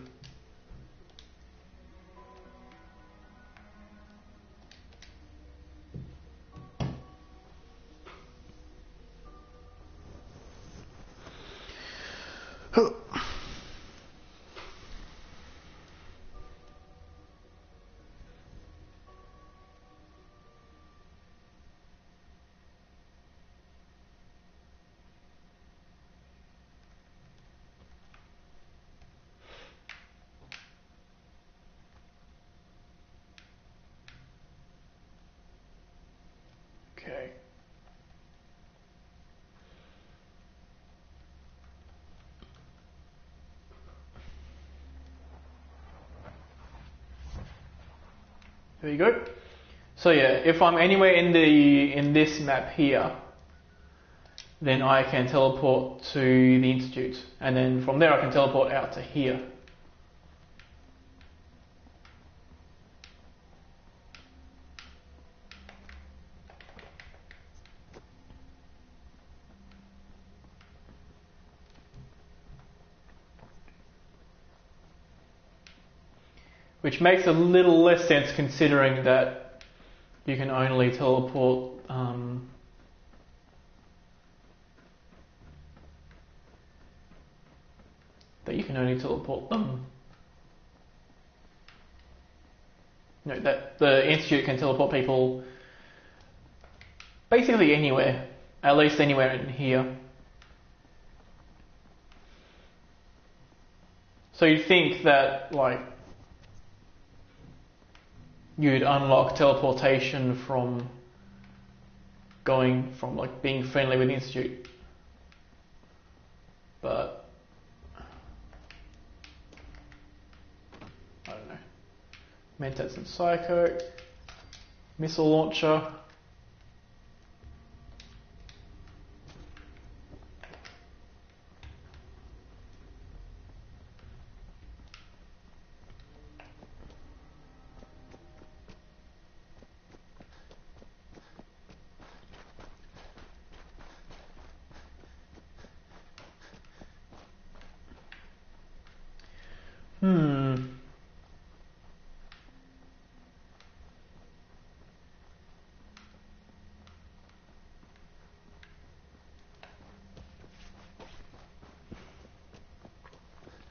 Okay. There you go. So yeah, if I'm anywhere in this map here, then I can teleport to the Institute, and then from there I can teleport out to here. Which makes a little less sense considering that you can only teleport no, that the Institute can teleport people basically anywhere, at least anywhere in here. So you'd think that like you'd unlock teleportation from like being friendly with the Institute. But I don't know. Mentats and Psycho, missile launcher.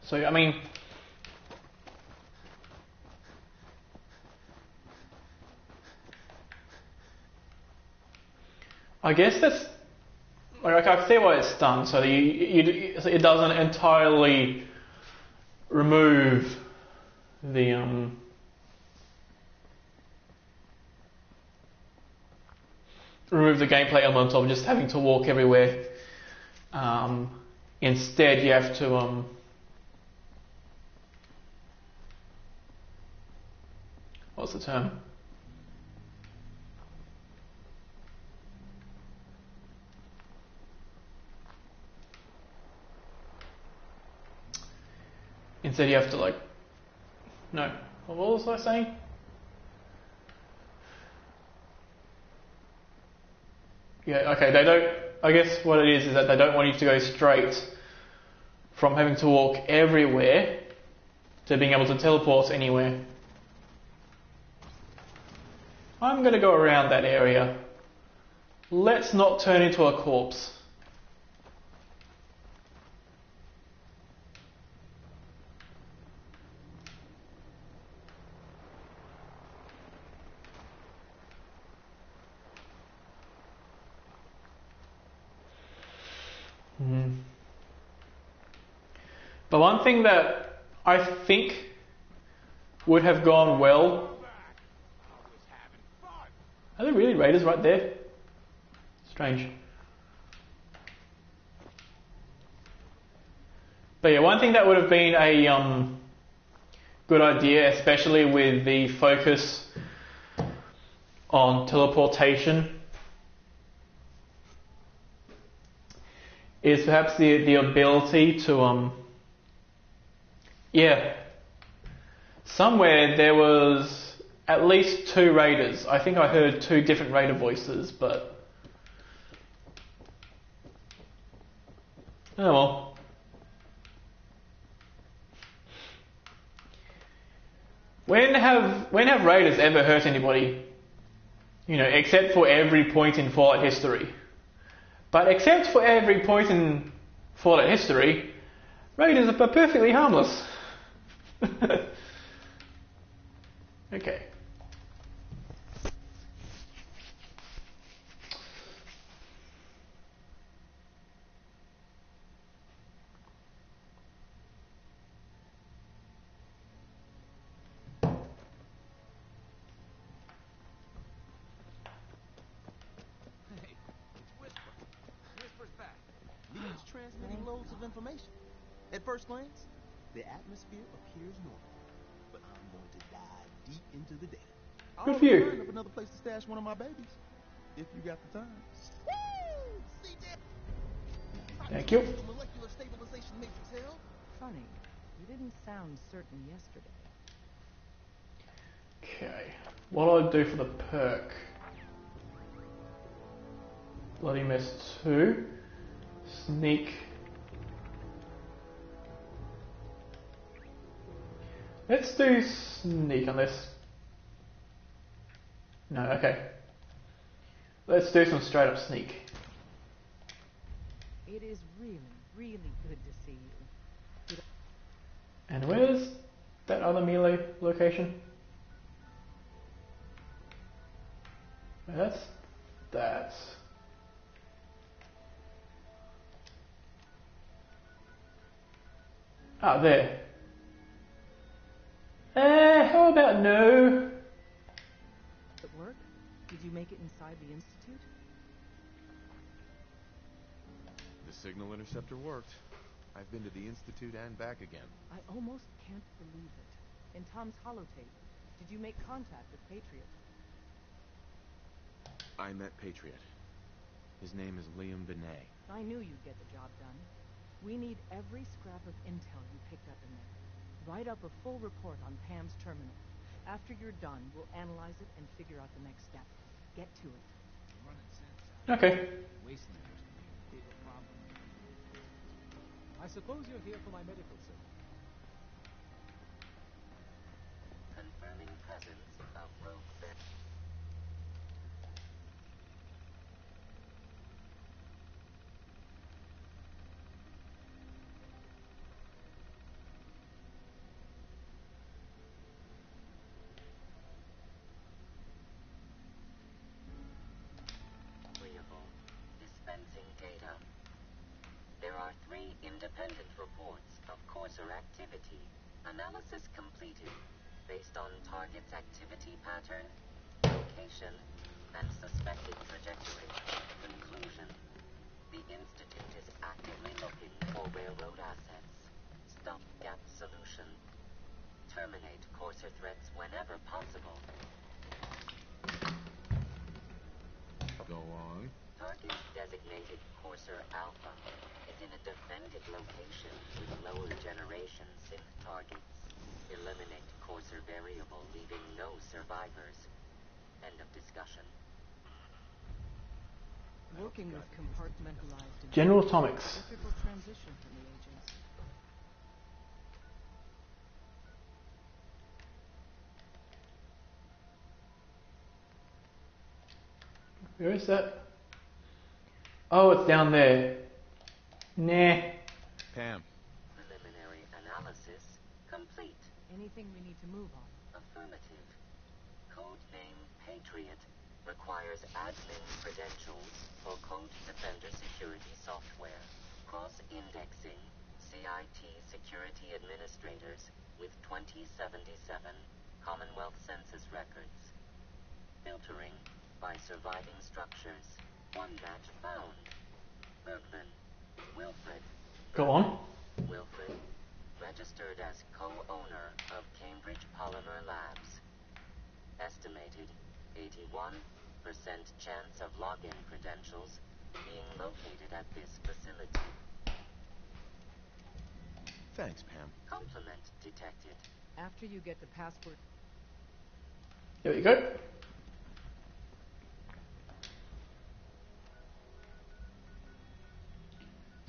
So, I mean, I guess that's, like, I can see why it's done, so it doesn't entirely remove the, gameplay element of just having to walk everywhere. Instead, you have to, what's the term? Instead you have to like... No. What was I saying? Yeah, okay, they don't... I guess what it is that they don't want you to go straight from having to walk everywhere to being able to teleport anywhere. I'm going to go around that area. Let's not turn into a corpse. But one thing that I think would have gone well... Are there really raiders right there? Strange. But yeah, one thing that would have been a good idea, especially with the focus on teleportation, is perhaps the ability to somewhere there was at least 2 raiders. I think I heard 2 different raider voices, but oh well. When have raiders ever hurt anybody? You know, except for every point in Fallout history. But except for every point in Fallout history, raiders are perfectly harmless. Okay. Transmitting loads of information. At first glance, the atmosphere appears normal, but I'm going to dive deep into the data. Good for you. I'll up another place to stash one of my babies, if you got the time. Thank you. Molecular stabilization matrix hell. Funny, you didn't sound certain yesterday. Okay. What do I do for the perk? Bloody Mess 2. Sneak. Let's do sneak unless... No, okay. Let's do some straight up sneak. It is really, really good to see you. And where's that other melee location? That's... Ah, there. How about no? At work? Did you make it inside the Institute? The signal interceptor worked. I've been to the Institute and back again. I almost can't believe it. In Tom's holotape, did you make contact with Patriot? I met Patriot. His name is Liam Benet. I knew you'd get the job done. We need every scrap of intel you picked up in there. Write up a full report on Pam's terminal. After you're done, we'll analyze it and figure out the next step. Get to it. Okay. I suppose you're here for my medical signal. Confirming presence of rogue bed. Dispensing data. There are 3 independent reports of Courser activity. Analysis completed based on target's activity pattern, location, and suspected trajectory. Conclusion. The Institute is actively looking for railroad assets. Stopgap solution. Terminate Courser threats whenever possible. Go on. Target designated Courser Alpha is in a defended location with lower generation synth targets. Eliminate courser variable, leaving no survivors. End of discussion. Working with compartmentalized General Atomics. difficult transition for the agents. Where is that? Oh, it's down there. Nah. Pam. Preliminary analysis complete. Anything we need to move on? Affirmative. Codename Patriot requires admin credentials for Code Defender security software. Cross-indexing CIT security administrators with 2077 Commonwealth Census records. Filtering by surviving structures. One match found. Bergman. Wilfred. Go on. Wilfred, registered as co-owner of Cambridge Polymer Labs. Estimated 81% chance of login credentials being located at this facility. Thanks, Pam. Complement detected. After you get the password. There you go.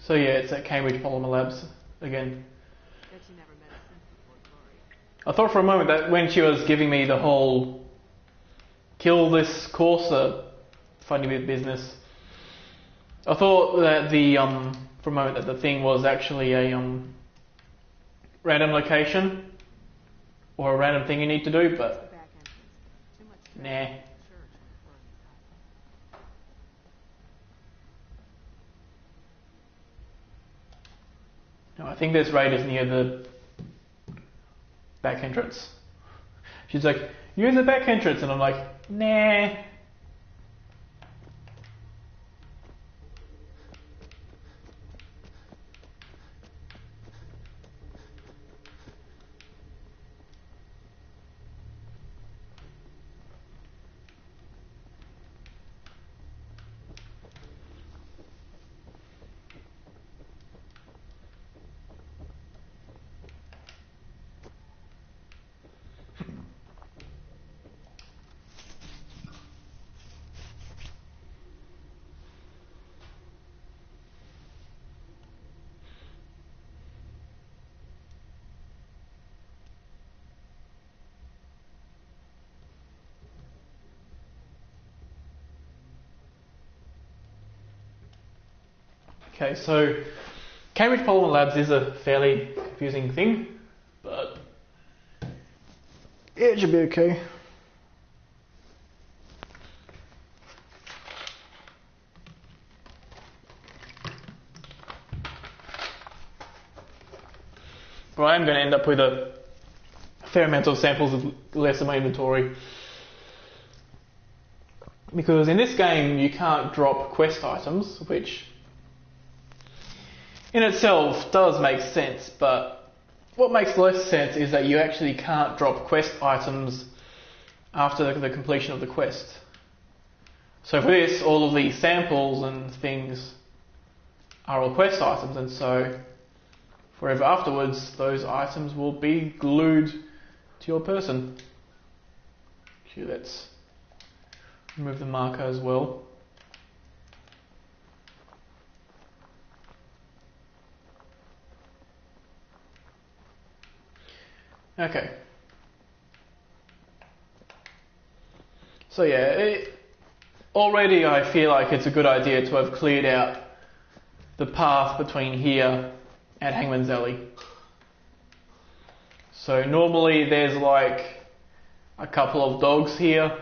So yeah, it's at Cambridge Polymer Labs again. Bet you never met a synth before, Glory. I thought for a moment that when she was giving me the whole kill this Corsa funny bit business, I thought that for a moment that the thing was actually a random location or a random thing you need to do, but nah. No, I think there's raiders near the back entrance. She's like, use the back entrance, and I'm like, nah. Okay, so Cambridge Polymer Labs is a fairly confusing thing, but it should be okay. But I am going to end up with a fair amount of samples of less in my inventory. Because in this game you can't drop quest items, which in itself does make sense, but what makes less sense is that you actually can't drop quest items after the completion of the quest. So for this, all of these samples and things are all quest items, and so forever afterwards those items will be glued to your person. Okay, let's remove the marker as well. Okay. So yeah, already I feel like it's a good idea to have cleared out the path between here and Hangman's Alley. So normally there's like a couple of dogs here.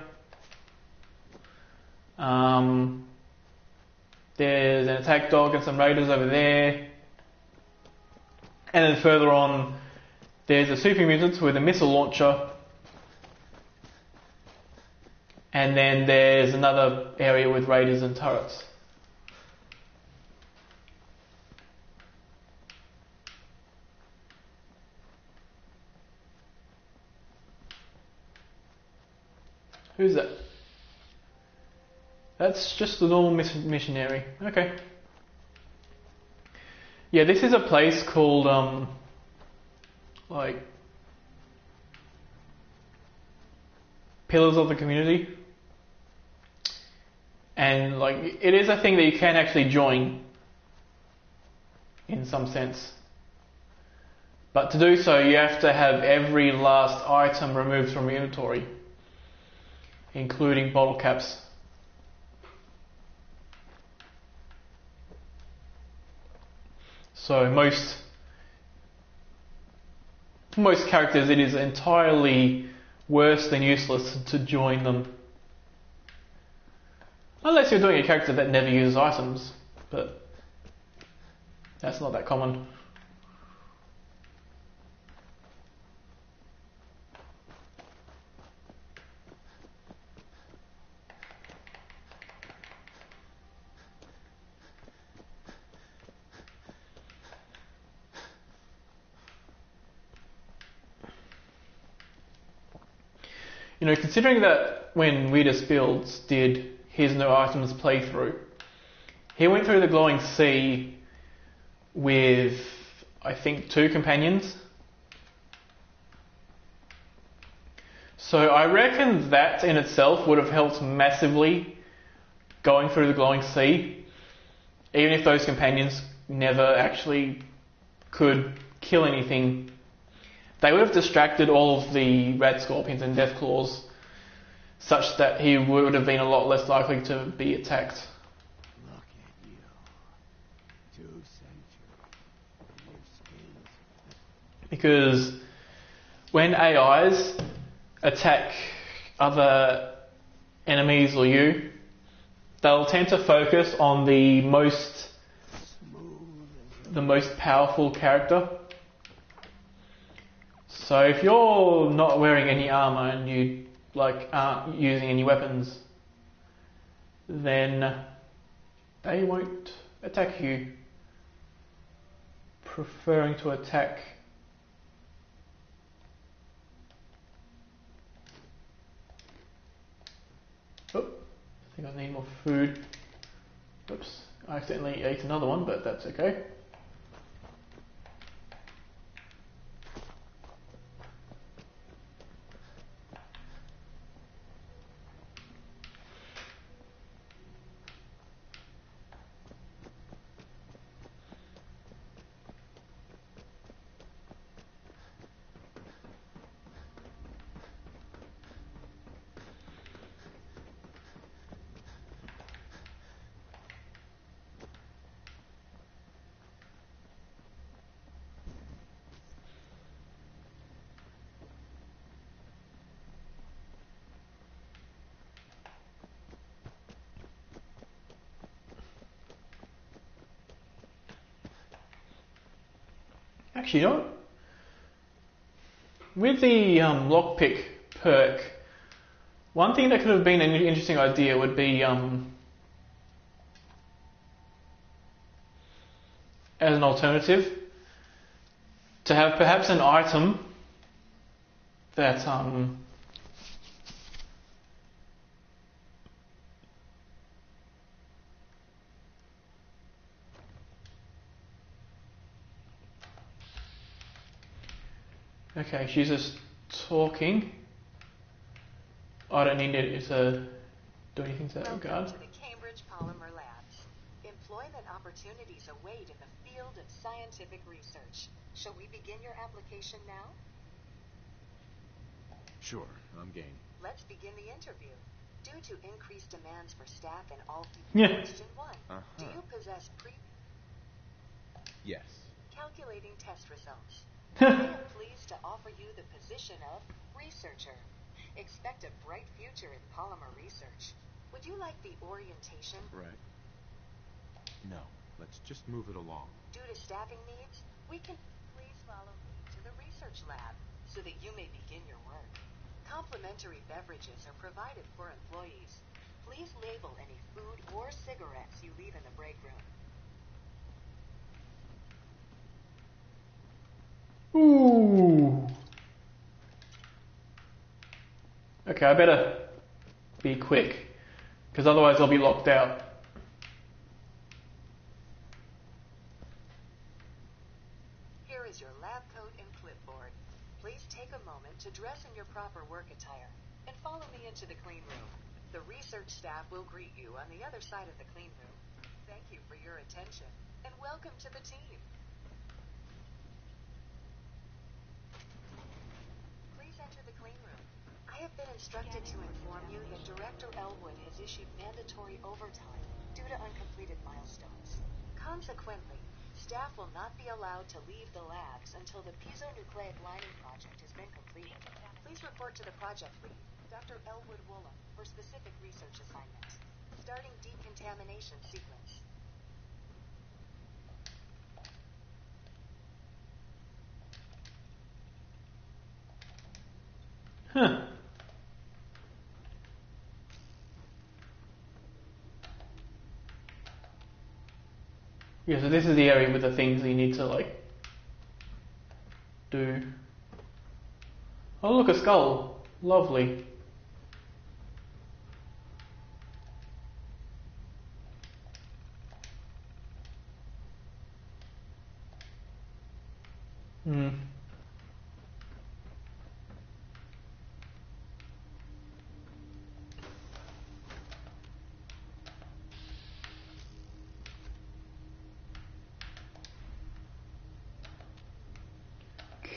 There's an attack dog and some raiders over there. And then further on there's a super mutant with a missile launcher. And then there's another area with raiders and turrets. Who's that? That's just the normal missionary. Okay. Yeah, this is a place called, like, Pillars of the Community. And, like, it is a thing that you can actually join, in some sense. But to do so, you have to have every last item removed from your inventory, including bottle caps. So for most characters, it is entirely worse than useless to join them. Unless you're doing a character that never uses items, but that's not that common. You know, considering that when Weedus Builds did his no items playthrough, he went through the Glowing Sea with, I think, 2 companions. So I reckon that in itself would have helped massively going through the Glowing Sea, even if those companions never actually could kill anything. They would have distracted all of the rat scorpions and death claws such that he would have been a lot less likely to be attacked. Look at you. 2 centuries. Your skins. Because when AIs attack other enemies or you, they'll tend to focus on the most powerful character. So if you're not wearing any armor and you aren't using any weapons, then they won't attack you, preferring to attack I think I need more food. Oops, I accidentally ate another one, but that's okay. Actually, you know what? With the lockpick perk, one thing that could have been an interesting idea would be, as an alternative, to have perhaps an item that okay, she's just talking. I don't need it to do anything to that regard. Welcome to the Cambridge Polymer Labs. Employment opportunities await in the field of scientific research. Shall we begin your application now? Sure, I'm game. Let's begin the interview. Due to increased demands for staff in all Yeah. Question 1. Do you possess Yes. calculating test results? I am pleased to offer you the position of researcher. Expect a bright future in polymer research. Would you like the orientation? Right. No, let's just move it along. Due to staffing needs, we can please follow me to the research lab so that you may begin your work. Complimentary beverages are provided for employees. Please label any food or cigarettes you leave in the break room. Ooh. Okay, I better be quick, because otherwise I'll be locked out. is your lab coat and clipboard. Please take a moment to dress in your proper work attire and follow me into the clean room. The research staff will greet you on the other side of the clean room. Thank you for your attention and welcome to the team. Please enter the clean room. I have been instructed to inform you that Director Elwood has issued mandatory overtime due to uncompleted milestones. Consequently, staff will not be allowed to leave the labs until the piezonucleic lining project has been completed. Please report to the project lead, Dr. Elwood Woolham, for specific research assignments. Starting decontamination sequence. Huh. Yeah, so this is the area with the things you need to like do. Oh look, a skull. Lovely. Hmm.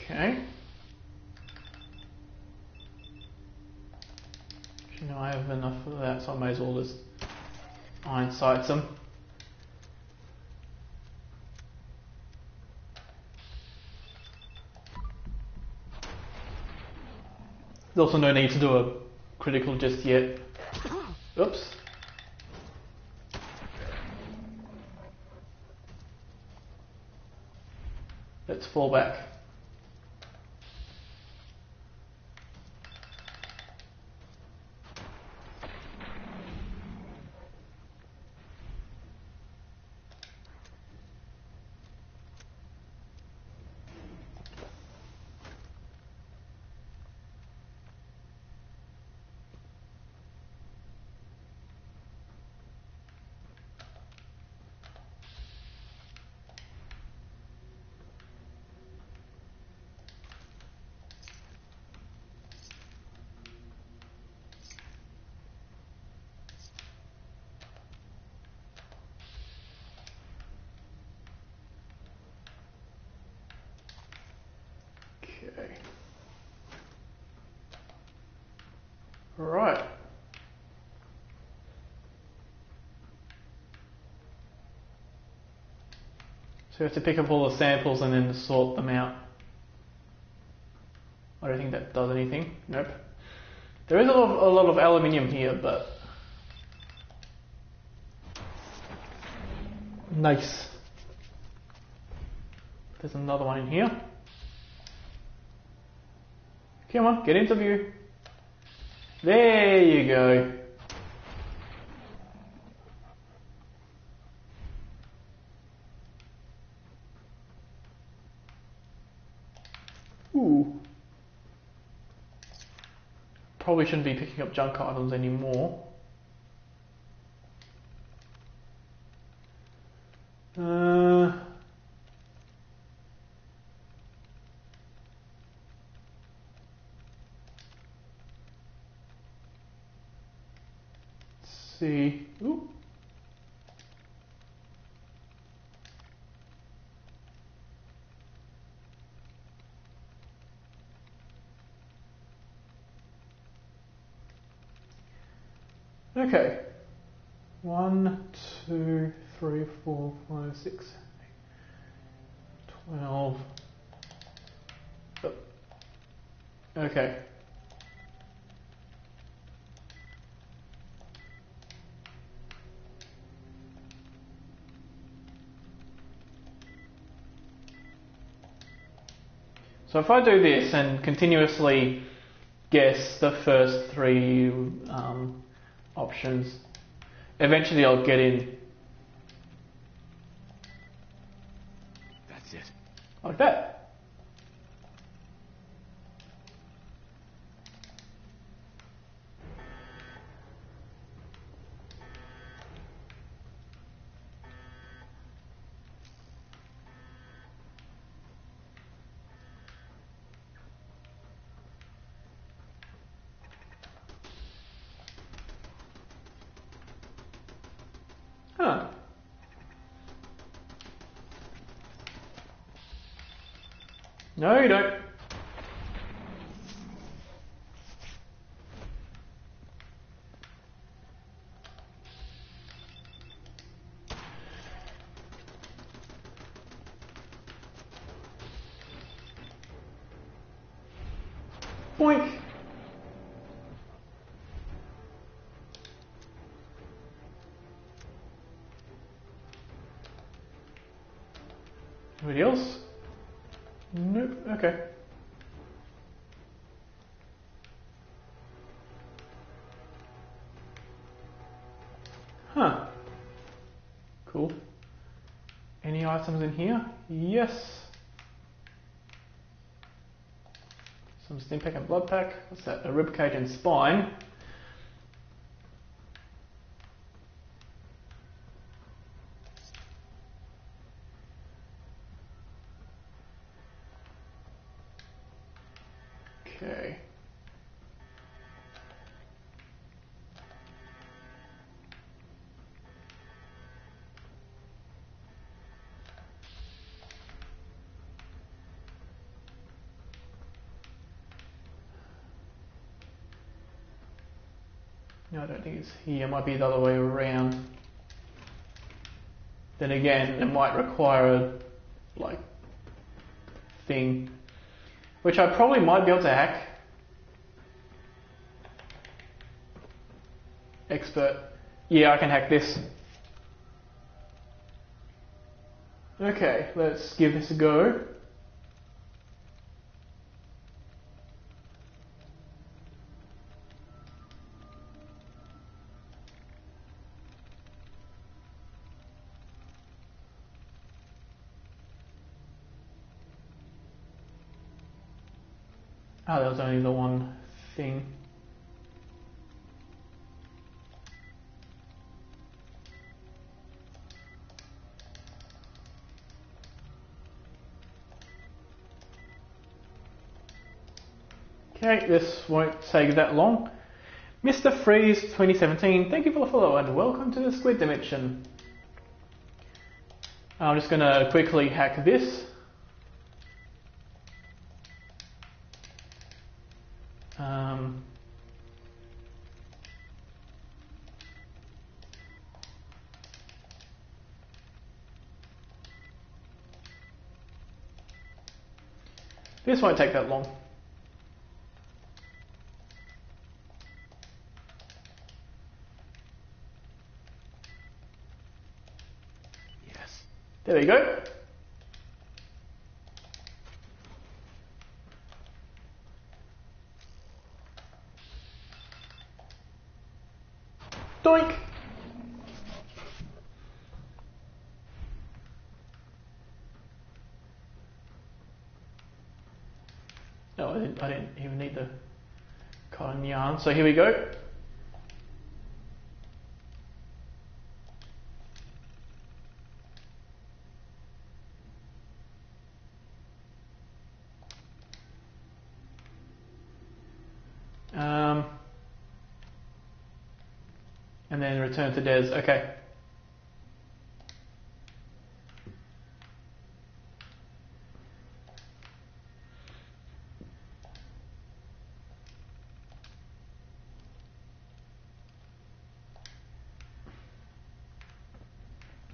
Okay. You know, I have enough of that, so I may as well just iron sights them. There's also no need to do a critical just yet. Oops. Let's fall back. Okay. Right. So you have to pick up all the samples and then sort them out. I don't think that does anything. Nope. There is a lot of aluminium here, but nice. There's another one in here. Come on, get into view. There you go. Ooh. Probably shouldn't be picking up junk items anymore. Let's see. Ooh. Okay. 1, 2, 3, 4, 5, 6, 12. Oh. Okay. So if I do this and continuously guess the first three options, eventually I'll get in. That's it. Like that. No, you don't. Boink. Anybody else? Nope. Okay. Huh. Cool. Any items in here? Yes. Some Stimpak and Blood Pack. What's that? A ribcage and spine. Okay. No, I don't think it's here. It might be the other way around. Then again, it might require a, like, thing. Which I probably might be able to hack. Expert. Yeah, I can hack this. Okay, let's give this a go. Oh, there was only the one thing. Okay, this won't take that long. Mr. Freeze 2017, thank you for the follow and welcome to the Squid Dimension. I'm just going to quickly hack this. This won't take that long. Yes. There we go. Doink! No, I didn't even need the cotton yarn. So here we go. And then return to Des. Okay.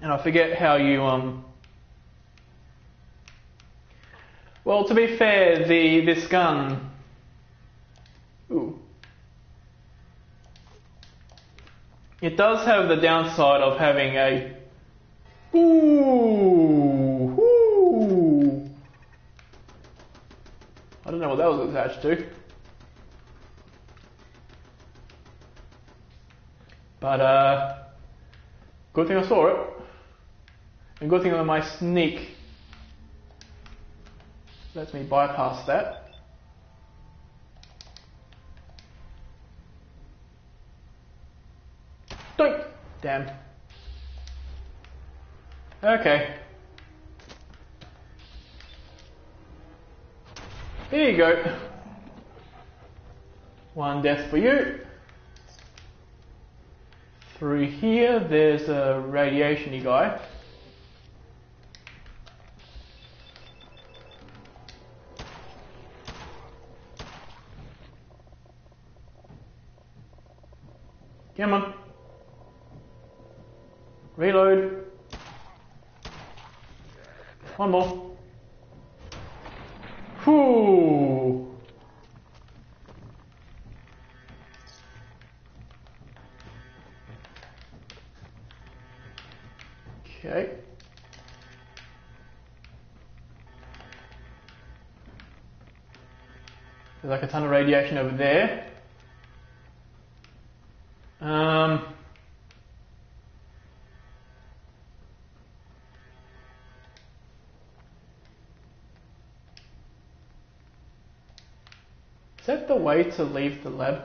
And I forget how you well, to be fair, this gun. Ooh. It does have the downside of having a I don't know what that was attached to. But good thing I saw it. And good thing that my sneak lets me bypass that. Doink! Damn. Okay. There you go. One death for you. Through here, there's a radiation-y guy. Come on. Reload. One more. Whew. Okay. There's like a ton of radiation over there. Is that the way to leave the lab?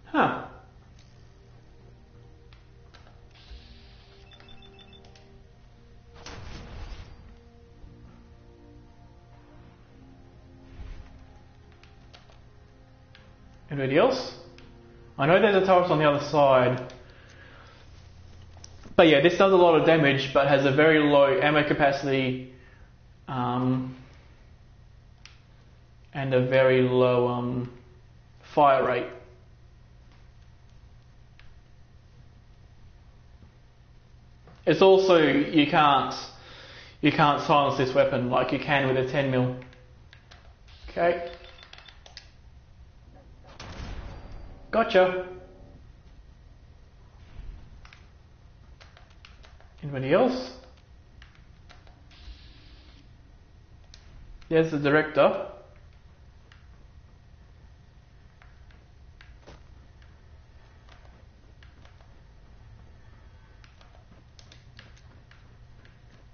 Huh. Anybody else? I know there's a turret on the other side. But yeah, this does a lot of damage, but has a very low ammo capacity, and a very low fire rate. It's also, you can't silence this weapon like you can with a 10mm. Okay. Gotcha. Anybody else? There's the director.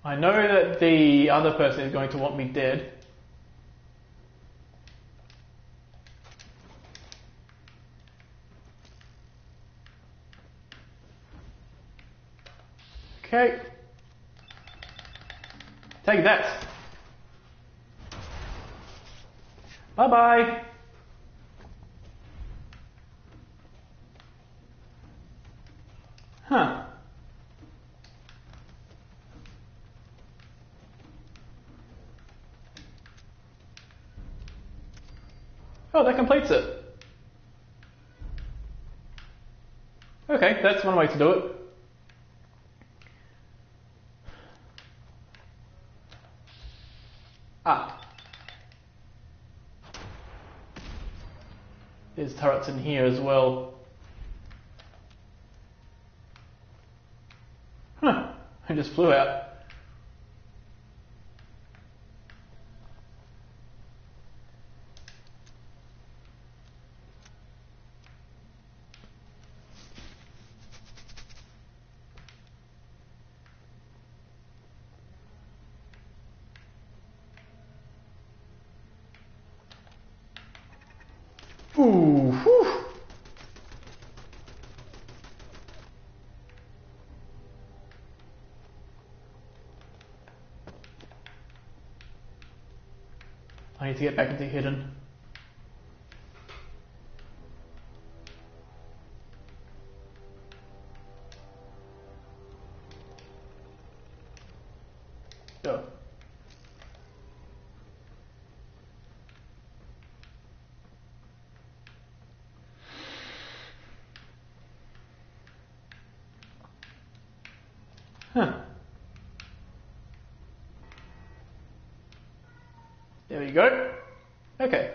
I know that the other person is going to want me dead. Okay. Take that. Bye-bye. Huh. Oh, that completes it. Okay, that's one way to do it. Ah. There's turrets in here as well. Huh, I just flew out. Ooh, whew. I need to get back into hidden. Go. Huh. There we go. Okay.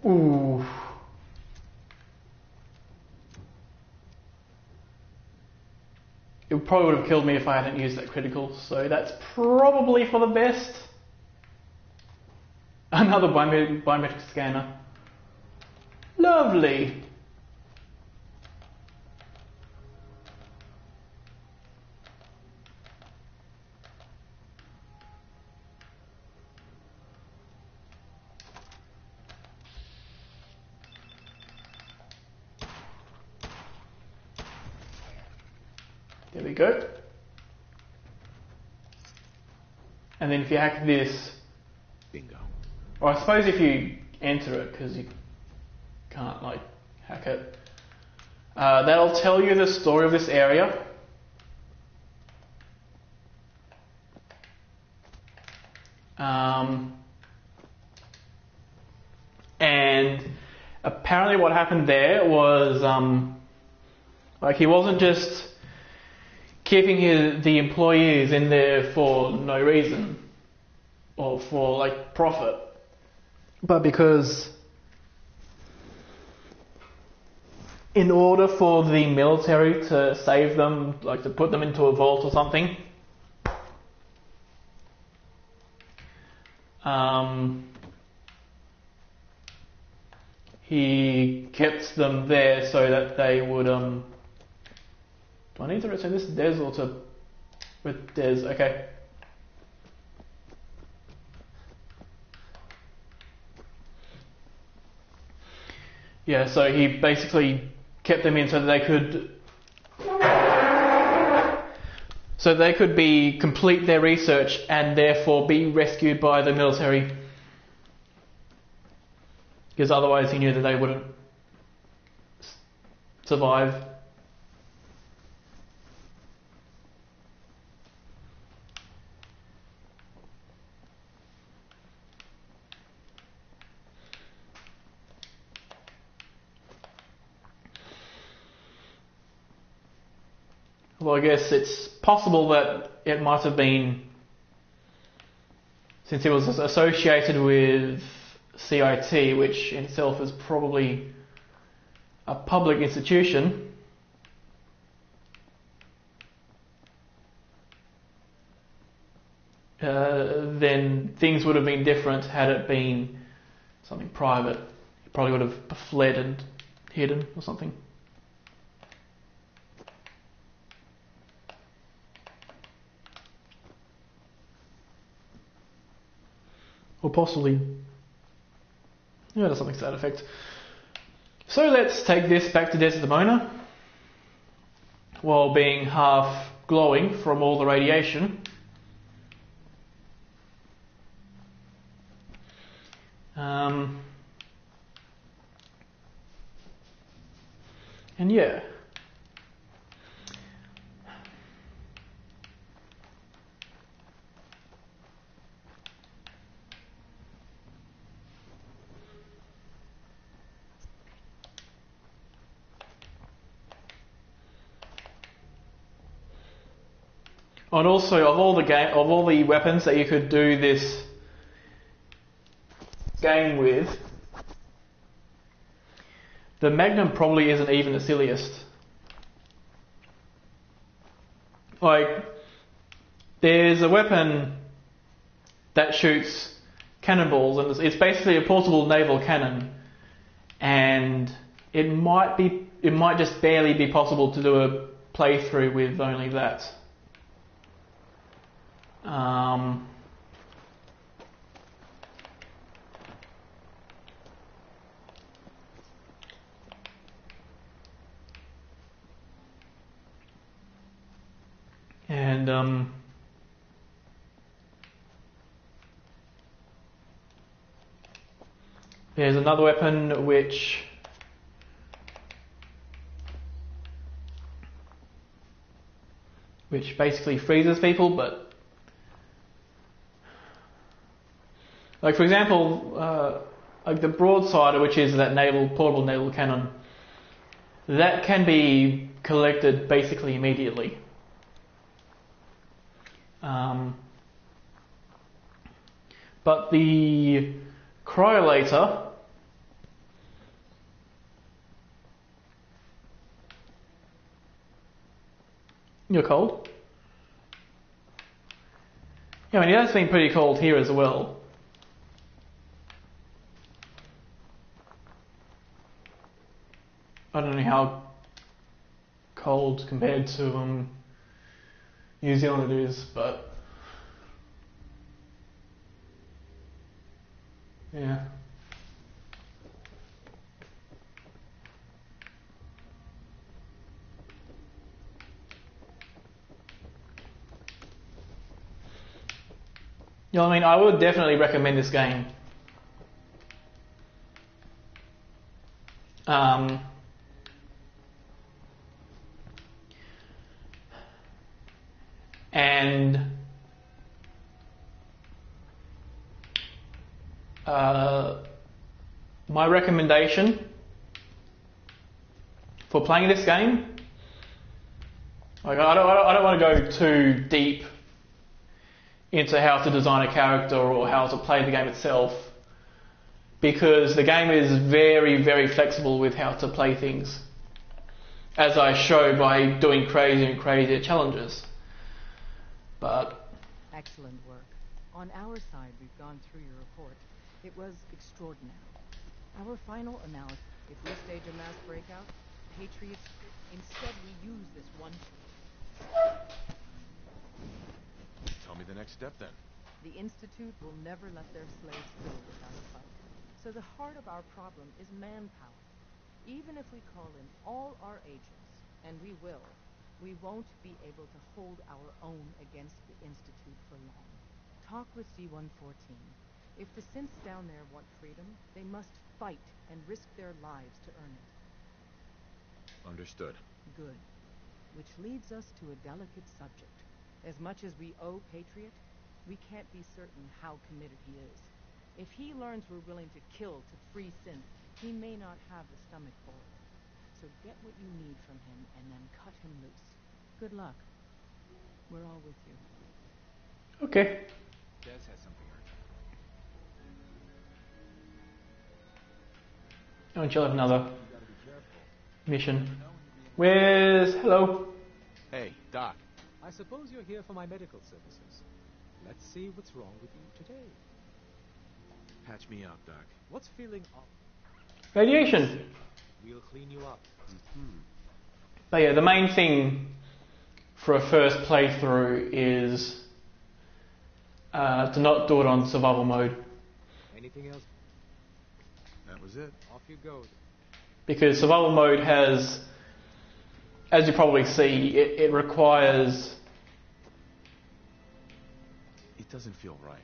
Ooh. It probably would have killed me if I hadn't used that critical, so that's probably for the best. Another biometric scanner. Lovely. There we go. And then if you hack this, bingo. Or I suppose if you enter it, because you can't like hack it, that'll tell you the story of this area. And apparently what happened there was like he wasn't just keeping the employees in there for no reason or for like profit, but because in order for the military to save them, like to put them into a vault or something, he kept them there so that they would do I need to return this to Des or to with Des? Okay. Yeah, so he basically kept them in so that they could complete their research and therefore be rescued by the military. Because otherwise he knew that they wouldn't survive. Well, I guess it's possible that it might have been, since it was associated with CIT, which in itself is probably a public institution, then things would have been different had it been something private. It probably would have fled and hidden or something. Or possibly, yeah, something to that effect. So let's take this back to Desdemona, while being half glowing from all the radiation. And yeah. And also, of all the weapons that you could do this game with, the Magnum probably isn't even the silliest. Like, there's a weapon that shoots cannonballs, and it's basically a portable naval cannon, and it might just barely be possible to do a playthrough with only that. And there's another weapon which basically freezes people, but like for example, like the broadsider, which is that portable naval cannon, that can be collected basically immediately. But the cryolator, you're cold? Yeah, I mean, it has been pretty cold here as well. I don't know how cold compared to New Zealand it is, but yeah. You know what I mean? I would definitely recommend this game. And my recommendation for playing this game, like I don't want to go too deep into how to design a character or how to play the game itself, because the game is very, very flexible with how to play things, as I show by doing crazier and crazier challenges. But excellent work. On our side, we've gone through your report. It was extraordinary. Our final analysis, if we stage a mass breakout, Patriots, instead we use this one. Tell me the next step then. The Institute will never let their slaves go without a fight. So the heart of our problem is manpower. Even if we call in all our agents, and we will, we won't be able to hold our own against the Institute for long. Talk with C-114. If the synths down there want freedom, they must fight and risk their lives to earn it. Understood. Good. Which leads us to a delicate subject. As much as we owe Patriot, we can't be certain how committed he is. If he learns we're willing to kill to free synths, he may not have the stomach for it. So get what you need from him and then cut him loose. Good luck. We're all with you. okay. Des has something urgent. Don't you have another mission? Hello? Hey, Doc. I suppose you're here for my medical services. Let's see what's wrong with you today. Patch me up, Doc. What's feeling off? Radiation. We'll clean you up. But yeah, the main thing for a first playthrough is to not do it on survival mode. Anything else? That was it. Off you go. Because survival mode has, as you probably see, it requires... It doesn't feel right,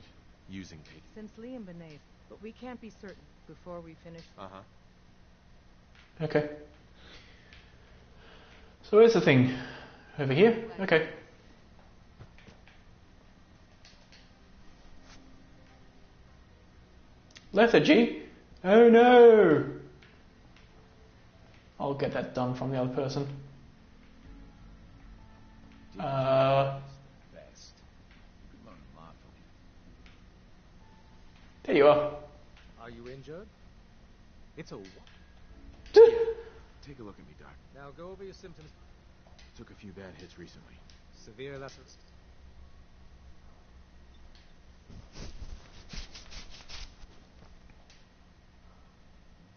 using Patriot. Since Liam Benet, but we can't be certain before we finish. Okay. So where's the thing? Over here? Okay. Lethargy? Oh no! I'll get that done from the other person. Best. You could learn a lot from him. There you are. Are you injured? It's a what? Take a look at me, Doc. Now go over your symptoms. Took a few bad hits recently. Severe lessons.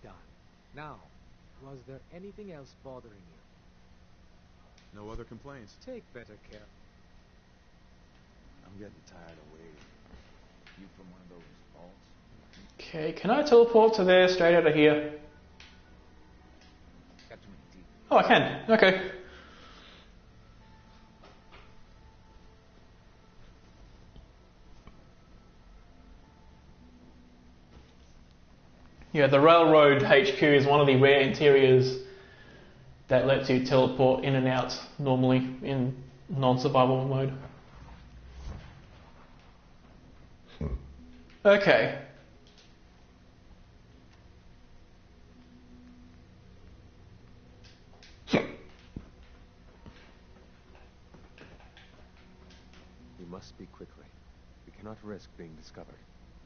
Done. Now, was there anything else bothering you? No other complaints. Take better care. I'm getting tired of waiting. You from one of those vaults? Okay, can I teleport to there straight out of here? Got too many teeth. Oh, I can. Okay. Yeah, the Railroad HQ is one of the rare interiors that lets you teleport in and out normally in non-survival mode. Okay. We must speak quickly. We cannot risk being discovered.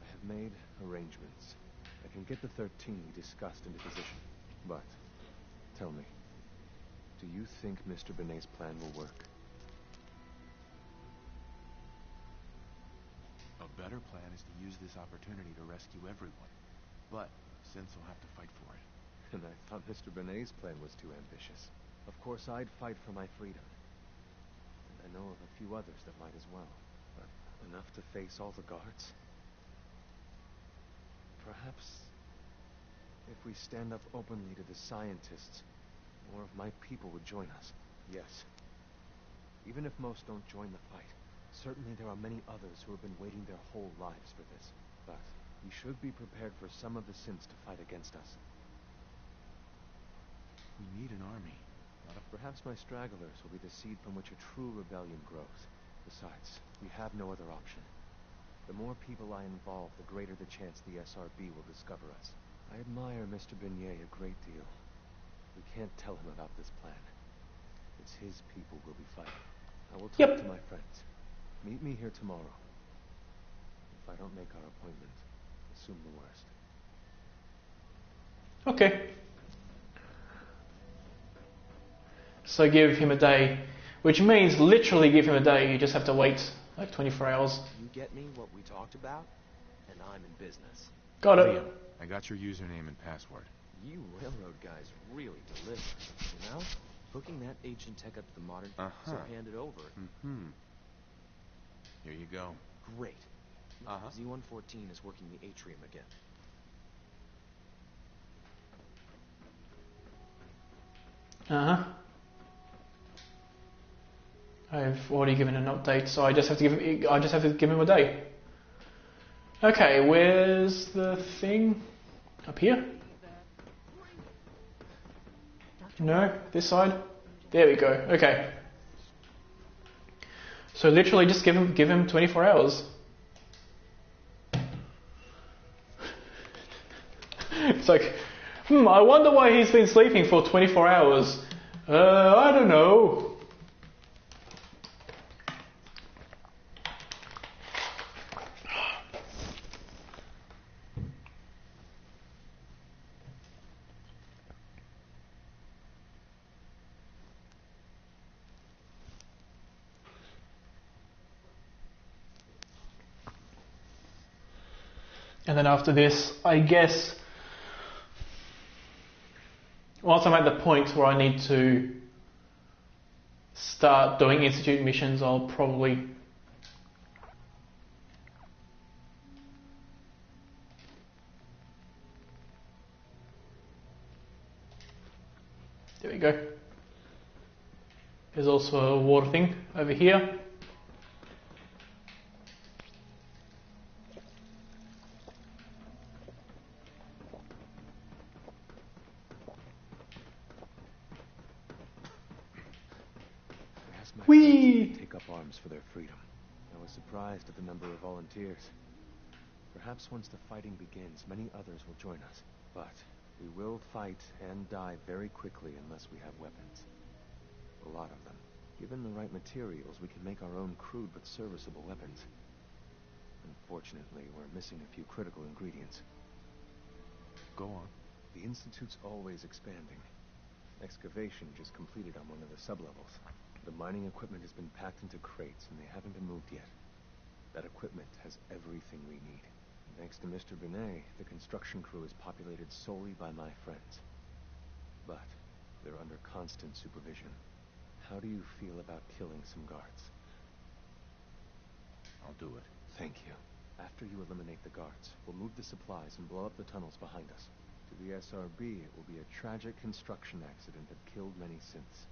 I have made arrangements. I can get the 13 we discussed into position. But, tell me, do you think Mr. Benet's plan will work? A better plan is to use this opportunity to rescue everyone. But, Synths will have to fight for it. And I thought Mr. Benet's plan was too ambitious. Of course, I'd fight for my freedom. And I know of a few others that might as well. But enough to face all the guards? Perhaps if we stand up openly to the scientists, more of my people would join us. Yes. Even if most don't join the fight, certainly there are many others who have been waiting their whole lives for this. But we should be prepared for some of the Synths to fight against us. We need an army. Perhaps my stragglers will be the seed from which a true rebellion grows. Besides, we have no other option. The more people I involve, the greater the chance the SRB will discover us. I admire Mr. Benet a great deal. We can't tell him about this plan. It's his people we'll be fighting. I will talk to my friends. Meet me here tomorrow. If I don't make our appointment, assume the worst. Okay. So give him a day, which means literally give him a day. You just have to wait like 24 hours. You get me what we talked about, and I'm in business. Got it. Liam, I got your username and password. You railroad guys really deliver. You know, hooking that ancient tech up to the modern, so hand it over. Here you go. Great. Z-114 is working the atrium again. I've already given an update, so I just have to give him a day. Okay, where's the thing? Up here? No, this side. There we go. Okay. So literally, just give him 24 hours. It's like, I wonder why he's been sleeping for 24 hours. I don't know. And then after this, I guess, once I'm at the point where I need to start doing Institute missions, I'll probably there we go. There's also a water thing over here. Take up arms for their freedom. I was surprised at the number of volunteers. Perhaps once the fighting begins, many others will join us. But we will fight and die very quickly unless we have weapons. A lot of them. Given the right materials, we can make our own crude but serviceable weapons. Unfortunately, we're missing a few critical ingredients. Go on. The Institute's always expanding. Excavation just completed on one of the sublevels. The mining equipment has been packed into crates, and they haven't been moved yet. That equipment has everything we need. Thanks to Mr. Benet, the construction crew is populated solely by my friends. But they're under constant supervision. How do you feel about killing some guards? I'll do it. Thank you. After you eliminate the guards, we'll move the supplies and blow up the tunnels behind us. To the SRB, it will be a tragic construction accident that killed many Synths.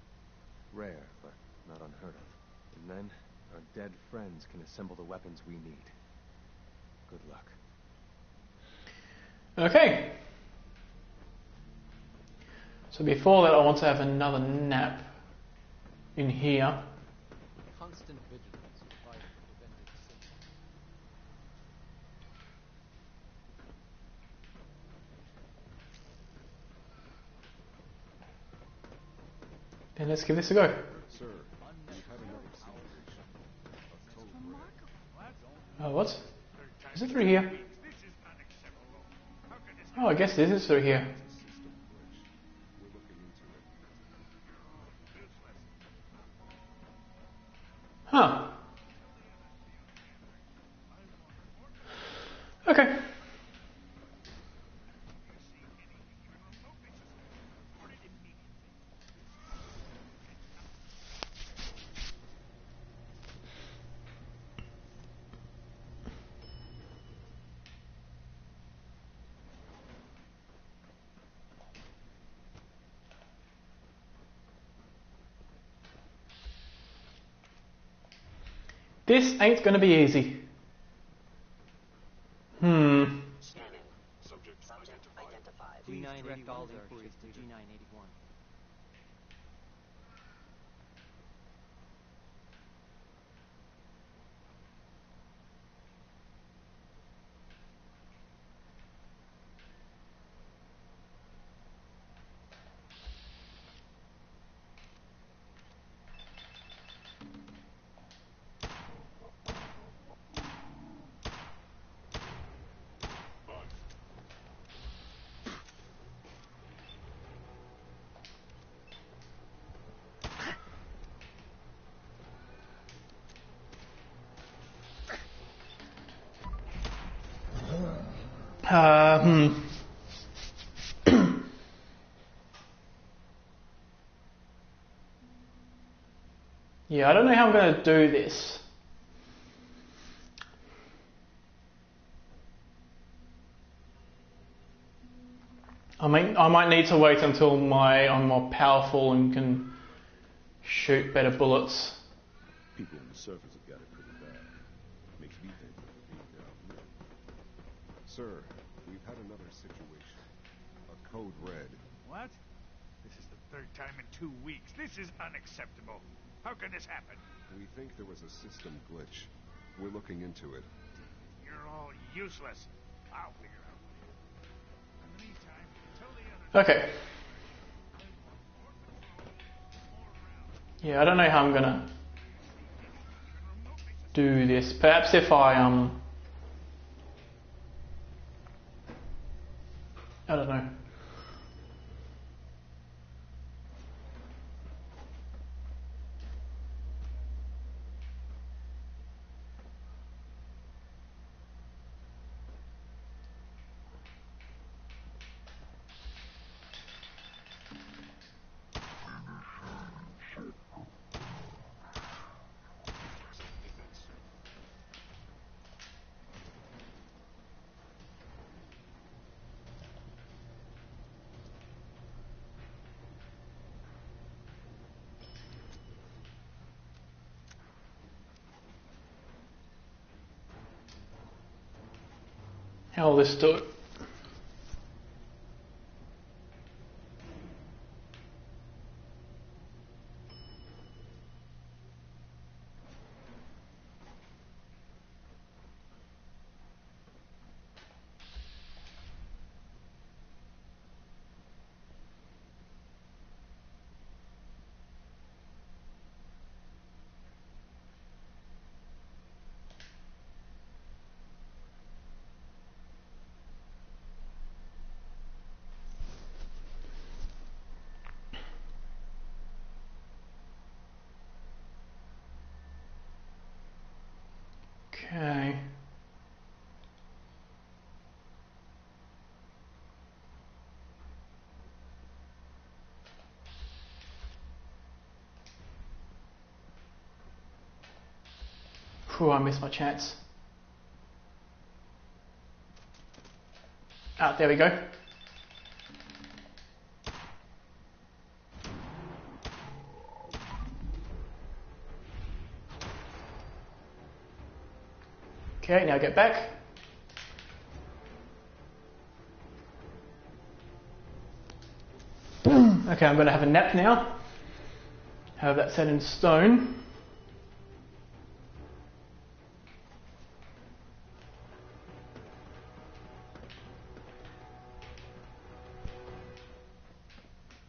Rare, but not unheard of. And then, our dead friends can assemble the weapons we need. Good luck. Okay. So before that, I want to have another nap in here. Constant vigilance required to prevent it. And let's give this a go. Sir, you have another situation. Oh, what? Is it through here? Oh, I guess this is through here. Huh. Okay. This ain't gonna be easy. Subject identified. G981 all inquiries to G981. Yeah, I don't know how I'm going to do this. I might need to wait until I'm more powerful and can shoot better bullets. People on the surface have got it pretty bad. Makes me think of being down here. Sir, we've had another situation. A code red. What? This is the third time in 2 weeks. This is unacceptable. How can this happen? We think there was a system glitch. We're looking into it. You're all useless. I'll figure out. In the meantime, tell the others. Okay. Yeah, I don't know how I'm gonna do this. Perhaps if I don't know. How will this do it? Okay. Phew, I missed my chance. Ah, there we go. Okay, now get back. Okay, I'm going to have a nap now. Have that set in stone.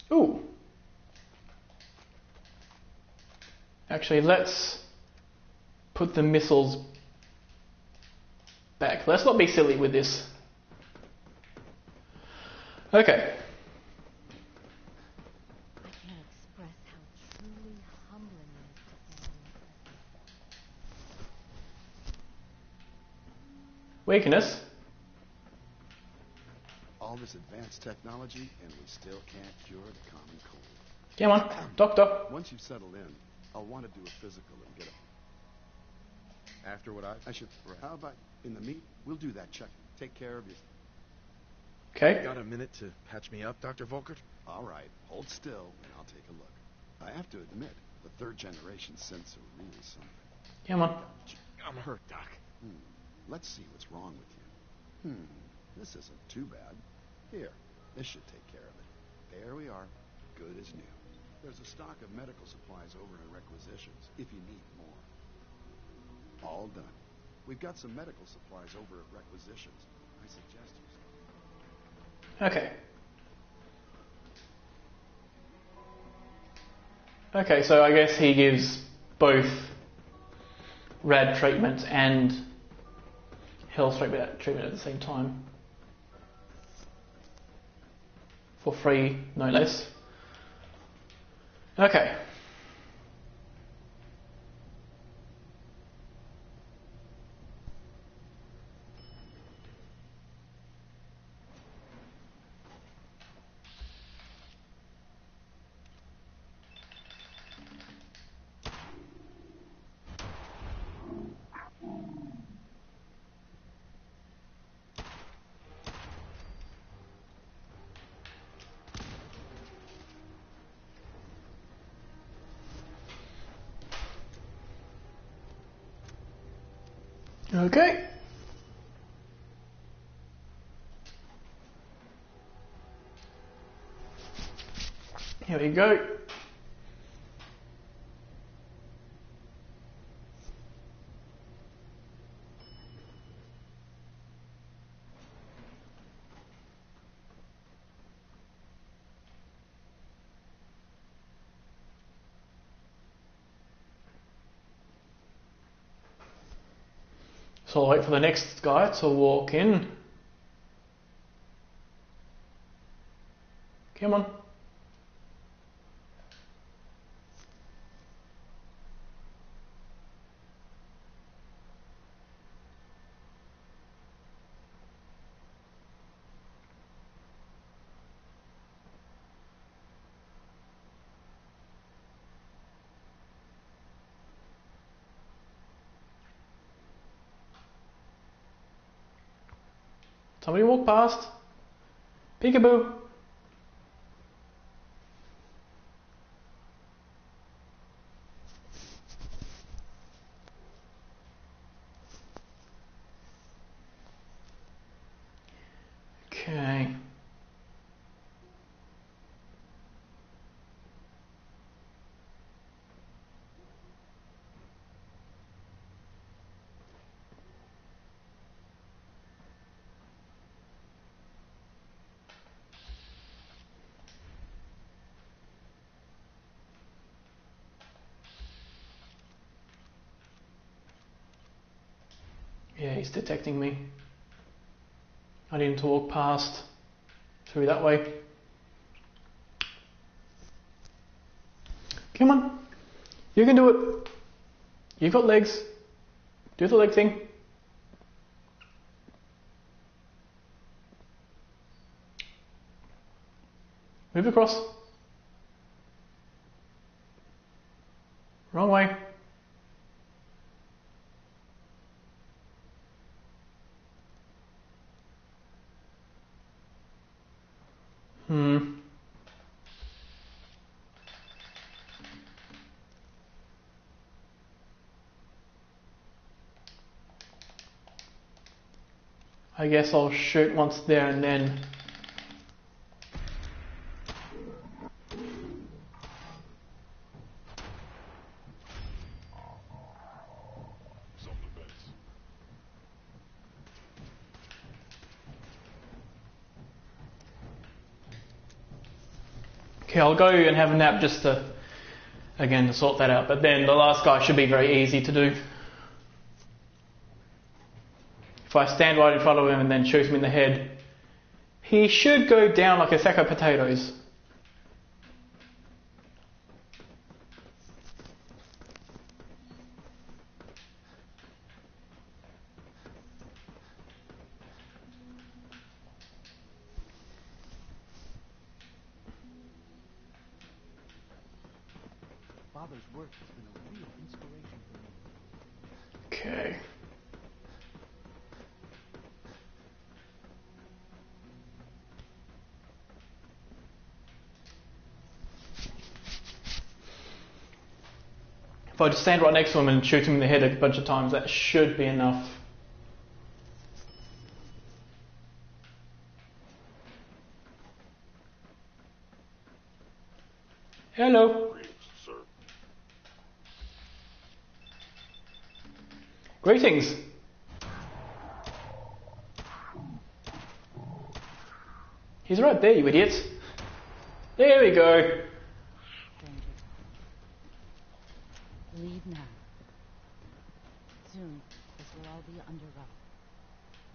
Ooh. Actually, let's put the missiles back. Let's not be silly with this. Okay. I can't express how truly humbling it is to stand in your presence. Weakness. All this advanced technology, and we still can't cure the common cold. Come on, doctor. Once you've settled in, I'll want to do a physical and get a... After what I should... How about in the meet? We'll do that check. Take care of your... Okay. Got a minute to patch me up, Dr. Volkert? All right. Hold still, and I'll take a look. I have to admit, the third generation synths are really something. Come on. I'm hurt, Doc. Let's see what's wrong with you. This isn't too bad. Here, this should take care of it. There we are. Good as new. There's a stock of medical supplies over in requisitions, if you need more. All done. We've got some medical supplies over at requisitions. I suggest you... Okay. Okay, so I guess he gives both rad treatment and health treatment at the same time. For free, no less. Okay. Okay. Here we go. So I'll wait for the next guy to walk in. Come on. Somebody walk past. Peekaboo. Okay. Yeah, he's detecting me. I need him to walk past through that way. Come on. You can do it. You've got legs. Do the leg thing. Move across. Wrong way. I guess I'll shoot once there and then. Okay, I'll go and have a nap just to, again, to sort that out. But then the last guy should be very easy to do. If I stand right in front of him and then shoot him in the head, he should go down like a sack of potatoes. Father's work has been a real inspiration for me. Okay. If I just stand right next to him and shoot him in the head a bunch of times, that should be enough. Hello. Greetings. He's right there, you idiots. There we go. Leave now. Soon, this will all be under wrap.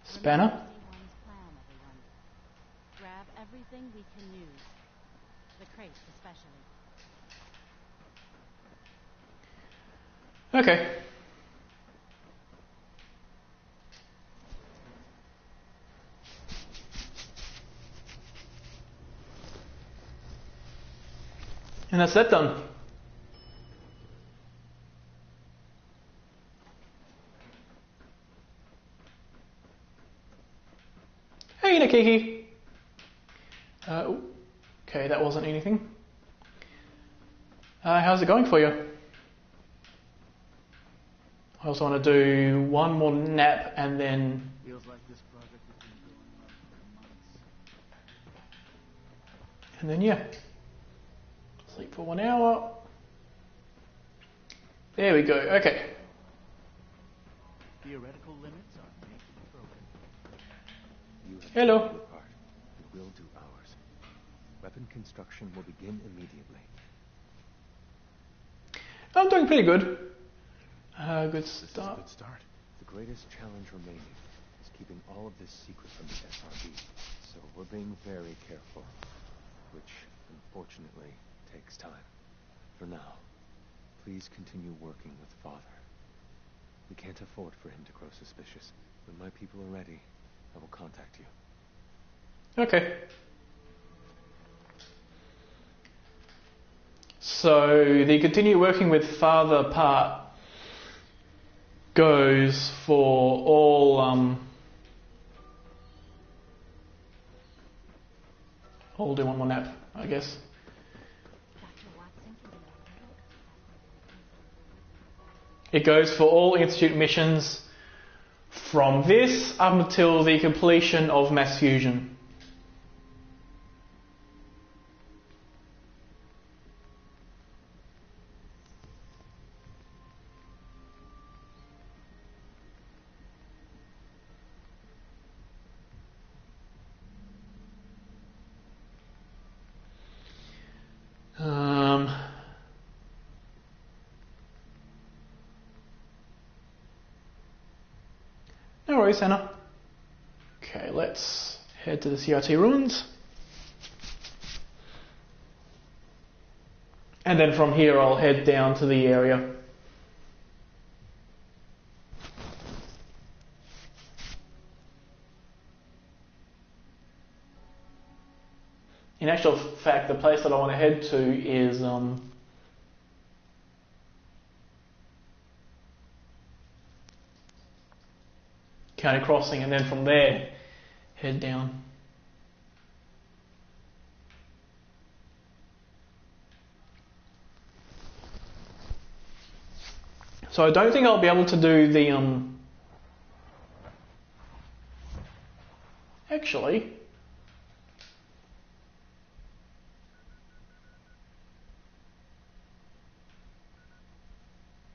Spanner? Remember Day-One's plan, everyone. Grab everything we can use. The crates especially. Okay. And that's that done. Hey, Nikiki. Okay, that wasn't anything. How's it going for you? I also want to do one more nap and then... Feels like this project has been going on for months. And then, yeah. Sleep for 1 hour. There we go, okay. Theoretical limits are making broken. You have Hello. done your part. We will do ours. Weapon construction will begin immediately. I'm doing pretty good. Good This is a start. good start. The greatest challenge remaining is keeping all of this secret from the SRB. So we're being very careful, which unfortunately takes time. For now, please continue working with Father. We can't afford for him to grow suspicious. When my people are ready, I will contact you. Okay. So the continue working with Father part goes for all I'll do one more nap, I guess. It goes for all Institute missions from this up until the completion of mass fusion. No worries, Anna. Okay, let's head to the CRT ruins. And then from here I'll head down to the area. In actual fact, the place that I want to head to is County Crossing, and then from there head down. So I don't think I'll be able to do the actually,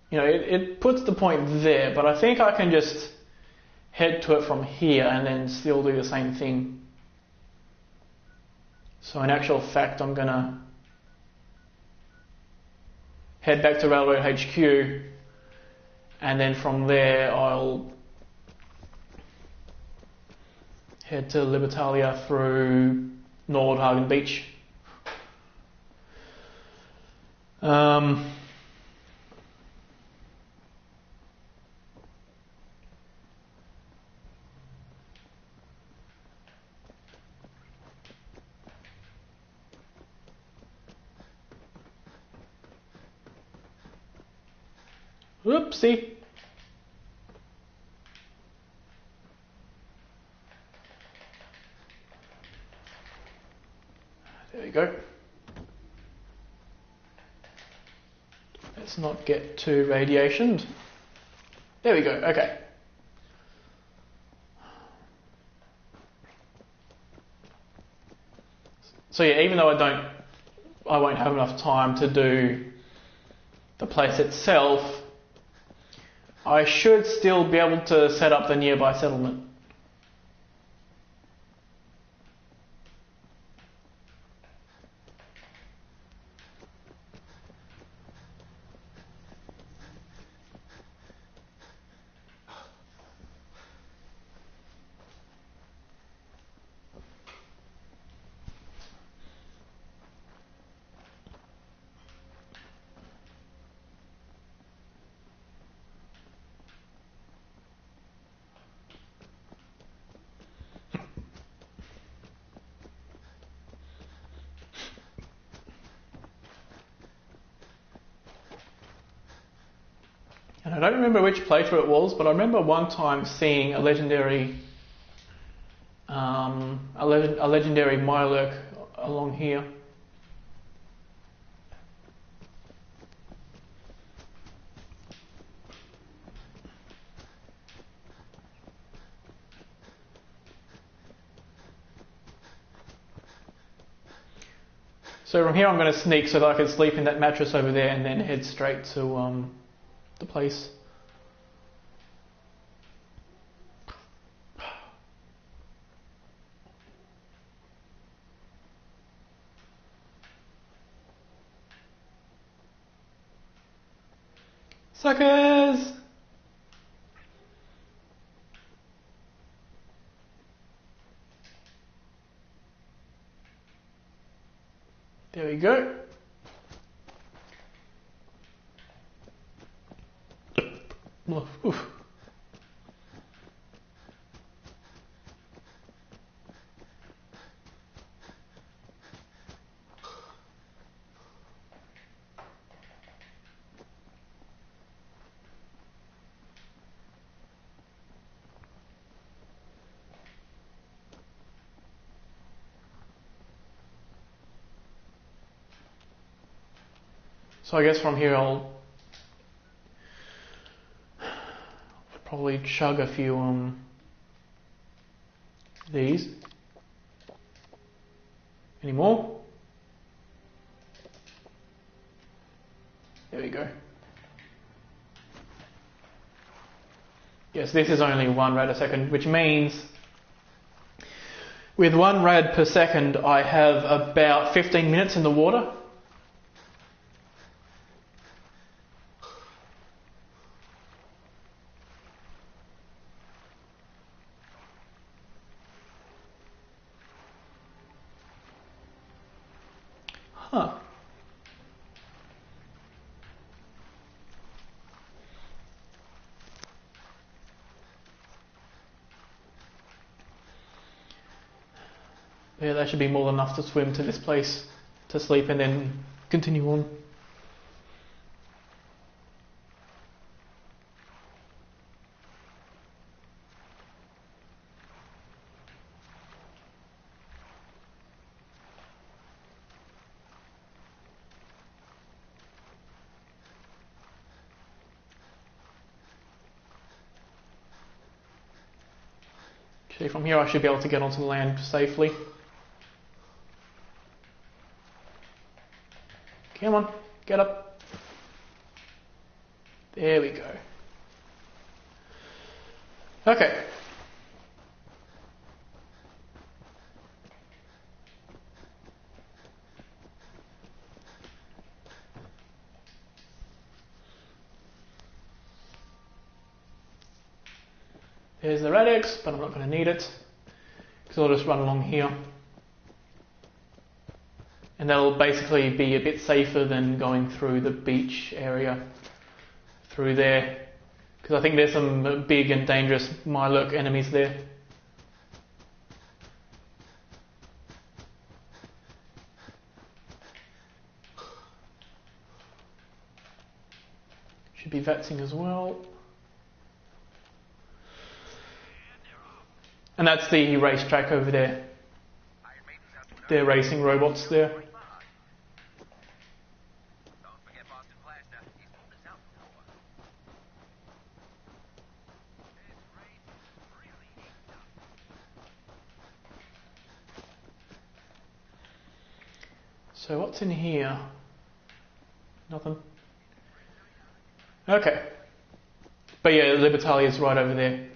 you know, it puts the point there, but I think I can just head to it from here and then still do the same thing. So in actual fact, I'm gonna head back to Railroad HQ, and then from there I'll head to Libertalia through Nordhagen Beach. Whoopsie. There you go. Let's not get too radiationed. There we go, okay. So yeah, even though I won't have enough time to do the place itself, I should still be able to set up the nearby settlement. And I don't remember which playthrough it was, but I remember one time seeing a legendary Mirelurk along here. So from here I'm going to sneak so that I can sleep in that mattress over there and then head straight to the place. Suckers! There we go. Oof. So I guess from here I'll probably chug a few these. Any more? There we go. Yes, this is only 1 rad a second, which means with 1 rad per second I have about 15 minutes in the water. Huh. Yeah, that should be more than enough to swim to this place to sleep and then continue on. Okay, from here I should be able to get onto the land safely. Come on, get up. There we go. Okay. There's the radix, but I'm not going to need it because I'll just run along here. And that'll basically be a bit safer than going through the beach area through there, because I think there's some big and dangerous Mirelurk enemies there. Should be vaccing as well. And that's the racetrack over there. They're racing robots there. So what's in here? Nothing. Okay. But yeah, Libertalia is right over there.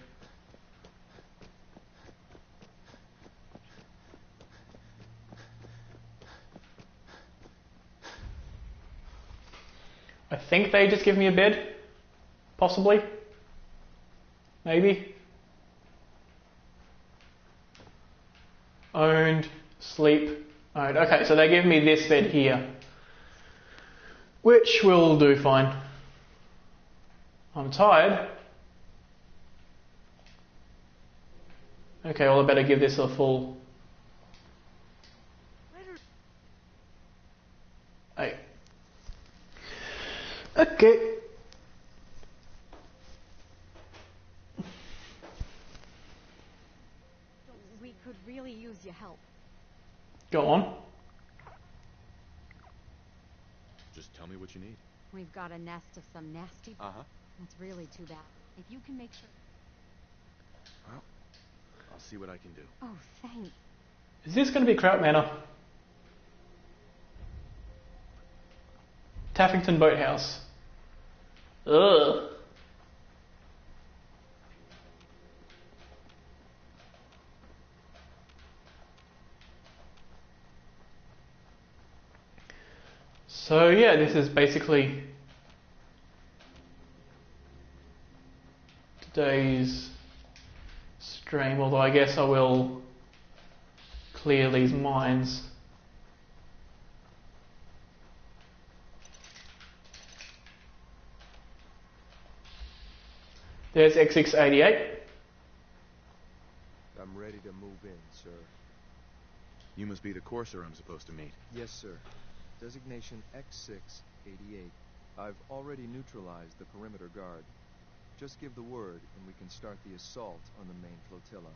I think they just give me a bed. Possibly. Maybe. Owned. Sleep. Owned. Okay, so they give me this bed here. Which will do fine. I'm tired. Okay, well I better give this a full... Hey. Okay. We could really use your help. Go on. Just tell me what you need. We've got a nest of some nasty... Uh-huh. It's really too bad. If you can make sure... Well, I'll see what I can do. Oh, thanks. Is this going to be Kraut Manor? Taffington Boathouse. Ugh. So yeah, this is basically today's stream, although I guess I will clear these mines. There's X688. I'm ready to move in, sir. You must be the courser I'm supposed to meet. Yes, sir. Designation X688. I've already neutralized the perimeter guard. Just give the word and we can start the assault on the main flotilla.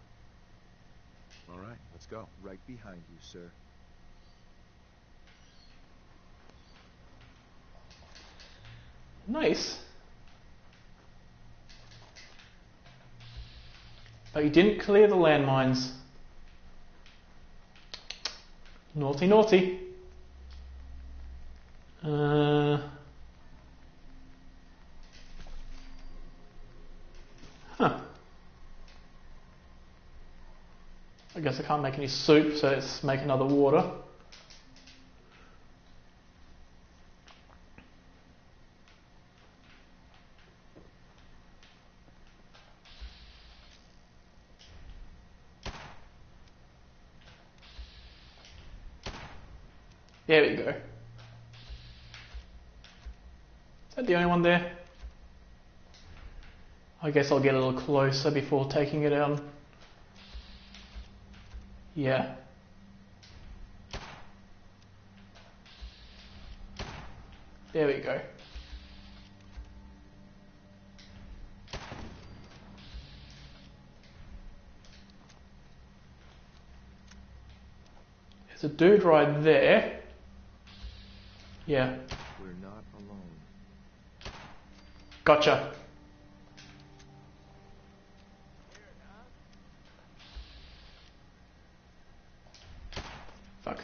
All right, let's go. Right behind you, sir. Nice. But you didn't clear the landmines. Naughty, naughty. Huh. I guess I can't make any soup, so let's make another water. There we go. Is that the only one there? I guess I'll get a little closer before taking it out. Yeah. There we go. There's a dude right there. Yeah. We're not alone. Gotcha. Fuck.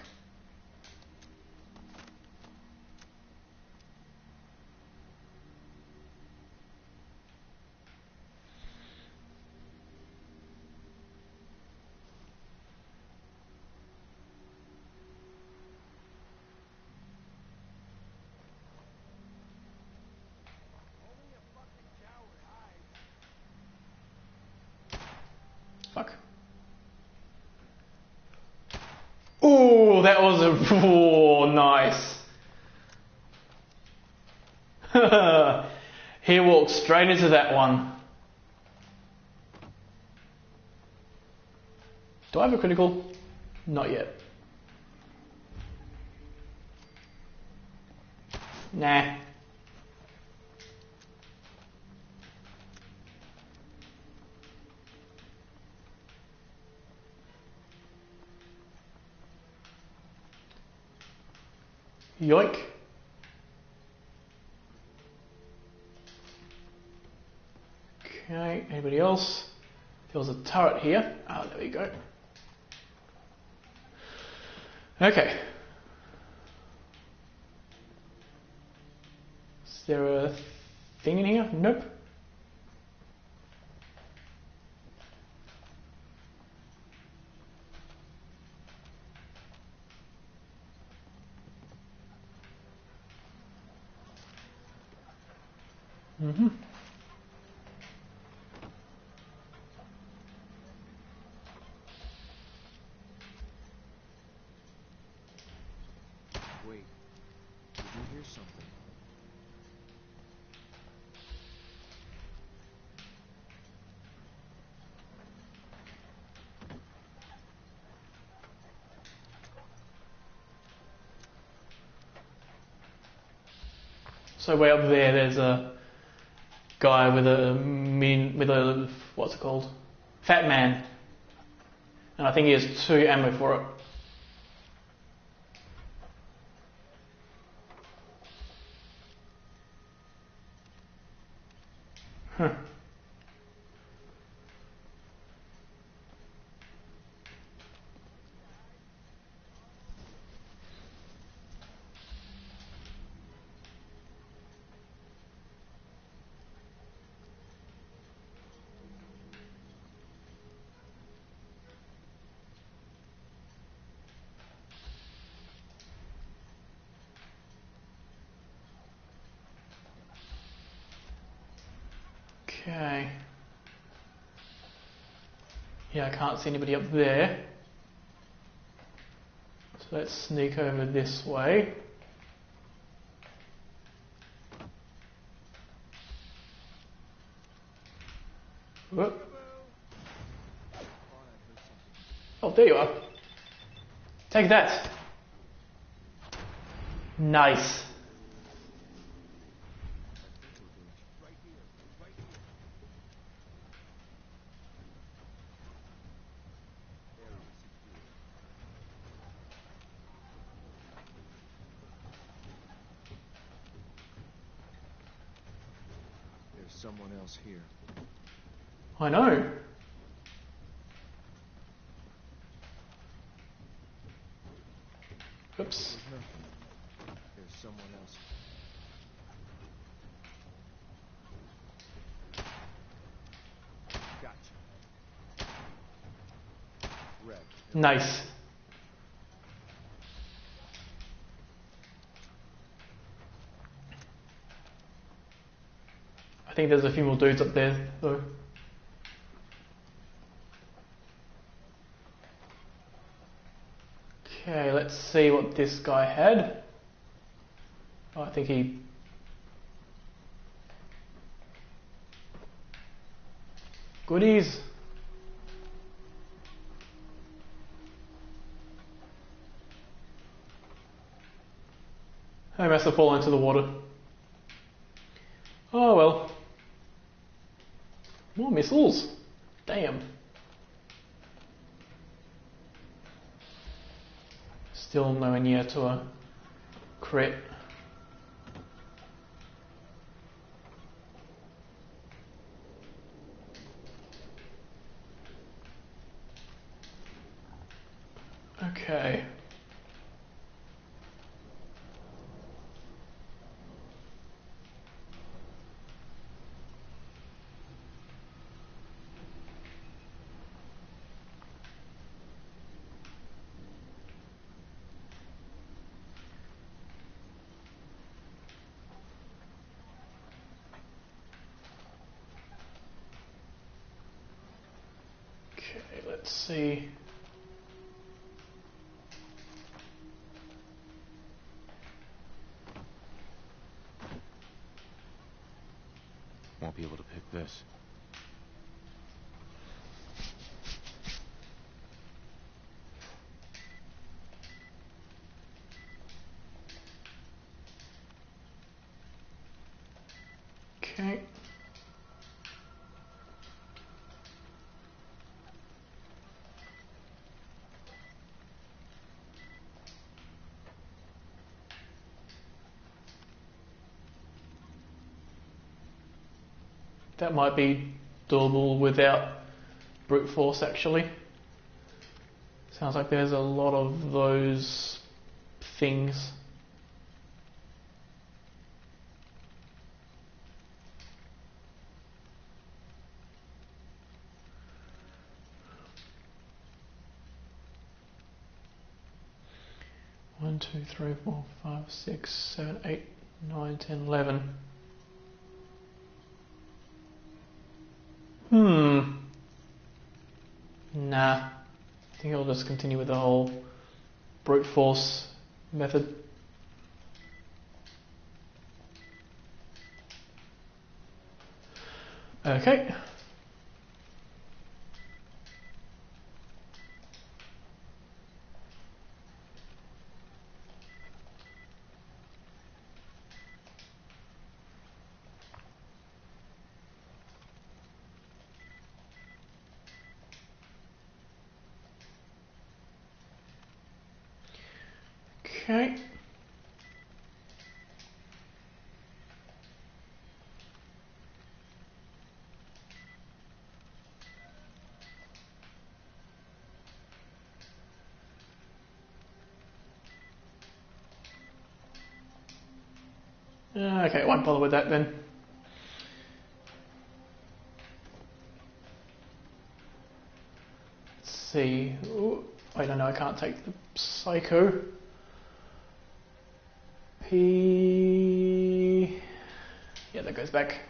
Fuck. Ooh, that was a... Ooh, nice. He walked straight into that one. Do I have a critical? Not yet. Nah. Yoink. Okay, anybody else? There was a turret here. Ah, there we go. Okay. Is there a thing in here? Nope. Mm-hmm. Wait, did you hear something? So way up there, there's a guy with a what's it called? Fat man, and I think he has 2 ammo for it. Huh. Okay. Yeah, I can't see anybody up there. So let's sneak over this way. Whoop. Oh, there you are. Take that. Nice. There's someone else here. I know. Oops. There's nothing. There's someone else. Gotcha. Red. Nice. I think there's a few more dudes up there though. Okay, let's see what this guy had. Oh, I think he... Goodies. I must have fallen into the water. Oh well. More missiles. Damn. Still nowhere near to a crit. Okay. Okay, let's see. Won't be able to pick this. Okay. That might be doable without brute force actually. Sounds like there's a lot of those things. 1, 2, 3, 4, 5, 6, 7, 8, 9, 10, 11. Nah. I think I'll just continue with the whole brute force method. Okay. Okay. Okay, won't bother with that then. Let's see. Ooh, wait, no, I can't take the Psycho. P. Yeah, that goes back.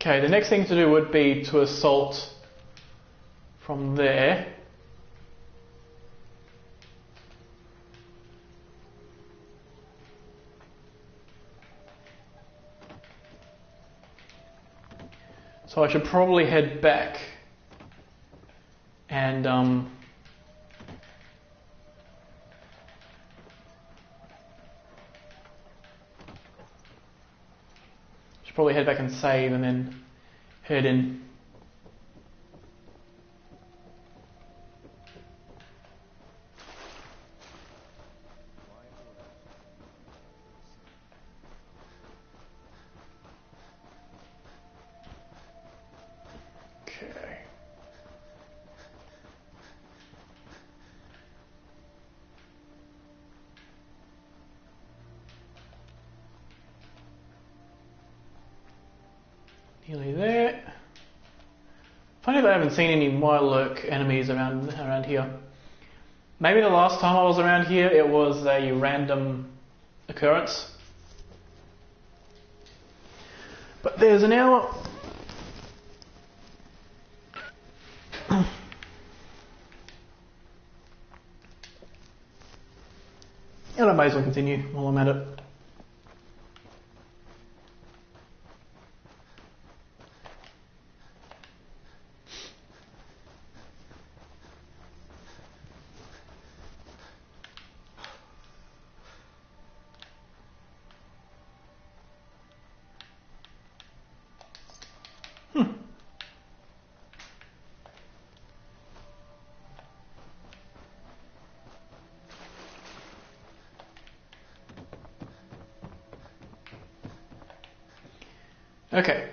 Okay, the next thing to do would be to assault from there. So I should probably head back and should probably head back and save and then head in. Okay. Nearly there. Funny that I haven't seen any Mirelurk enemies around here. Maybe the last time I was around here it was a random occurrence. But there's an hour. And I may as well continue while I'm at it. Okay.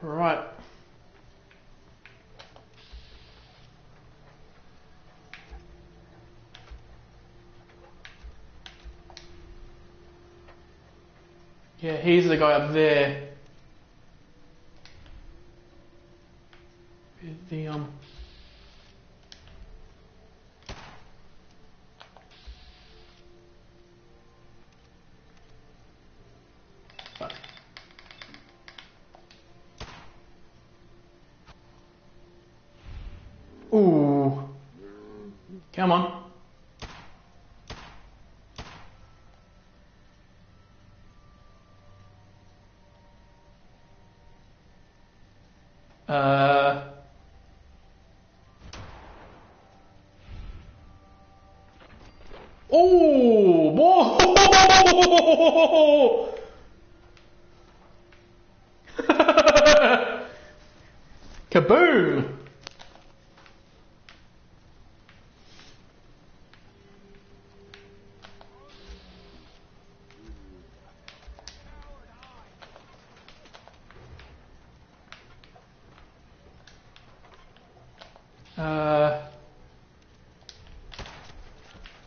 Right. Yeah, he's the guy up there. The fuck. Ooh. Come on. Oh, whoa! Kaboom!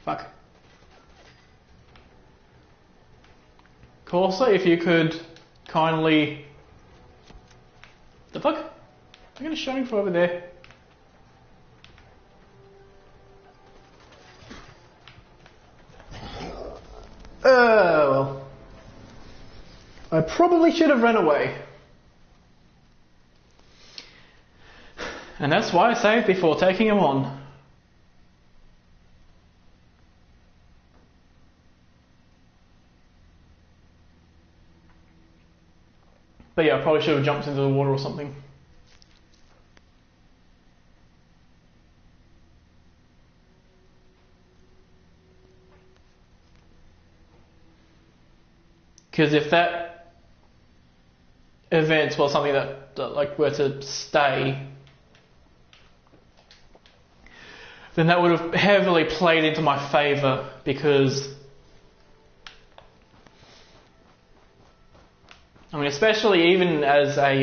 Fuck. Corsa, if you could kindly... The fuck? I'm gonna showing for over there. Well. I probably should have run away. And that's why I saved before taking him on. But yeah, I probably should have jumped into the water or something. Because if that event was something that like were to stay, then that would have heavily played into my favour, because I mean, especially even as a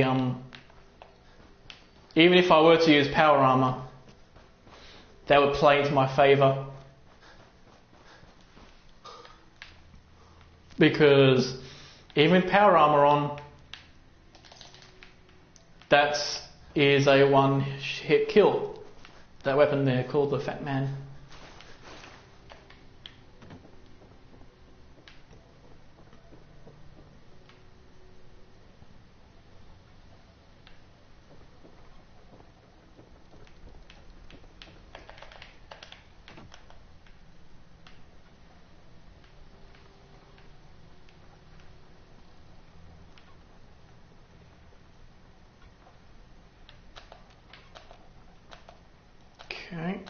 even if I were to use power armor, that would play into my favour, because even with power armor on, that is a one-hit kill. That weapon there called the Fat Man. Okay.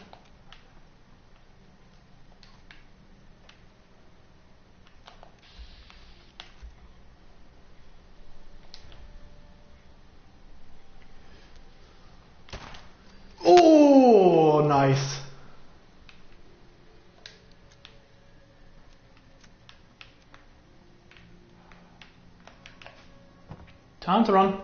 Oh, nice. Time to run.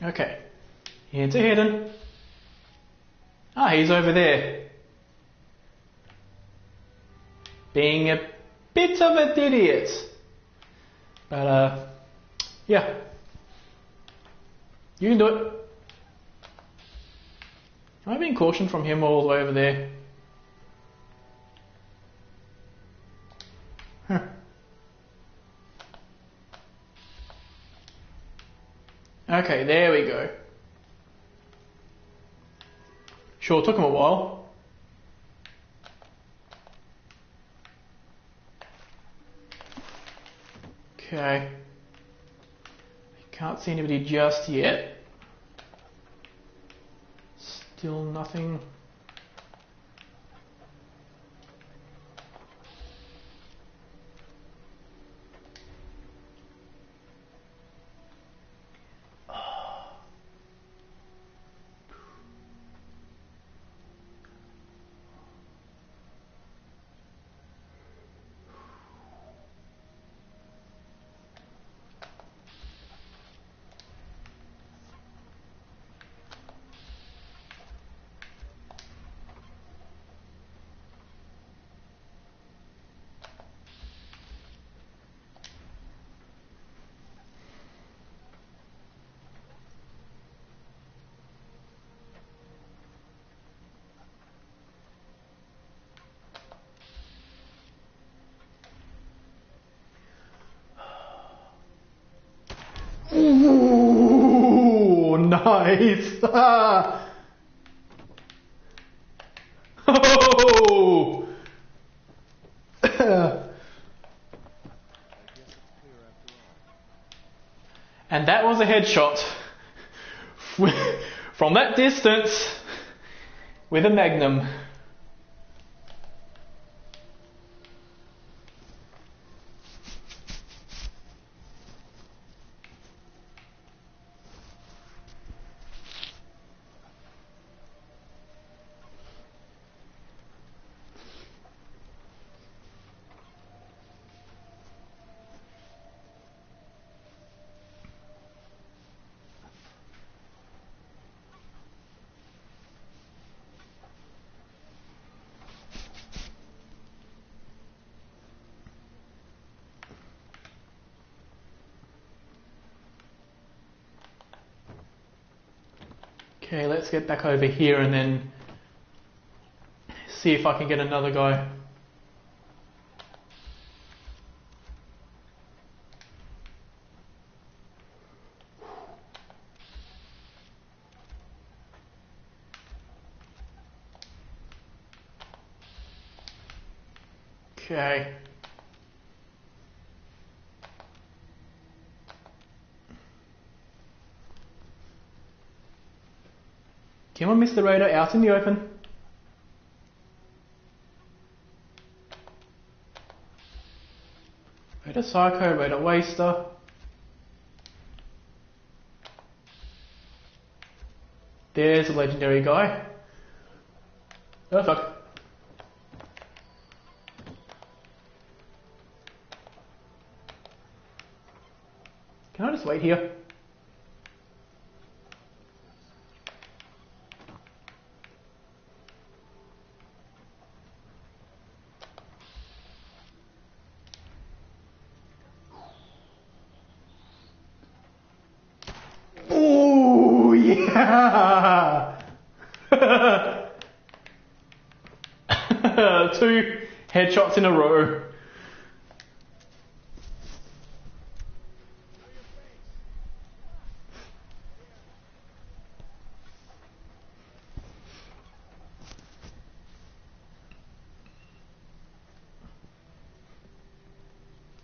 Okay, into hidden. Ah, he's over there. Being a bit of an idiot. But, yeah. You can do it. Am I being cautioned from him all the way over there? Huh. Okay, there we go. Sure, took him a while. Okay. Can't see anybody just yet. Still nothing. Ooh, nice. Oh. And that was a headshot from that distance with a Magnum. Okay, let's get back over here and then see if I can get another guy. Okay. Come on, Mr. Raider, out in the open. Raider Psycho, Raider Waster. There's a legendary guy. Oh fuck. Can I just wait here? Oh yeah! 2 headshots in a row.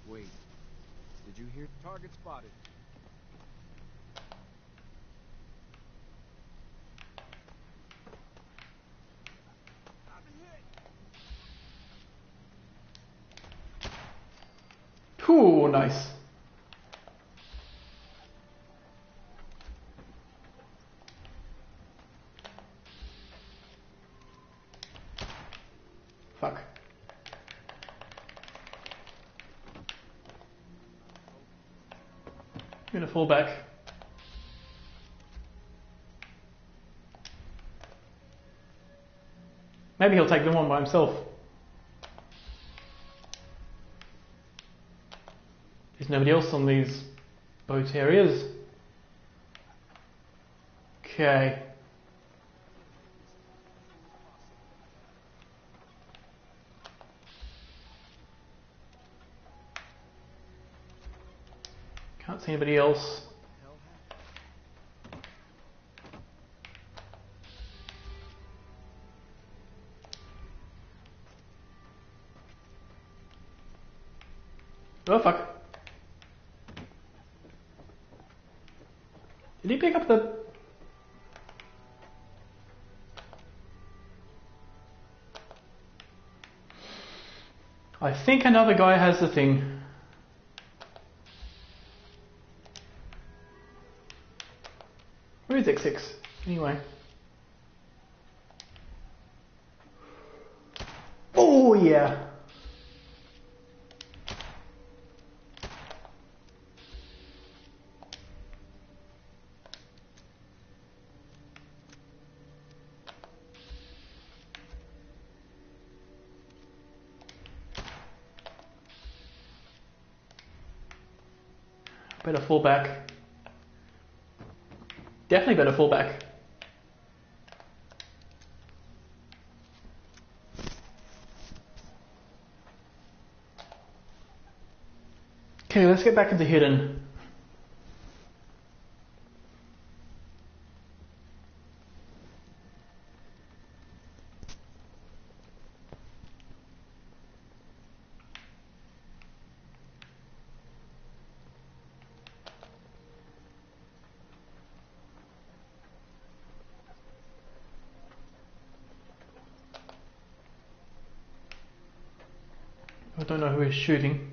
Wait, did you hear? Target spotted. Ooh, nice. Fuck. I'm gonna fall back. Maybe he'll take them on by himself. There's nobody else on these boat areas. Okay. Can't see anybody else. Oh fuck. Did he pick up the... I think another guy has the thing. Where is X6? Anyway. Oh yeah! Better fall back. Definitely better fall back. Okay, let's get back into hidden. I don't know who is shooting.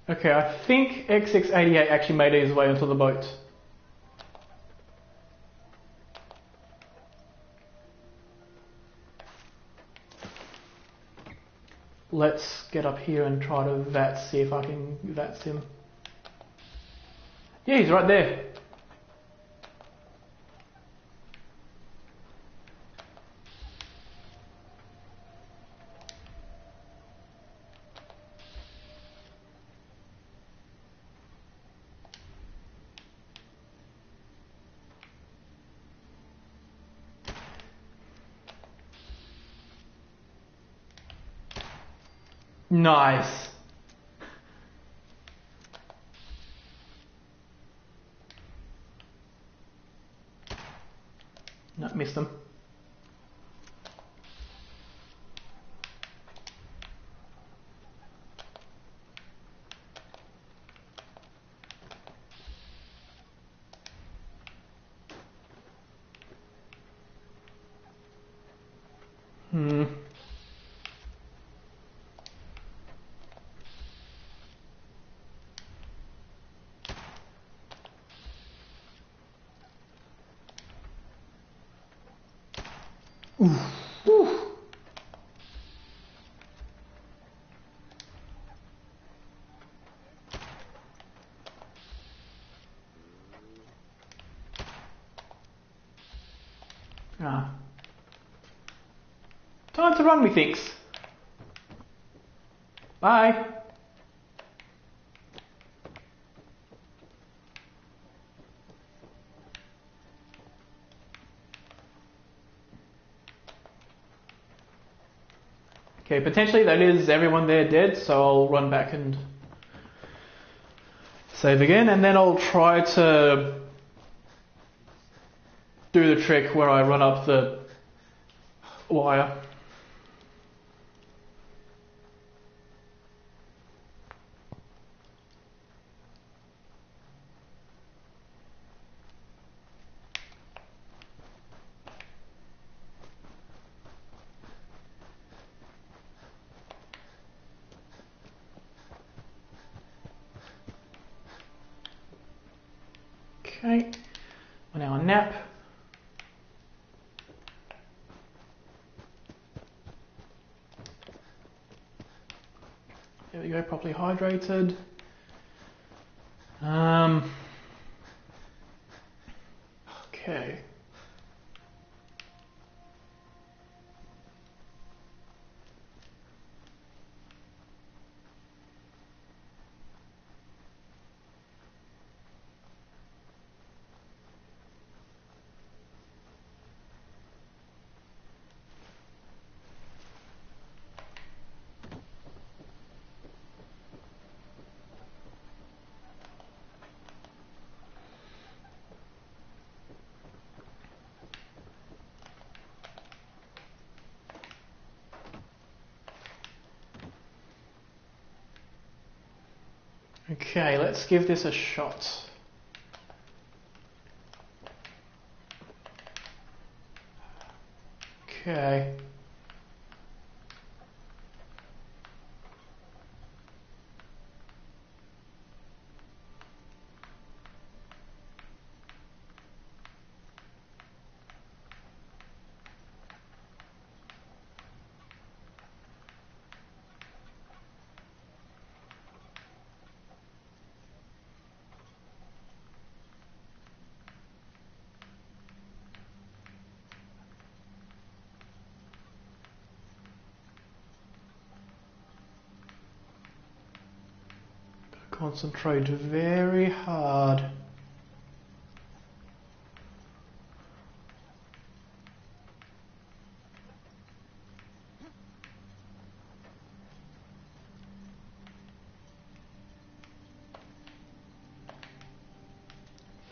Okay, I think X688 actually made his way onto the boat. Let's get up here and try to VATS, see if I can VATS him. Yeah, he's right there. Nice. No, missed them. Time to run, methinks. Bye. Okay, potentially that is everyone there dead, so I'll run back and save again, and then I'll try to do the trick where I run up the wire. Okay, we're now on nap. There we go, properly hydrated. Okay. Okay, let's give this a shot. Okay. Concentrate very hard.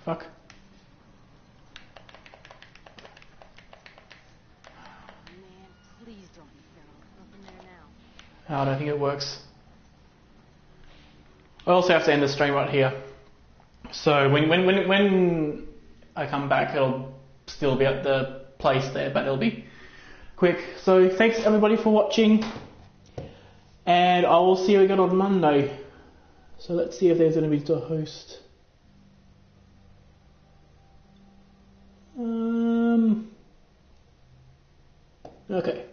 Fuck. Man, please don't be feral. Nothing there now. I don't think it works. I also have to end the stream right here. So when I come back, it'll still be at the place there, but it'll be quick. So thanks everybody for watching, and I will see you again on Monday. So let's see if there's going to be a host. Okay.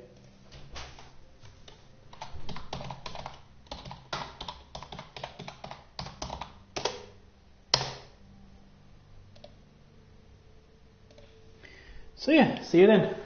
So yeah, see you then.